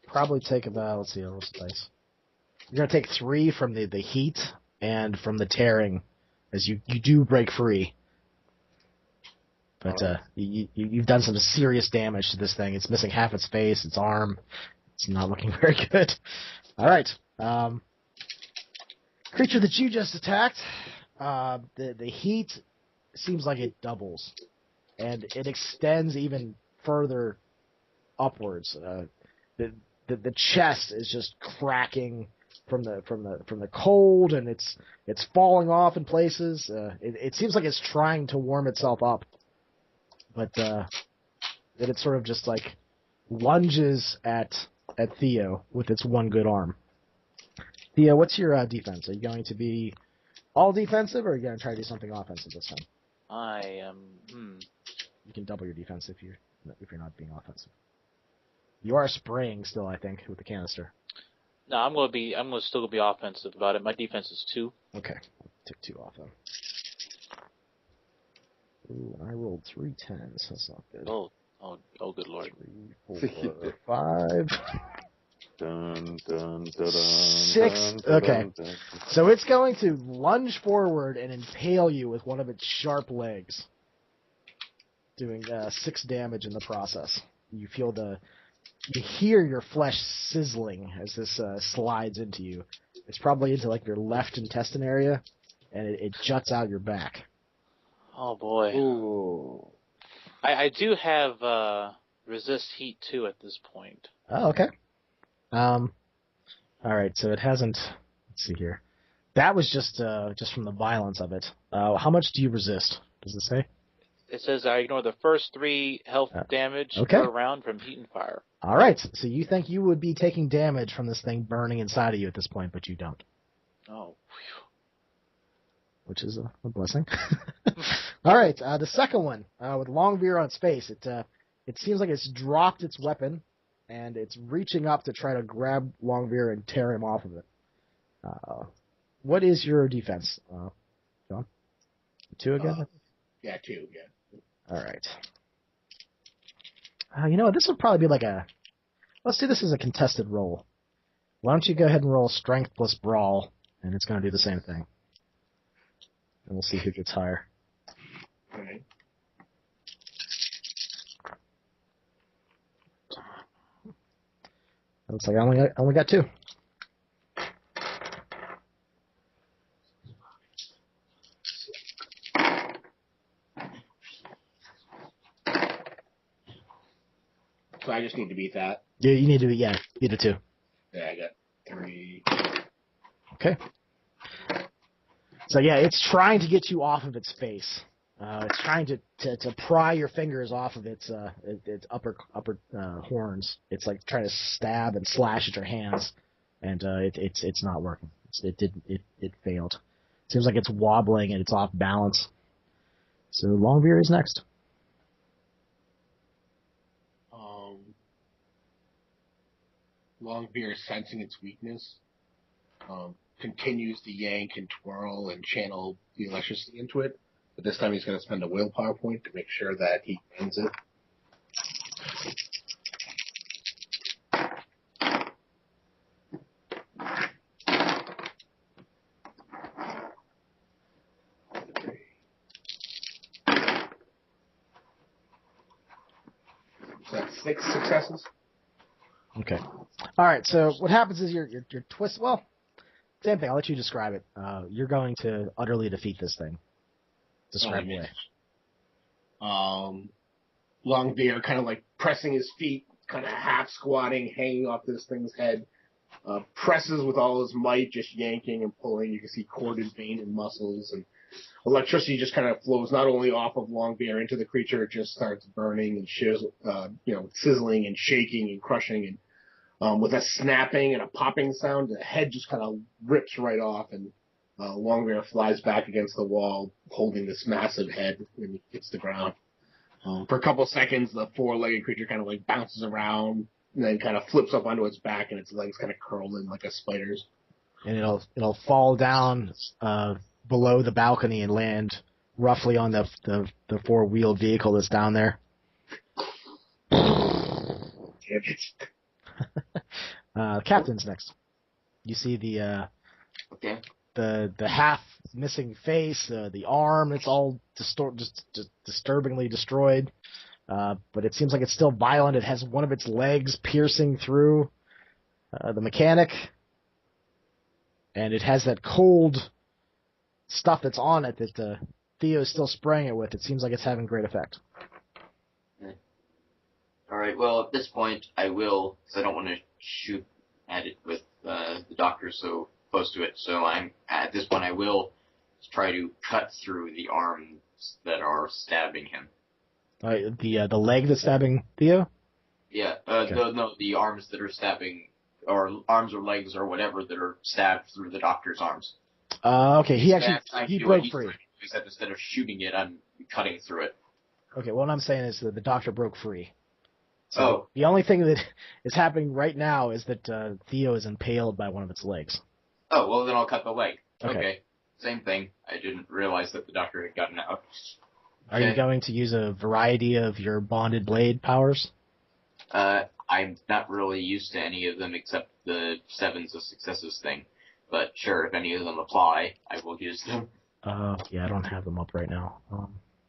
Probably take about, let's see, what's the dice? You're going to take 3 from the heat and from the tearing, as you do break free. But you've done some serious damage to this thing. It's missing half its face, its arm. It's not looking very good. All right. Creature that you just attacked, the heat seems like it doubles, and it extends even further upwards. The chest is just cracking from the cold, and it's falling off in places. It seems like it's trying to warm itself up, but then it sort of just like lunges at Theo with its one good arm. Theo, what's your defense? Are you going to be all defensive, or are you going to try to do something offensive this time? I am. You can double your defense if you're not being offensive. You are spraying still, I think, with the canister. No, I'm going to still be offensive about it. My defense is 2. Okay, I'll take 2 off then. Ooh, I rolled 3 10s. That's not good. Oh, good lord. 3, 4, 5. Dun, dun, dun, 6. Okay. So it's going to lunge forward and impale you with one of its sharp legs, doing 6 damage in the process. You hear your flesh sizzling as this slides into you. It's probably into like your left intestine area, and it juts out your back. Oh boy. Ooh. I do have resist heat 2 at this point. Oh, okay. All right, so it hasn't. Let's see here. That was just from the violence of it. How much do you resist? Does it say? It says I ignore the first 3 health damage per round from heat and fire. All right, so you think you would be taking damage from this thing burning inside of you at this point, but you don't. Oh, which is a blessing. All right, the second one with Longbeard on its face. It seems like it's dropped its weapon, and it's reaching up to try to grab Longbeard and tear him off of it. What is your defense, John? 2 again? Yeah, 2. Yeah. All right. You know what? This would probably be like let's do this as a contested roll. Why don't you go ahead and roll Strength plus Brawl, and it's going to do the same thing. And we'll see who gets higher. All right. Looks like I only got 2. So I just need to beat that. Yeah, you need to beat a 2. Yeah, I got 3. Okay. So yeah, it's trying to get you off of its face. It's trying to pry your fingers off of its upper horns. It's like trying to stab and slash at your hands, and it's not working. It failed. Seems like it's wobbling and it's off balance. So Longbeard is next. Longbeard, sensing its weakness, continues to yank and twirl and channel the electricity into it. But this time he's going to spend a willpower point to make sure that he ends it. So that's 6 successes. Okay. All right. So what happens is your twist. Well, same thing. I'll let you describe it. You're going to utterly defeat this thing. Describe away. Longbeard kind of like pressing his feet, kind of half squatting, hanging off this thing's head. Presses with all his might, just yanking and pulling. You can see corded vein and muscles, and electricity just kind of flows not only off of Longbeard into the creature, it just starts burning and sizzling and shaking and crushing, and with a snapping and a popping sound, the head just kind of rips right off, and Longbeard flies back against the wall, holding this massive head when he hits the ground. For a couple seconds, the four-legged creature kind of like bounces around, and then kind of flips up onto its back, and its legs kind of curl in like a spider's. And it'll fall down below the balcony and land roughly on the four-wheeled vehicle that's down there. Captain's next. You see the half missing face, the arm. It's all disturbingly destroyed. But it seems like it's still violent. It has one of its legs piercing through the mechanic, and it has that cold stuff that's on it that Theo is still spraying it with. It seems like it's having great effect. All right. Well, at this point, I will, because I don't want to shoot at it with the doctor so close to it. So at this point, I will try to cut through the arms that are stabbing him. The leg that's stabbing Theo? Yeah. Okay. No, the arms that are stabbing, or arms or legs or whatever that are stabbed through the doctor's arms. Okay. He broke free. Except instead of shooting it, I'm cutting through it. Okay. What I'm saying is that the doctor broke free. So the only thing that is happening right now is that Theo is impaled by one of its legs. Oh, well, then I'll cut the leg. Okay. Same thing. I didn't realize that the doctor had gotten out. Are you going to use a variety of your bonded blade powers? I'm not really used to any of them except the sevens of successes thing. But sure, if any of them apply, I will use them. Yeah, I don't have them up right now.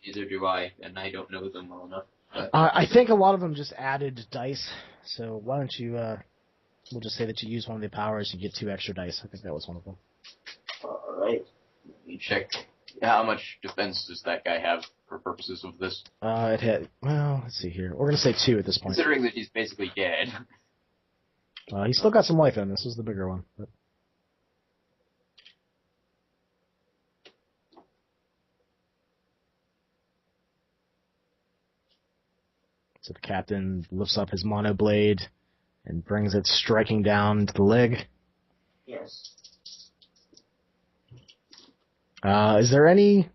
Neither do I, and I don't know them well enough. I think a lot of them just added dice, so why don't you, we'll just say that you use one of the powers, you get 2 extra dice. I think that was one of them. Alright. Let me check. How much defense does that guy have for purposes of this? It had, well, let's see here. We're going to say 2 at this point. Considering that he's basically dead. He's still got some life in him. This was the bigger one. But... So the captain lifts up his mono blade and brings it striking down to the leg. Yes. Is there any...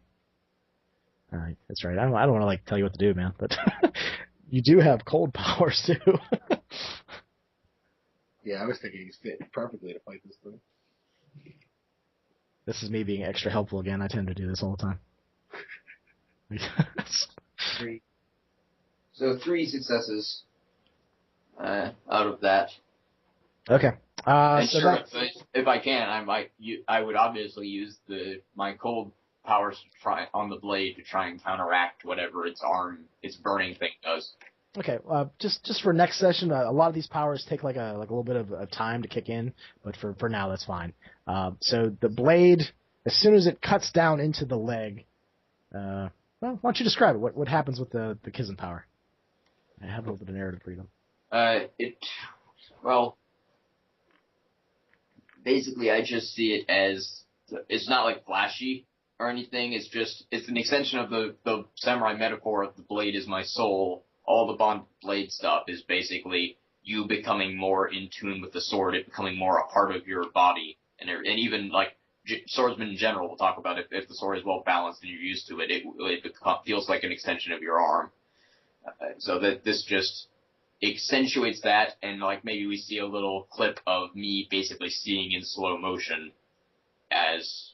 that's right. I don't want to tell you what to do, man. But you do have cold powers too. Yeah, I was thinking he's fit perfectly to fight this thing. This is me being extra helpful again. I tend to do this all the time. 3. So 3 successes out of that. Okay. And so sure, if I can, I would obviously use my cold powers to try on the blade to try and counteract whatever its burning thing does. Okay. Just for next session, a lot of these powers take like a little bit of time to kick in, but for now that's fine. So the blade, as soon as it cuts down into the leg, well, why don't you describe it? What happens with the Kizzen power? I have a little bit of narrative freedom. Basically, I just see it as, it's not like flashy or anything. It's an extension of the samurai metaphor of the blade is my soul. All the bond blade stuff is basically you becoming more in tune with the sword, it becoming more a part of your body, and even like swordsmen in general will talk about if the sword is well balanced and you're used to it, it feels like an extension of your arm. So that this just accentuates that, and like maybe we see a little clip of me basically seeing in slow motion as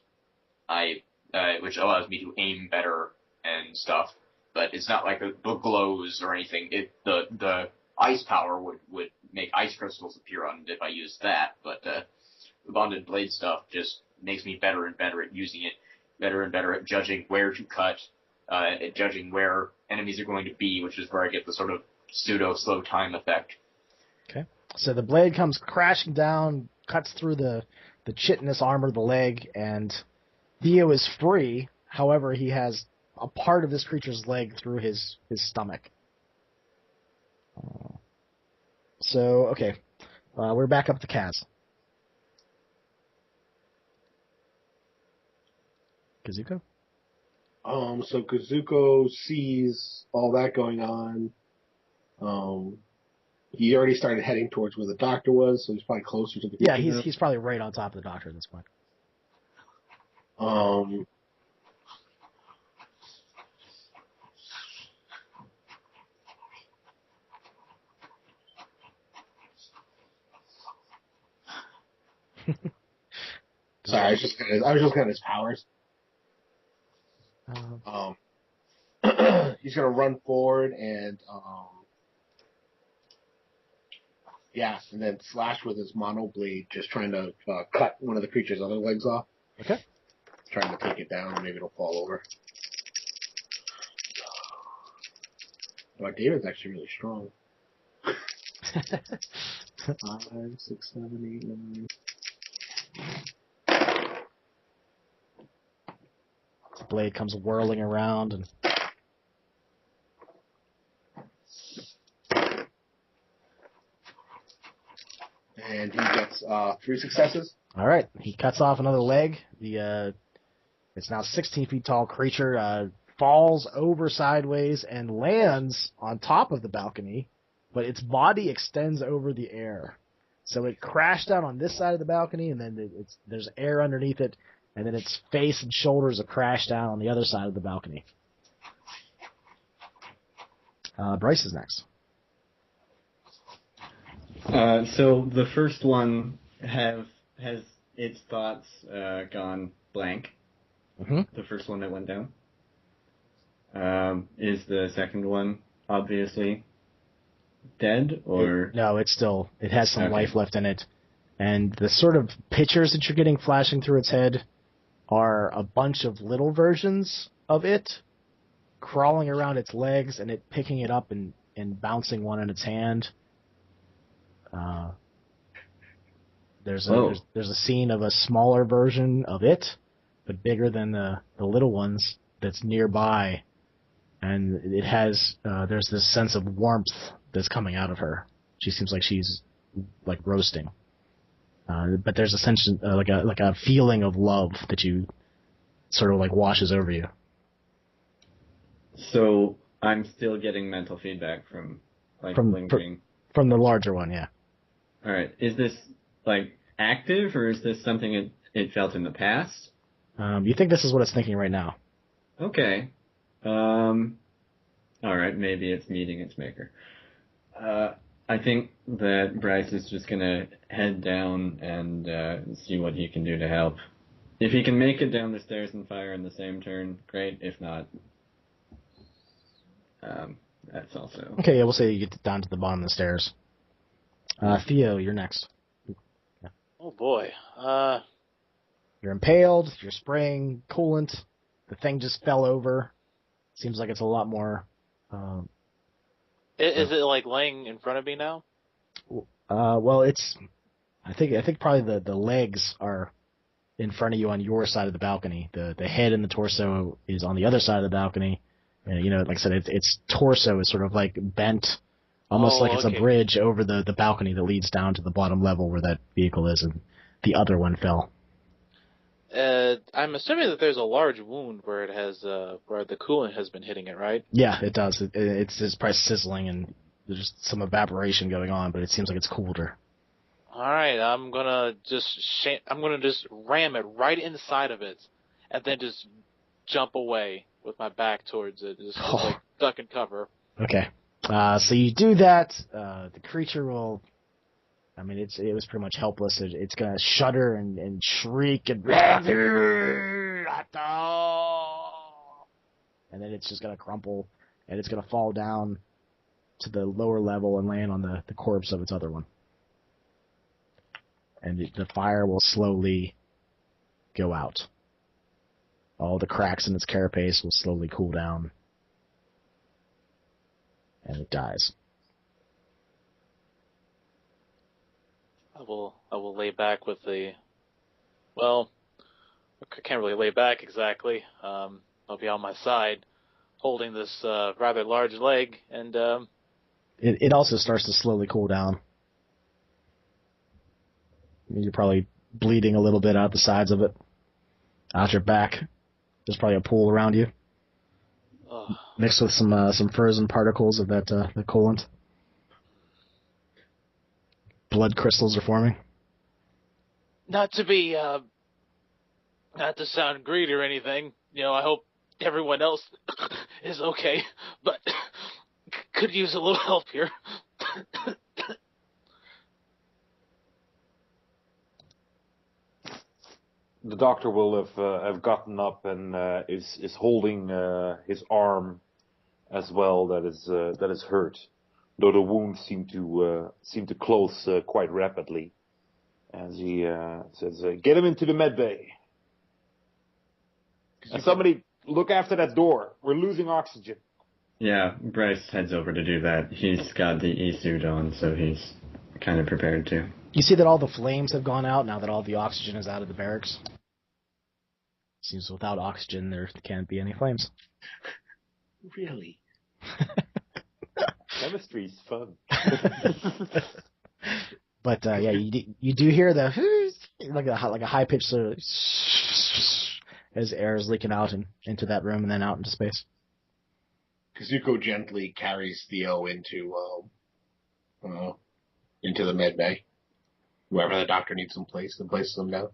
which allows me to aim better and stuff. But it's not like the glows or anything. The ice power would make ice crystals appear on it if I used that. But the bonded blade stuff just makes me better and better at using it, better and better at judging where to cut, at judging where enemies are going to be, which is where I get the sort of pseudo slow time effect. Okay. So the blade comes crashing down, cuts through the the chitinous armor of the leg, and Theo is free. However, he has a part of this creature's leg through his stomach. So, okay. We're back up to Kaz. Kazuko? So Kazuko sees all that going on. He already started heading towards where the doctor was, so he's probably closer to the creature. Yeah, he's probably right on top of the doctor at this point. Sorry, I was just looking at his powers. He's gonna run forward and and then slash with his mono blade, just trying to cut one of the creature's other legs off. Okay. Trying to take it down, maybe it'll fall over. Wow, David's actually really strong. 5, 6, 7, 8, 9. The blade comes whirling around and he gets 3 successes. all right, he cuts off another leg. It's now 16 feet tall creature falls over sideways and lands on top of the balcony, but its body extends over the air. So it crashed down on this side of the balcony, and then there's air underneath it, and then its face and shoulders are crashed down on the other side of the balcony. Bryce is next. So the first one has its thoughts gone blank. Mm-hmm. The first one that went down. Is the second one obviously dead, or no? It has some life left in it, and the sort of pictures that you're getting flashing through its head are a bunch of little versions of it crawling around its legs and it picking it up and bouncing one in its hand. There's a scene of a smaller version of it, but bigger than the little ones that's nearby, and it has there's this sense of warmth that's coming out of her. She seems like she's like roasting, but there's a sense like a feeling of love that you sort of like washes over you. So I'm still getting mental feedback from lingering from the larger one, yeah. All right, is this like active, or is this something it felt in the past? You think this is what it's thinking right now? Okay. All right, maybe it's meeting its maker. I think that Bryce is just gonna head down and see what he can do to help. If he can make it down the stairs and fire in the same turn, great. If not, that's also... Okay, yeah, we'll say you get down to the bottom of the stairs. Theo, you're next. Yeah. Oh, boy. You're impaled, you're spraying coolant, the thing just fell over. Seems like it's a lot more... Is it, like, laying in front of me now? Well, it's... I think probably the legs are in front of you on your side of the balcony. The head and the torso is on the other side of the balcony. And, like I said, its torso is sort of like bent, almost like it's a bridge over the balcony that leads down to the bottom level where that vehicle is, and the other one fell. I'm assuming that there's a large wound where it has where the coolant has been hitting it, right? Yeah, it does. It's probably sizzling and there's some evaporation going on, but it seems like it's cooled her. All right, I'm gonna just ram it right inside of it, and then just jump away with my back towards it, just like duck and cover. Okay. So you do that. The creature will. I mean, it was pretty much helpless. It's gonna shudder and shriek and then it's just gonna crumple and it's gonna fall down to the lower level and land on the corpse of its other one. And the fire will slowly go out. All the cracks in its carapace will slowly cool down. And it dies. I will lay back with the Well, I can't really lay back exactly. I'll be on my side, holding this rather large leg, and It also starts to slowly cool down. You're probably bleeding a little bit out the sides of it. Out your back. There's probably a pool around you. Mixed with some frozen particles of that the coolant. Blood crystals are forming. Not to sound greedy or anything, I hope everyone else is okay, but could use a little help here. The doctor will have gotten up and is holding his arm as well that is hurt, though the wounds seem to close quite rapidly. As he says, "Get him into the med bay. And somebody look after that door. We're losing oxygen." Yeah, Bryce heads over to do that. He's got the E-suit on, so he's kind of prepared to. You see that all the flames have gone out now that all the oxygen is out of the barracks. Seems without oxygen there can't be any flames. Really? Chemistry's fun. But yeah, you do hear the like a high pitched sort of as air is leaking out into that room and then out into space. Kazuko gently carries Theo into the med bay. Wherever the doctor needs some place, and places them down.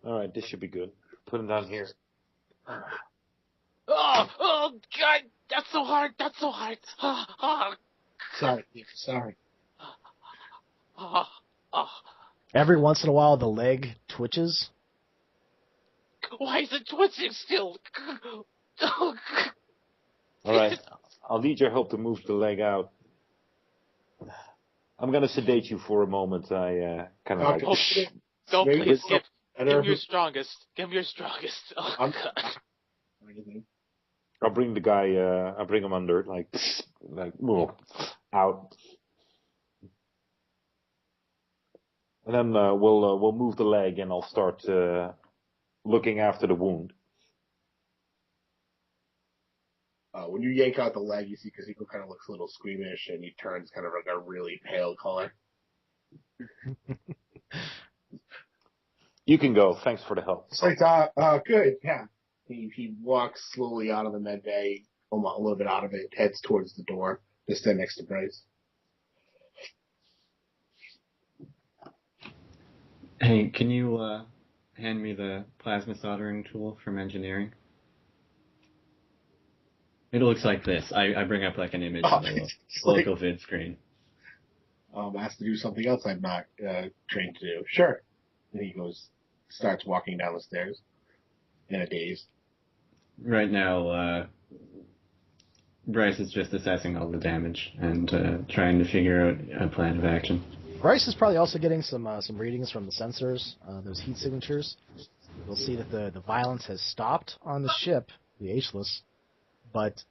All right, this should be good. Put him down here. Oh, God, that's so hard. Sorry. Every once in a while, the leg twitches. Why is it twitching still? All right, I'll need your help to move the leg out. I'm gonna sedate you for a moment. I kind of like. Don't please. Give him your strongest. Oh, I'm, God. I'll bring the guy. I'll bring him under, like out, and then we'll move the leg, and I'll start looking after the wound. When you yank out the leg, you see Kazuko kind of looks a little squeamish, and he turns kind of like a really pale color. You can go. Thanks for the help. It's like, good, yeah. He walks slowly out of the med bay, a little bit out of it, heads towards the door to stand next to Bryce. Hey, can you hand me the plasma soldering tool from engineering? It looks like this. I bring up like an image on the local vid screen. Asked to do something else I'm not trained to do. Sure. And he starts walking down the stairs in a daze. Right now, Bryce is just assessing all the damage and trying to figure out a plan of action. Bryce is probably also getting some readings from the sensors, those heat signatures. You'll see that the violence has stopped on the ship, the Ageless, but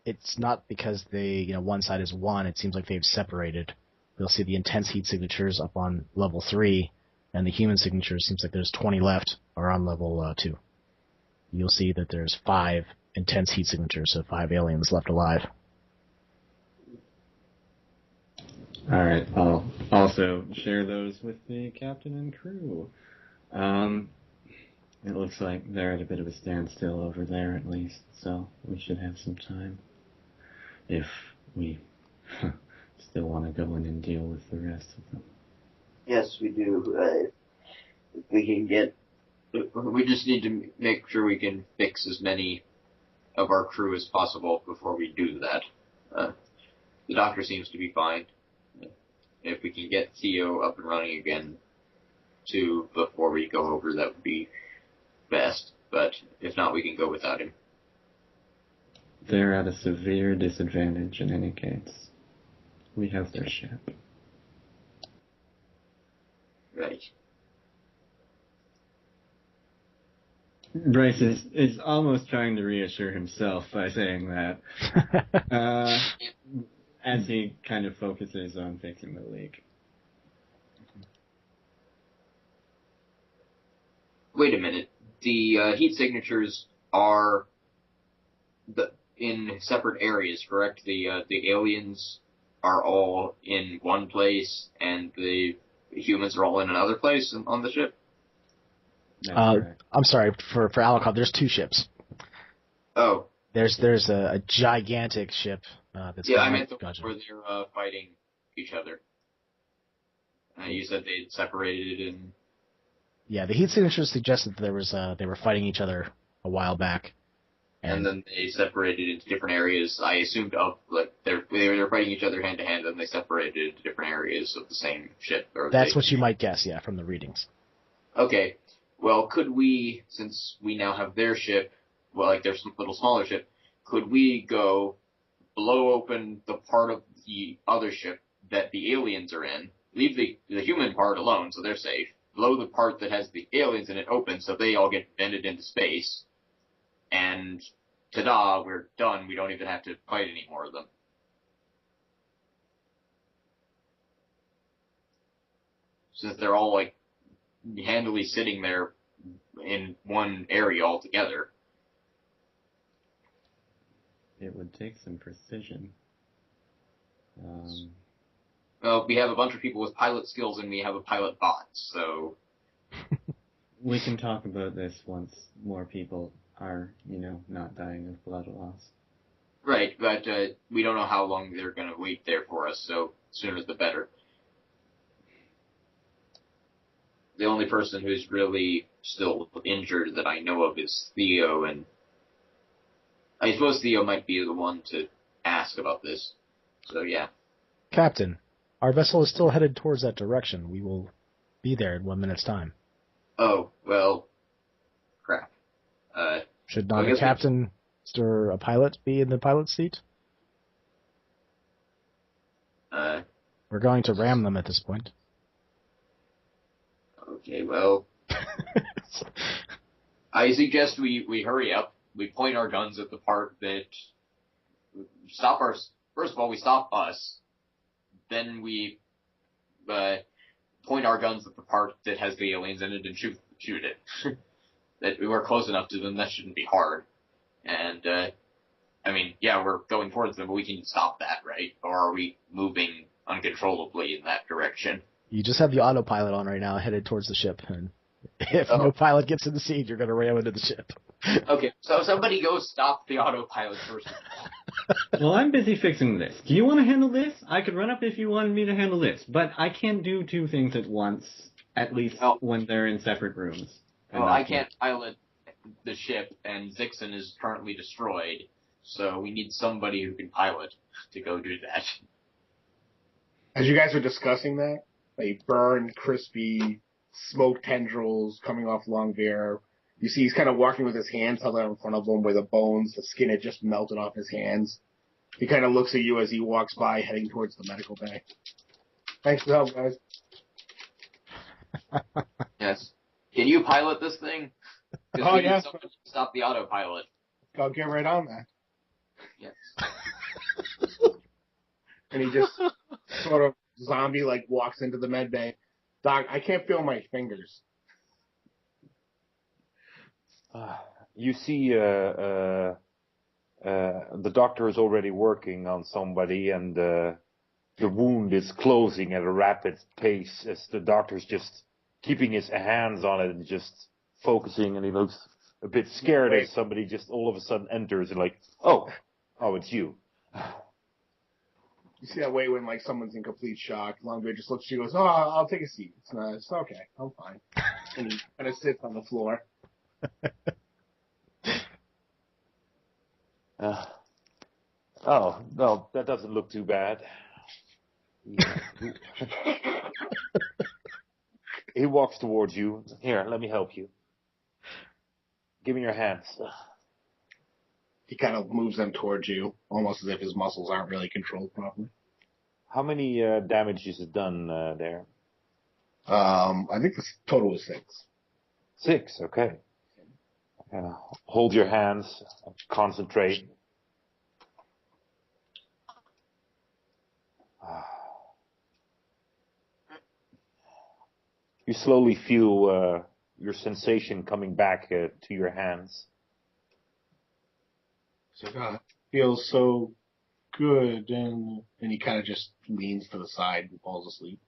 it's not because they, one side is 1. It seems like they've separated. You'll see the intense heat signatures up on level 3, and the human signatures seems like there's 20 left are on level 2. You'll see that there's 5 intense heat signatures, so 5 aliens left alive. All right, I'll also share those with the captain and crew. It looks like they're at a bit of a standstill over there, at least, so we should have some time. If we still want to go in and deal with the rest of them. Yes, we do. If we can we just need to make sure we can fix as many of our crew as possible before we do that. The doctor seems to be fine. If we can get Theo up and running again, too, before we go over, that would be best. But if not, we can go without him. They're at a severe disadvantage in any case. We have their ship. Right. Bryce is almost trying to reassure himself by saying that. As he kind of focuses on fixing the leak. Wait a minute. The heat signatures are in separate areas, correct? The aliens are all in one place, and the humans are all in another place on the ship? I'm sorry, for Alucard, there's 2 ships. Oh. There's a gigantic ship that's... Yeah, I meant the one where they're fighting each other. You said they separated and... Yeah, the heat signatures suggested that they were fighting each other a while back. And then they separated into different areas. I assumed they were fighting each other hand to hand, and they separated into different areas of the same ship. That's what you might guess, yeah, from the readings. Okay. Well, could we, since we now have their ship, their little smaller ship, could we go blow open the part of the other ship that the aliens are in, leave the human part alone so they're safe, blow the part that has the aliens in it open so they all get vented into space, and ta-da, we're done. We don't even have to fight any more of them. Since they're all, handily sitting there in one area altogether. It would take some precision. Well, we have a bunch of people with pilot skills, and we have a pilot bot, so... We can talk about this once more people are, not dying of blood loss. Right, but we don't know how long they're going to wait there for us, so sooner the better. The only person who's really still injured that I know of is Theo, and I suppose Theo might be the one to ask about this. So, yeah. Captain, our vessel is still headed towards that direction. We will be there in 1 minute's time. Oh, well, crap. Should not a captain or a pilot be in the pilot's seat? We're going to ram them at this point. Okay, well, I suggest we hurry up. We point our guns at the part that first of all, we stop us. Then we point our guns at the part that has the aliens in it and shoot it. That we were close enough to them, that shouldn't be hard. And, we're going towards them, but we can stop that, right? Or are we moving uncontrollably in that direction? You just have the autopilot on right now, headed towards the ship, and if no pilot gets in the seat, you're going to ram into the ship. Okay, so somebody go stop the autopilot first. Well, I'm busy fixing this. Do you want to handle this? I could run up if you wanted me to handle this, but I can't do 2 things at once, at least when they're in separate rooms. Well, I can't pilot the ship, and Zixon is currently destroyed, so we need somebody who can pilot to go do that. As you guys are discussing that, burned, crispy, smoke tendrils coming off Longbear. You see he's kind of walking with his hands held out in front of him where the skin had just melted off his hands. He kind of looks at you as he walks by, heading towards the medical bay. Thanks for the help, guys. Yes. Can you pilot this thing? Oh, yes. Stop the autopilot. I'll get right on that. Yes. And he just sort of zombie walks into the med bay. Doc, I can't feel my fingers. You see, the doctor is already working on somebody, and the wound is closing at a rapid pace as the doctor's just keeping his hands on it and just focusing, and he looks a bit scared as somebody just all of a sudden enters and oh, it's you. You see that way when someone's in complete shock. Longbeard just looks at you and goes, "Oh, I'll take a seat. It's okay. I'm fine." And he kind of sits on the floor. Oh, no, that doesn't look too bad. He walks towards you. Here, let me help you. Give me your hands. He kind of moves them towards you, almost as if his muscles aren't really controlled properly. How many damage is it done there? I think the total is 6. 6, okay. Hold your hands, concentrate. You slowly feel your sensation coming back to your hands. So God, feels so good, and he kind of just leans to the side and falls asleep.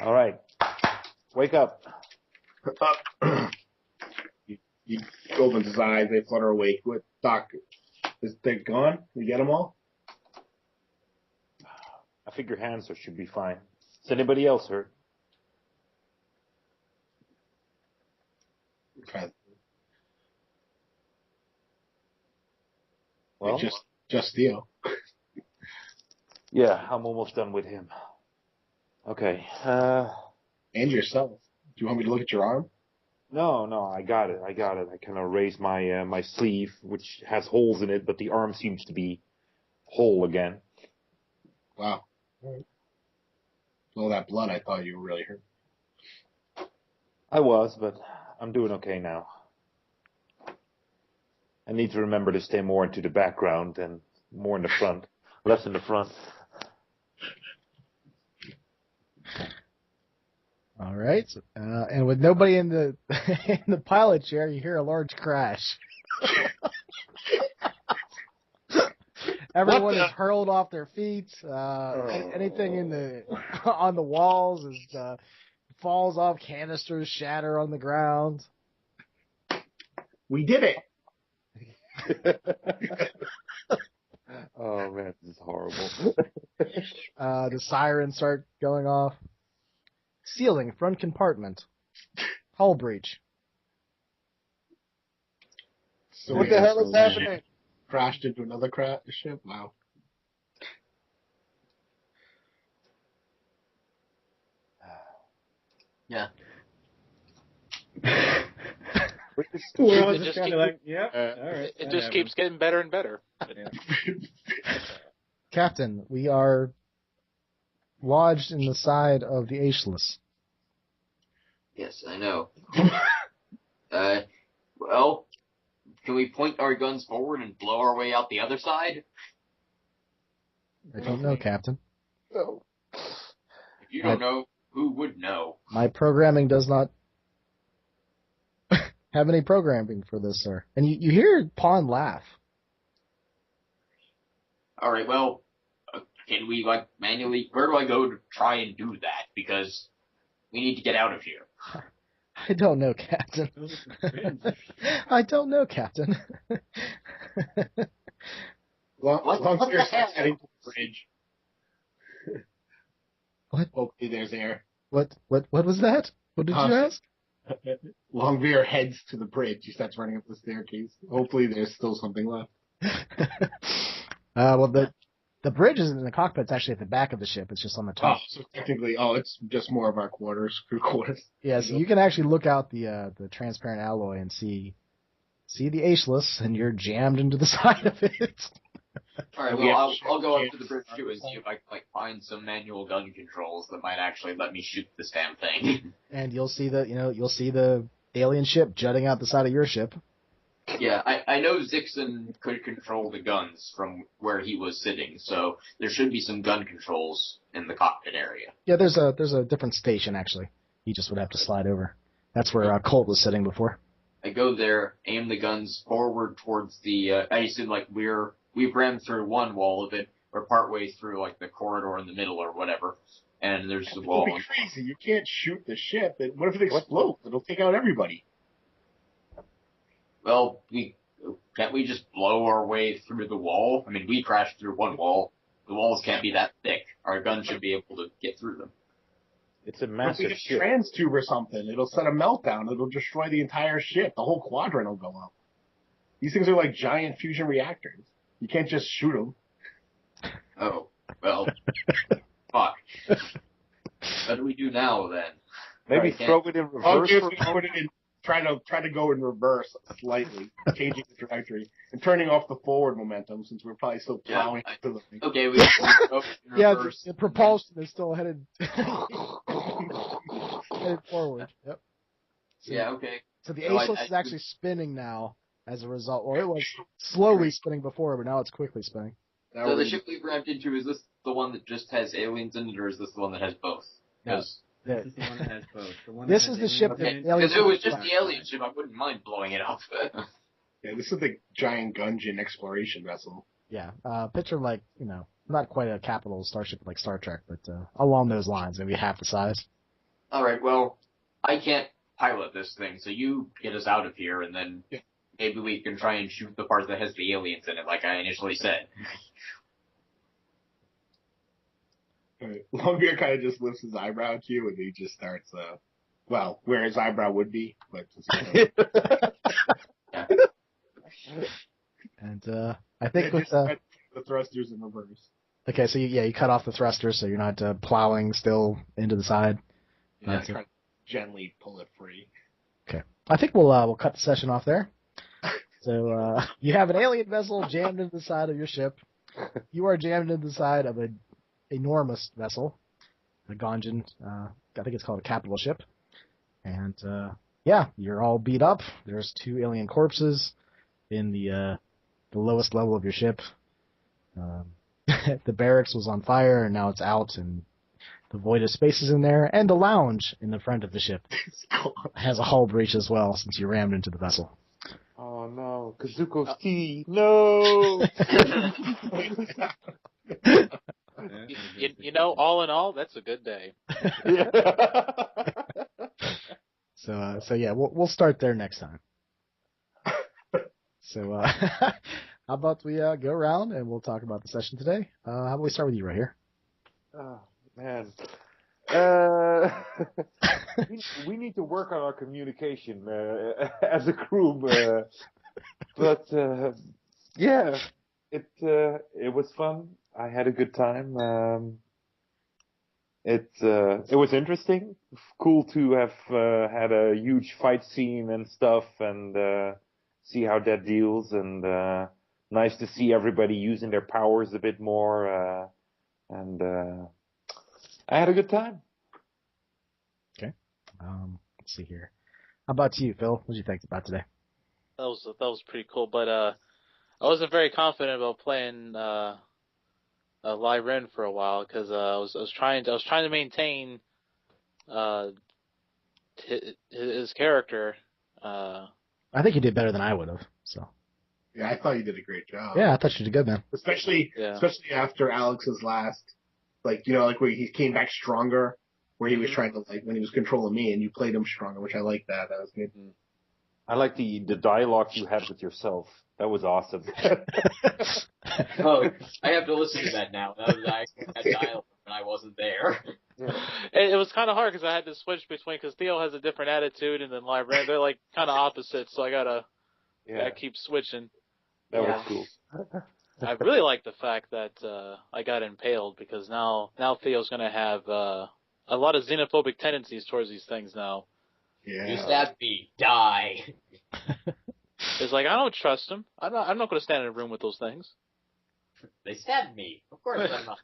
All right, wake up. He opens his eyes, they flutter awake. What, Doc? Is they gone? We get them all? I think your hands should be fine. Is anybody else hurt? Okay. Well, just Theo. Yeah, I'm almost done with him. Okay. And yourself. Do you want me to look at your arm? No, I got it. I kind of raised my my sleeve, which has holes in it, but the arm seems to be whole again. Wow. All that blood, I thought you were really hurt. I was, but I'm doing okay now. I need to remember to stay more into the background and more in the front, less in the front. All right, and with nobody in the in the pilot chair, you hear a large crash. Everyone is hurled off their feet. Anything in the on the walls is falls off. Canisters shatter on the ground. We did it. Oh man, this is horrible. The sirens start going off. Ceiling, front compartment. Hull breach. So what the hell is happening? Crashed into another ship? Wow. Yeah. We're all It just just kind keep- of like, yeah, all right. It just keeps getting better and better. Captain, we are lodged in the side of the Ageless. Yes, I know. Well, can we point our guns forward and blow our way out the other side? I don't know, Captain. No. If you don't know, who would know? My programming does not have any programming for this, sir. And you hear Pawn laugh. All right, well, can we, manually... Where do I go to try and do that? Because we need to get out of here. I don't know, Captain. I don't know, Captain. What the hell? Heading to the bridge. What? Hopefully there's air. What was that? What did you ask? Longbeer heads to the bridge. He starts running up the staircase. Hopefully there's still something left. Well, the bridge isn't in the cockpit. It's actually at the back of the ship. It's just on the top. Oh, so technically, it's just more of our quarters, crew quarters. Yeah, so you can actually look out the transparent alloy and see the Ageless, and you're jammed into the side of it. All right, well, I'll go up to the bridge too and see if I can find some manual gun controls that might actually let me shoot this damn thing. And you'll see the alien ship jutting out the side of your ship. Yeah, I know Zixon could control the guns from where he was sitting, so there should be some gun controls in the cockpit area. Yeah, there's a different station actually. You just would have to slide over. That's where Colt was sitting before. I go there, aim the guns forward towards the. I assume we've rammed through one wall of it. We're partway through the corridor in the middle or whatever, and there's the wall. It'll be crazy. You can't shoot the ship. What if it explodes? It'll take out everybody. Well, can't we just blow our way through the wall? I mean, we crashed through one wall. The walls can't be that thick. Our gun should be able to get through them. It's a If massive we get a ship. trans tube or something, it'll set a meltdown. It'll destroy the entire ship. The whole quadrant will go up. These things are like giant fusion reactors. You can't just shoot them. Oh, well, fuck. What do we do now then? Maybe throw it in reverse. Put it in. Try to go in reverse slightly, changing the trajectory and turning off the forward momentum since we're probably still plowing to the thing. Okay, we go in reverse. The propulsion is still headed forward. Yep. So, Yeah, okay. So the Ageless is actually spinning now as a result, or it was slowly spinning before, but now it's quickly spinning. So the ship we've ramped into, is this the one that just has aliens in it, or is this the one that has both? This is the one that has both. This is the ship that aliens. Because if it was just the alien ship, I wouldn't mind blowing it up. Yeah, this is the giant Gungeon exploration vessel. Yeah, picture like, not quite a capital starship like Star Trek, but along those lines, maybe half the size. All right, well, I can't pilot this thing, so you get us out of here, and then maybe we can try and shoot the part that has the aliens in it, like I initially said. Right. Longbeard kind of just lifts his eyebrow at you, and he just starts, where his eyebrow would be, but just, And I think with the thrusters in reverse. Okay, so you cut off the thrusters, so you're not plowing still into the side. Yeah, trying to gently pull it free. Okay, I think we'll cut the session off there. So you have an alien vessel jammed into the side of your ship. You are jammed into the side of an enormous vessel, a Gungeon. I think it's called a capital ship. And you're all beat up. There's 2 alien corpses in the lowest level of your ship. The barracks was on fire, and now it's out, and the void of space is in there, and the lounge in the front of the ship has a hull breach as well, since you rammed into the vessel. Oh no, Kazuko's tea, no! All in all, that's a good day. So we'll start there next time. So, how about we go around and we'll talk about the session today? How about we start with you right here? Oh, man. We need to work on our communication as a crew, but it was fun. I had a good time. It was interesting. Cool to have had a huge fight scene and stuff, and see how that deals, and nice to see everybody using their powers a bit more, and I had a good time. Okay. Let's see here. How about you, Phil? What did you think about today? That was pretty cool, but I wasn't very confident about playing Lai Ren for a while, because I was trying to maintain his character. I think you did better than I would have. So. Yeah, I thought you did a great job. Yeah, I thought you did good, man. Especially after Alex's last, where he came back stronger, where he was trying to, when he was controlling me, and you played him stronger, which I like that. That was good. I like the dialogue you had with yourself. That was awesome. Oh, I have to listen to that now. That dialogue when I wasn't there. Yeah. It was kind of hard because I had to switch between, because Theo has a different attitude, and then Lai Ren, they're like kind of opposites, so I gotta keep switching. That was cool. I really like the fact that I got impaled, because now Theo's gonna have a lot of xenophobic tendencies towards these things now. Yeah. You stabbed me. Die. It's like, I don't trust him. I'm not going to stand in a room with those things. They stabbed me. Of course I'm not.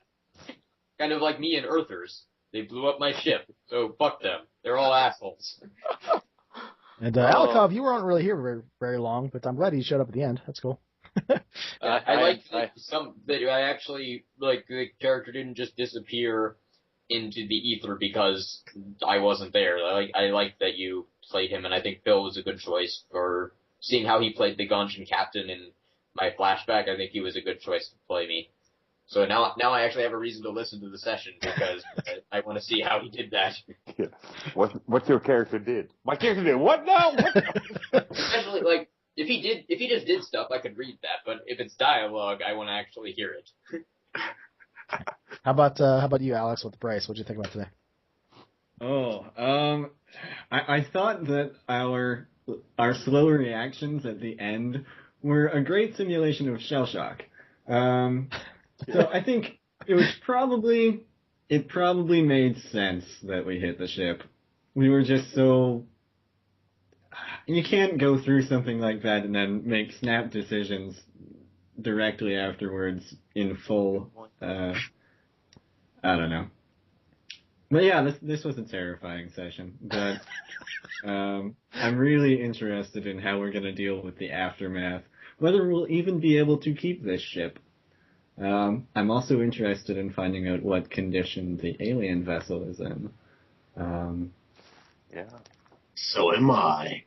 Kind of like me and Earthers. They blew up my ship, so fuck them. They're all assholes. And Alikov, you weren't really here very, very long, but I'm glad you showed up at the end. That's cool. I like that I actually, the character didn't just disappear into the ether because I wasn't there. I like that you played him, and I think Phil was a good choice for seeing how he played the Gungeon captain in my flashback. I think he was a good choice to play me. So now I actually have a reason to listen to the session, because I want to see how he did that. Yeah. What your character did? My character did what now? Especially, if he just did stuff, I could read that. But if it's dialogue, I want to actually hear it. How about you, Alex, with the Bryce? What'd you think about today? I thought that our slow reactions at the end were a great simulation of shell shock. So I think it probably made sense that we hit the ship. We were just so... You can't go through something like that and then make snap decisions directly afterwards in full... I don't know. But yeah, this was a terrifying session. But I'm really interested in how we're going to deal with the aftermath. Whether we'll even be able to keep this ship. I'm also interested in finding out what condition the alien vessel is in. Yeah. So am I.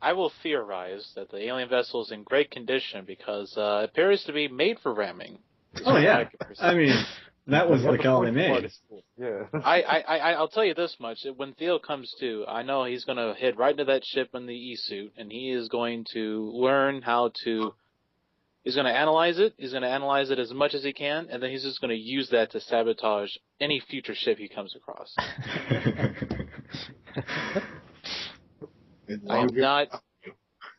I will theorize that the alien vessel is in great condition because it appears to be made for ramming. Oh yeah, I mean that was the call they made. Yeah. I'll tell you this much: when Theo comes to, I know he's going to head right into that ship in the E-suit, and he is going to learn how to. He's going to analyze it. He's going to analyze it as much as he can, and then he's just going to use that to sabotage any future ship he comes across.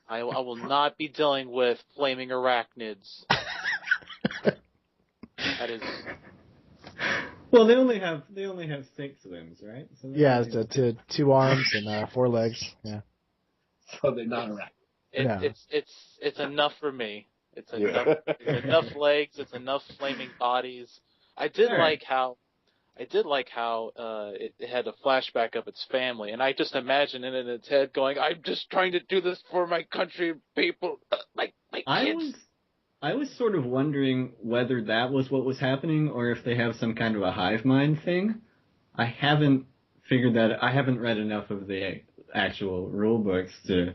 I will not be dealing with flaming arachnids. That is. Well, they only have 6 limbs, right? So yeah, it's 2 arms and 4 legs. Yeah. So they're not around. It's enough for me. It's enough legs. It's enough flaming bodies. I did like how it had a flashback of its family, and I just imagine it in its head going, "I'm just trying to do this for my country people, my kids." I was sort of wondering whether that was what was happening, or if they have some kind of a hive mind thing. I haven't figured that. I haven't read enough of the actual rule books to.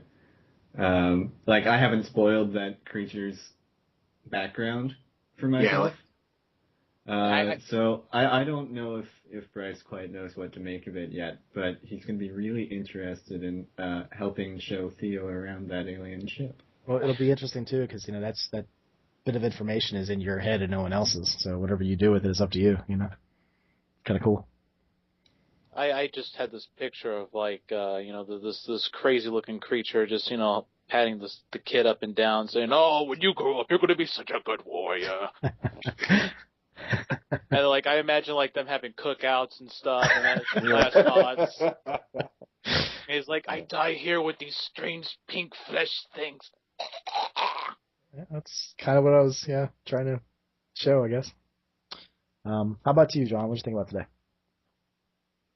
I haven't spoiled that creature's background for myself. So I don't know if Bryce quite knows what to make of it yet, but he's going to be really interested in helping show Theo around that alien ship. Well, it'll be interesting, too, because, that bit of information is in your head and no one else's, so whatever you do with it is up to you, Kind of cool. I just had this picture of this crazy looking creature just patting the kid up and down, saying, "Oh, when you grow up, you're going to be such a good warrior." And I imagine them having cookouts and stuff, and then last odds. He's like, "I die here with these strange pink flesh things." Yeah, that's kind of what I was trying to show, I guess. How about you, John? What did you think about today?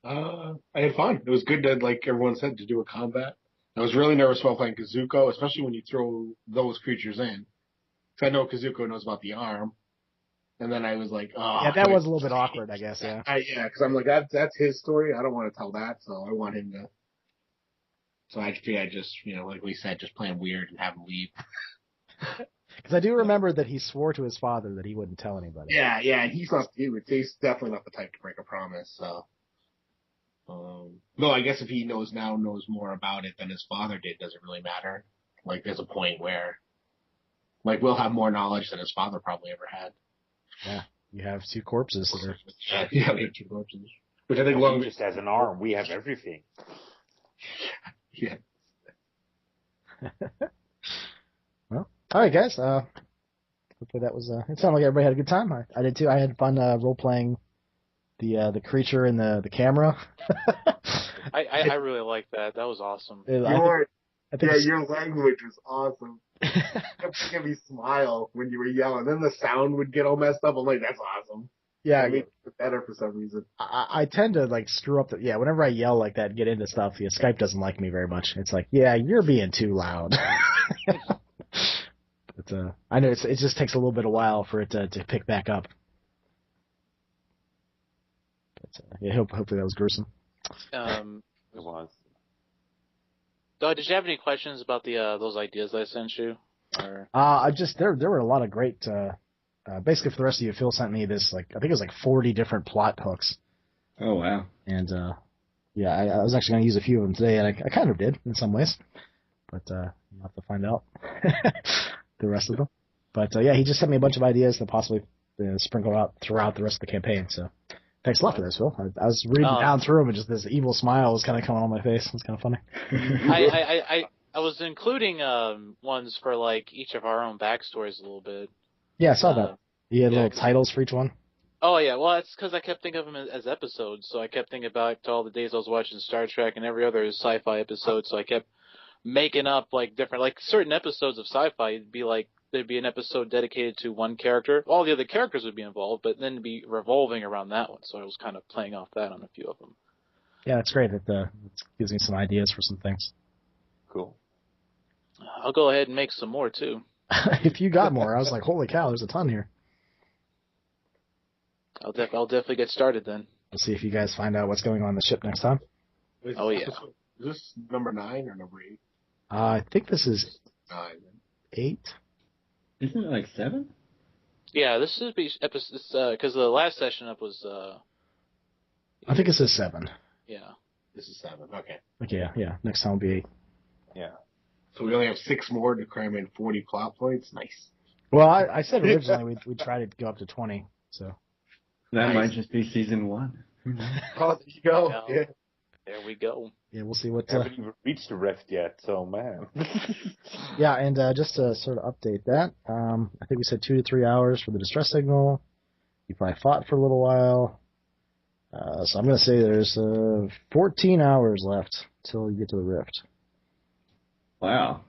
I had fun. It was good to, like everyone said, to do a combat. I was really nervous about playing Kazuko, especially when you throw those creatures in. Because I know Kazuko knows about the arm. And then I was like, oh. Yeah, that was a little bit awkward, I guess, yeah. Because I'm like, that's his story. I don't want to tell that, so I want him to. So I figured I'd just, like we said, just play him weird and have him leave. Because I do remember that he swore to his father that he wouldn't tell anybody. Yeah, and he's definitely not the type to break a promise, so. No, I guess if he knows more about it than his father did, doesn't really matter. There's a point where, we'll have more knowledge than his father probably ever had. Yeah, you have 2 corpses that are... Yeah, we have 2 corpses. Which I think he just has an arm. We have everything. Yeah. Well, all right, guys. Hopefully that was... it sounded like everybody had a good time. I did too. I had fun role-playing the creature in the camera. I really like that. That was awesome. Your language was awesome. It kept making me smile when you were yelling. Then the sound would get all messed up. I'm like, that's awesome. Yeah, it made it better for some reason. I tend to screw up whenever I yell like that and get into stuff, Skype doesn't like me very much. It's like, yeah, you're being too loud. But I know it just takes a little bit of while for it to pick back up. But hopefully that was gruesome. It was. Did you have any questions about those ideas I sent you? Or? There were a lot of great. Basically, for the rest of you, Phil sent me this I think it was 40 different plot hooks. Oh wow! And I was actually going to use a few of them today, and I kind of did in some ways, but you'll have to find out the rest of them. But he just sent me a bunch of ideas to possibly sprinkle out throughout the rest of the campaign. So. Thanks a lot for this, Phil. I was reading down through them, and just this evil smile was kind of coming on my face. It was kind of funny. I was including ones for each of our own backstories a little bit. Yeah, I saw that. You had little titles for each one. Oh yeah, well that's because I kept thinking of them as episodes. So I kept thinking back to all the days I was watching Star Trek and every other sci-fi episode. So I kept making up different certain episodes of sci-fi. It'd be there'd be an episode dedicated to one character. All the other characters would be involved, but then it'd be revolving around that one. So I was kind of playing off that on a few of them. Yeah, that's great. It gives me some ideas for some things. Cool. I'll go ahead and make some more, too. If you got more, I was like, holy cow, there's a ton here. I'll definitely get started then. We'll see if you guys find out what's going on the ship next time. Oh, yeah. Is this number 9 or number 8? I think this is 9. 8. Isn't it like 7? Yeah, this should be episode, because the last session up was, I think it says 7. yeah. This is 7. Okay. Okay, yeah. Next time will be 8. Yeah. So we only have 6 more to cram in 40 plot points. Nice. Well, I said originally we'd try to go up to 20, so. That Nice. might just be season 1. Oh, there you go. Well, Yeah. There we go. Yeah, we'll see what... I haven't even reached the rift yet, so man. Yeah, and just to sort of update that, I think we said 2 to 3 hours for the distress signal. You probably fought for a little while. So I'm going to say there's 14 hours left till you get to the rift. Wow.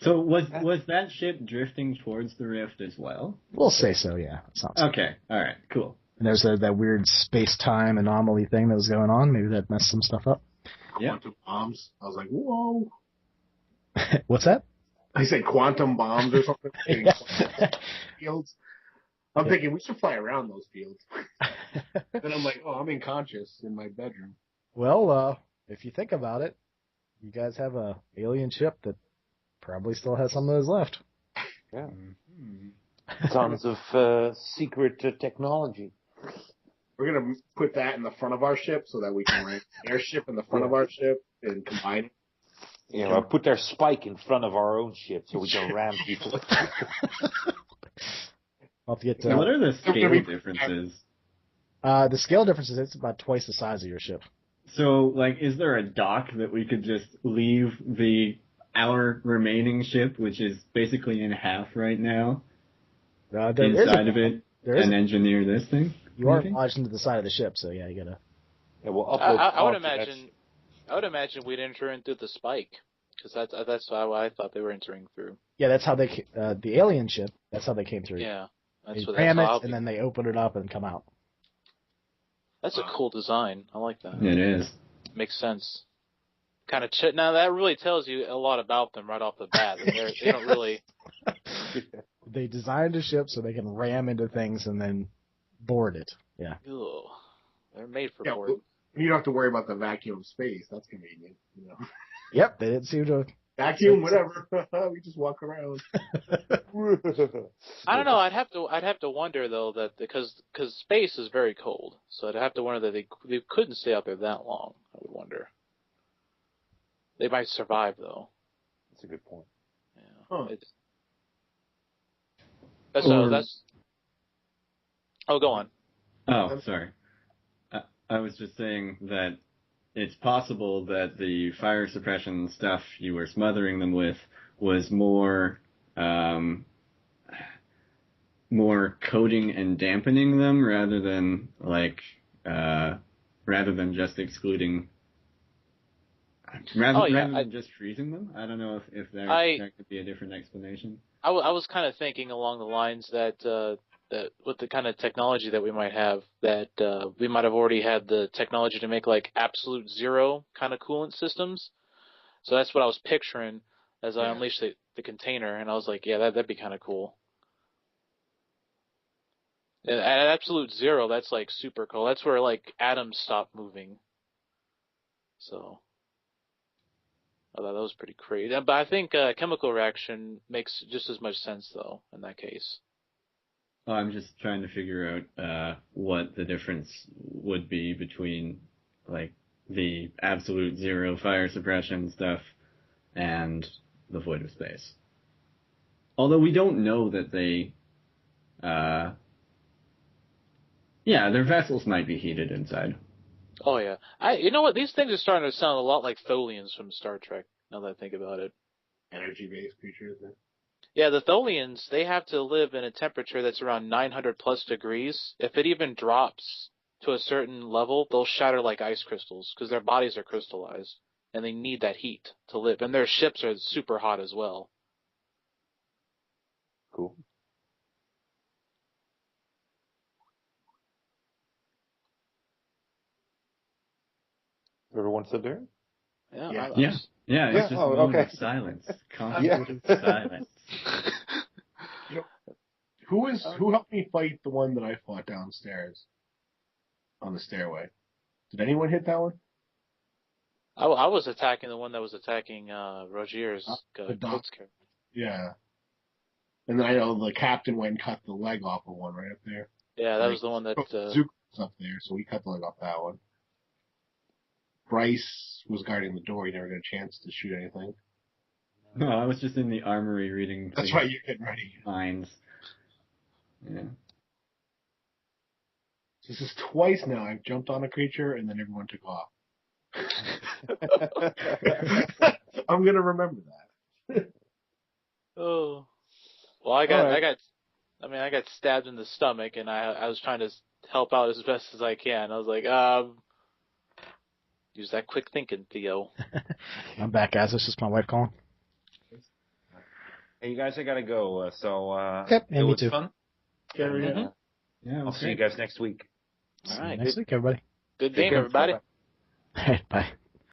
So was that ship drifting towards the rift as well? We'll say so, yeah. Sounds Okay, alright, cool. And there's that weird space-time anomaly thing that was going on. Maybe that messed some stuff up. Yeah. Quantum bombs. I was like, whoa. What's that? I said quantum bombs or something. Fields. I'm thinking we should fly around those fields. Then I'm like, oh, I'm unconscious in my bedroom. Well, if you think about it, you guys have a alien ship that probably still has some of those left. Yeah. Tons of secret technology. We're going to put that in the front of our ship so that we can rank airship in the front of our ship and combine it. You know, put their spike in front of our own ship so we can ram people. I'll have to get What are the scale differences? the scale differences. It's about twice the size of your ship. So, like, is there a dock that we could just leave our remaining ship, which is basically in half right now, inside of it, and engineer this thing? You are lodged into the side of the ship, so yeah, you gotta. Yeah, we'll upload I would imagine we'd enter in through the spike, because that's how I thought they were entering through. Yeah, that's how they the alien ship. That's how they came through. Yeah, They ram it and then they open it up and come out. That's a cool design. I like that. It is. Makes sense. Kind of now that really tells you a lot about them right off the bat. They don't really. They designed a ship so they can ram into things and then board it. Yeah. Ugh. They're made for Yeah, board. you don't have to worry about the vacuum of space. That's convenient. You know. Yep. They didn't seem to. Vacuum, whatever. We just walk around. I don't know. I'd have to wonder though that because space is very cold, so I'd have to wonder that they couldn't stay out there that long. I would wonder. They might survive though. That's a good point. Yeah. Huh. That's. Oh, go on. Oh, sorry. I was just saying that it's possible that the fire suppression stuff you were smothering them with was more coating and dampening them rather than just excluding. Rather than just freezing them. I don't know if there could be a different explanation. I was kind of thinking along the lines that with the kind of technology that we might have, that we might have already had the technology to make like absolute zero kind of coolant systems. So that's what I was picturing as I unleashed the container, and I was like, yeah, that'd be kind of cool. And at absolute zero, that's like super cool. That's where like atoms stop moving. So I thought that was pretty crazy. But I think chemical reaction makes just as much sense though in that case. I'm just trying to figure out what the difference would be between like the absolute zero fire suppression stuff and the void of space. Although we don't know that they, their vessels might be heated inside. Oh yeah, you know what? These things are starting to sound a lot like Tholians from Star Trek. Now that I think about it, Energy-based creatures. Yeah, the Tholians, they have to live in a temperature that's around 900 plus degrees. If it even drops to a certain level, they'll shatter like ice crystals because their bodies are crystallized and they need that heat to live. And their ships are super hot as well. Cool. Everyone sit there? Yeah. Yeah. Yeah, it's Yeah, just a oh, moment okay. of silence. Yeah. Contemplative silence. Who helped me fight the one that I fought downstairs on the stairway? Did anyone hit that one? I was attacking the one that was attacking Rogier's the doc. cook's character. Yeah. And then I know the captain went and cut the leg off of one right up there. Yeah, that was the one that. Zuko was up there, so we cut the leg off that one. Bryce was guarding the door. He never got a chance to shoot anything. No, I was just in the armory reading. That's right, you're getting ready. Minds. Yeah. This is twice now. I've jumped on a creature and then everyone took off. I'm gonna remember that. Oh. Well, I got stabbed in the stomach, and I was trying to help out as best as I can. I was like, use that quick thinking, Theo. I'm back, guys. This is my wife calling. Hey, you guys, I gotta go. Yep, it me was too. fun. Yeah. Yeah, I'll see you guys next week. All right. Next week, everybody. Good game, everybody. All right, bye.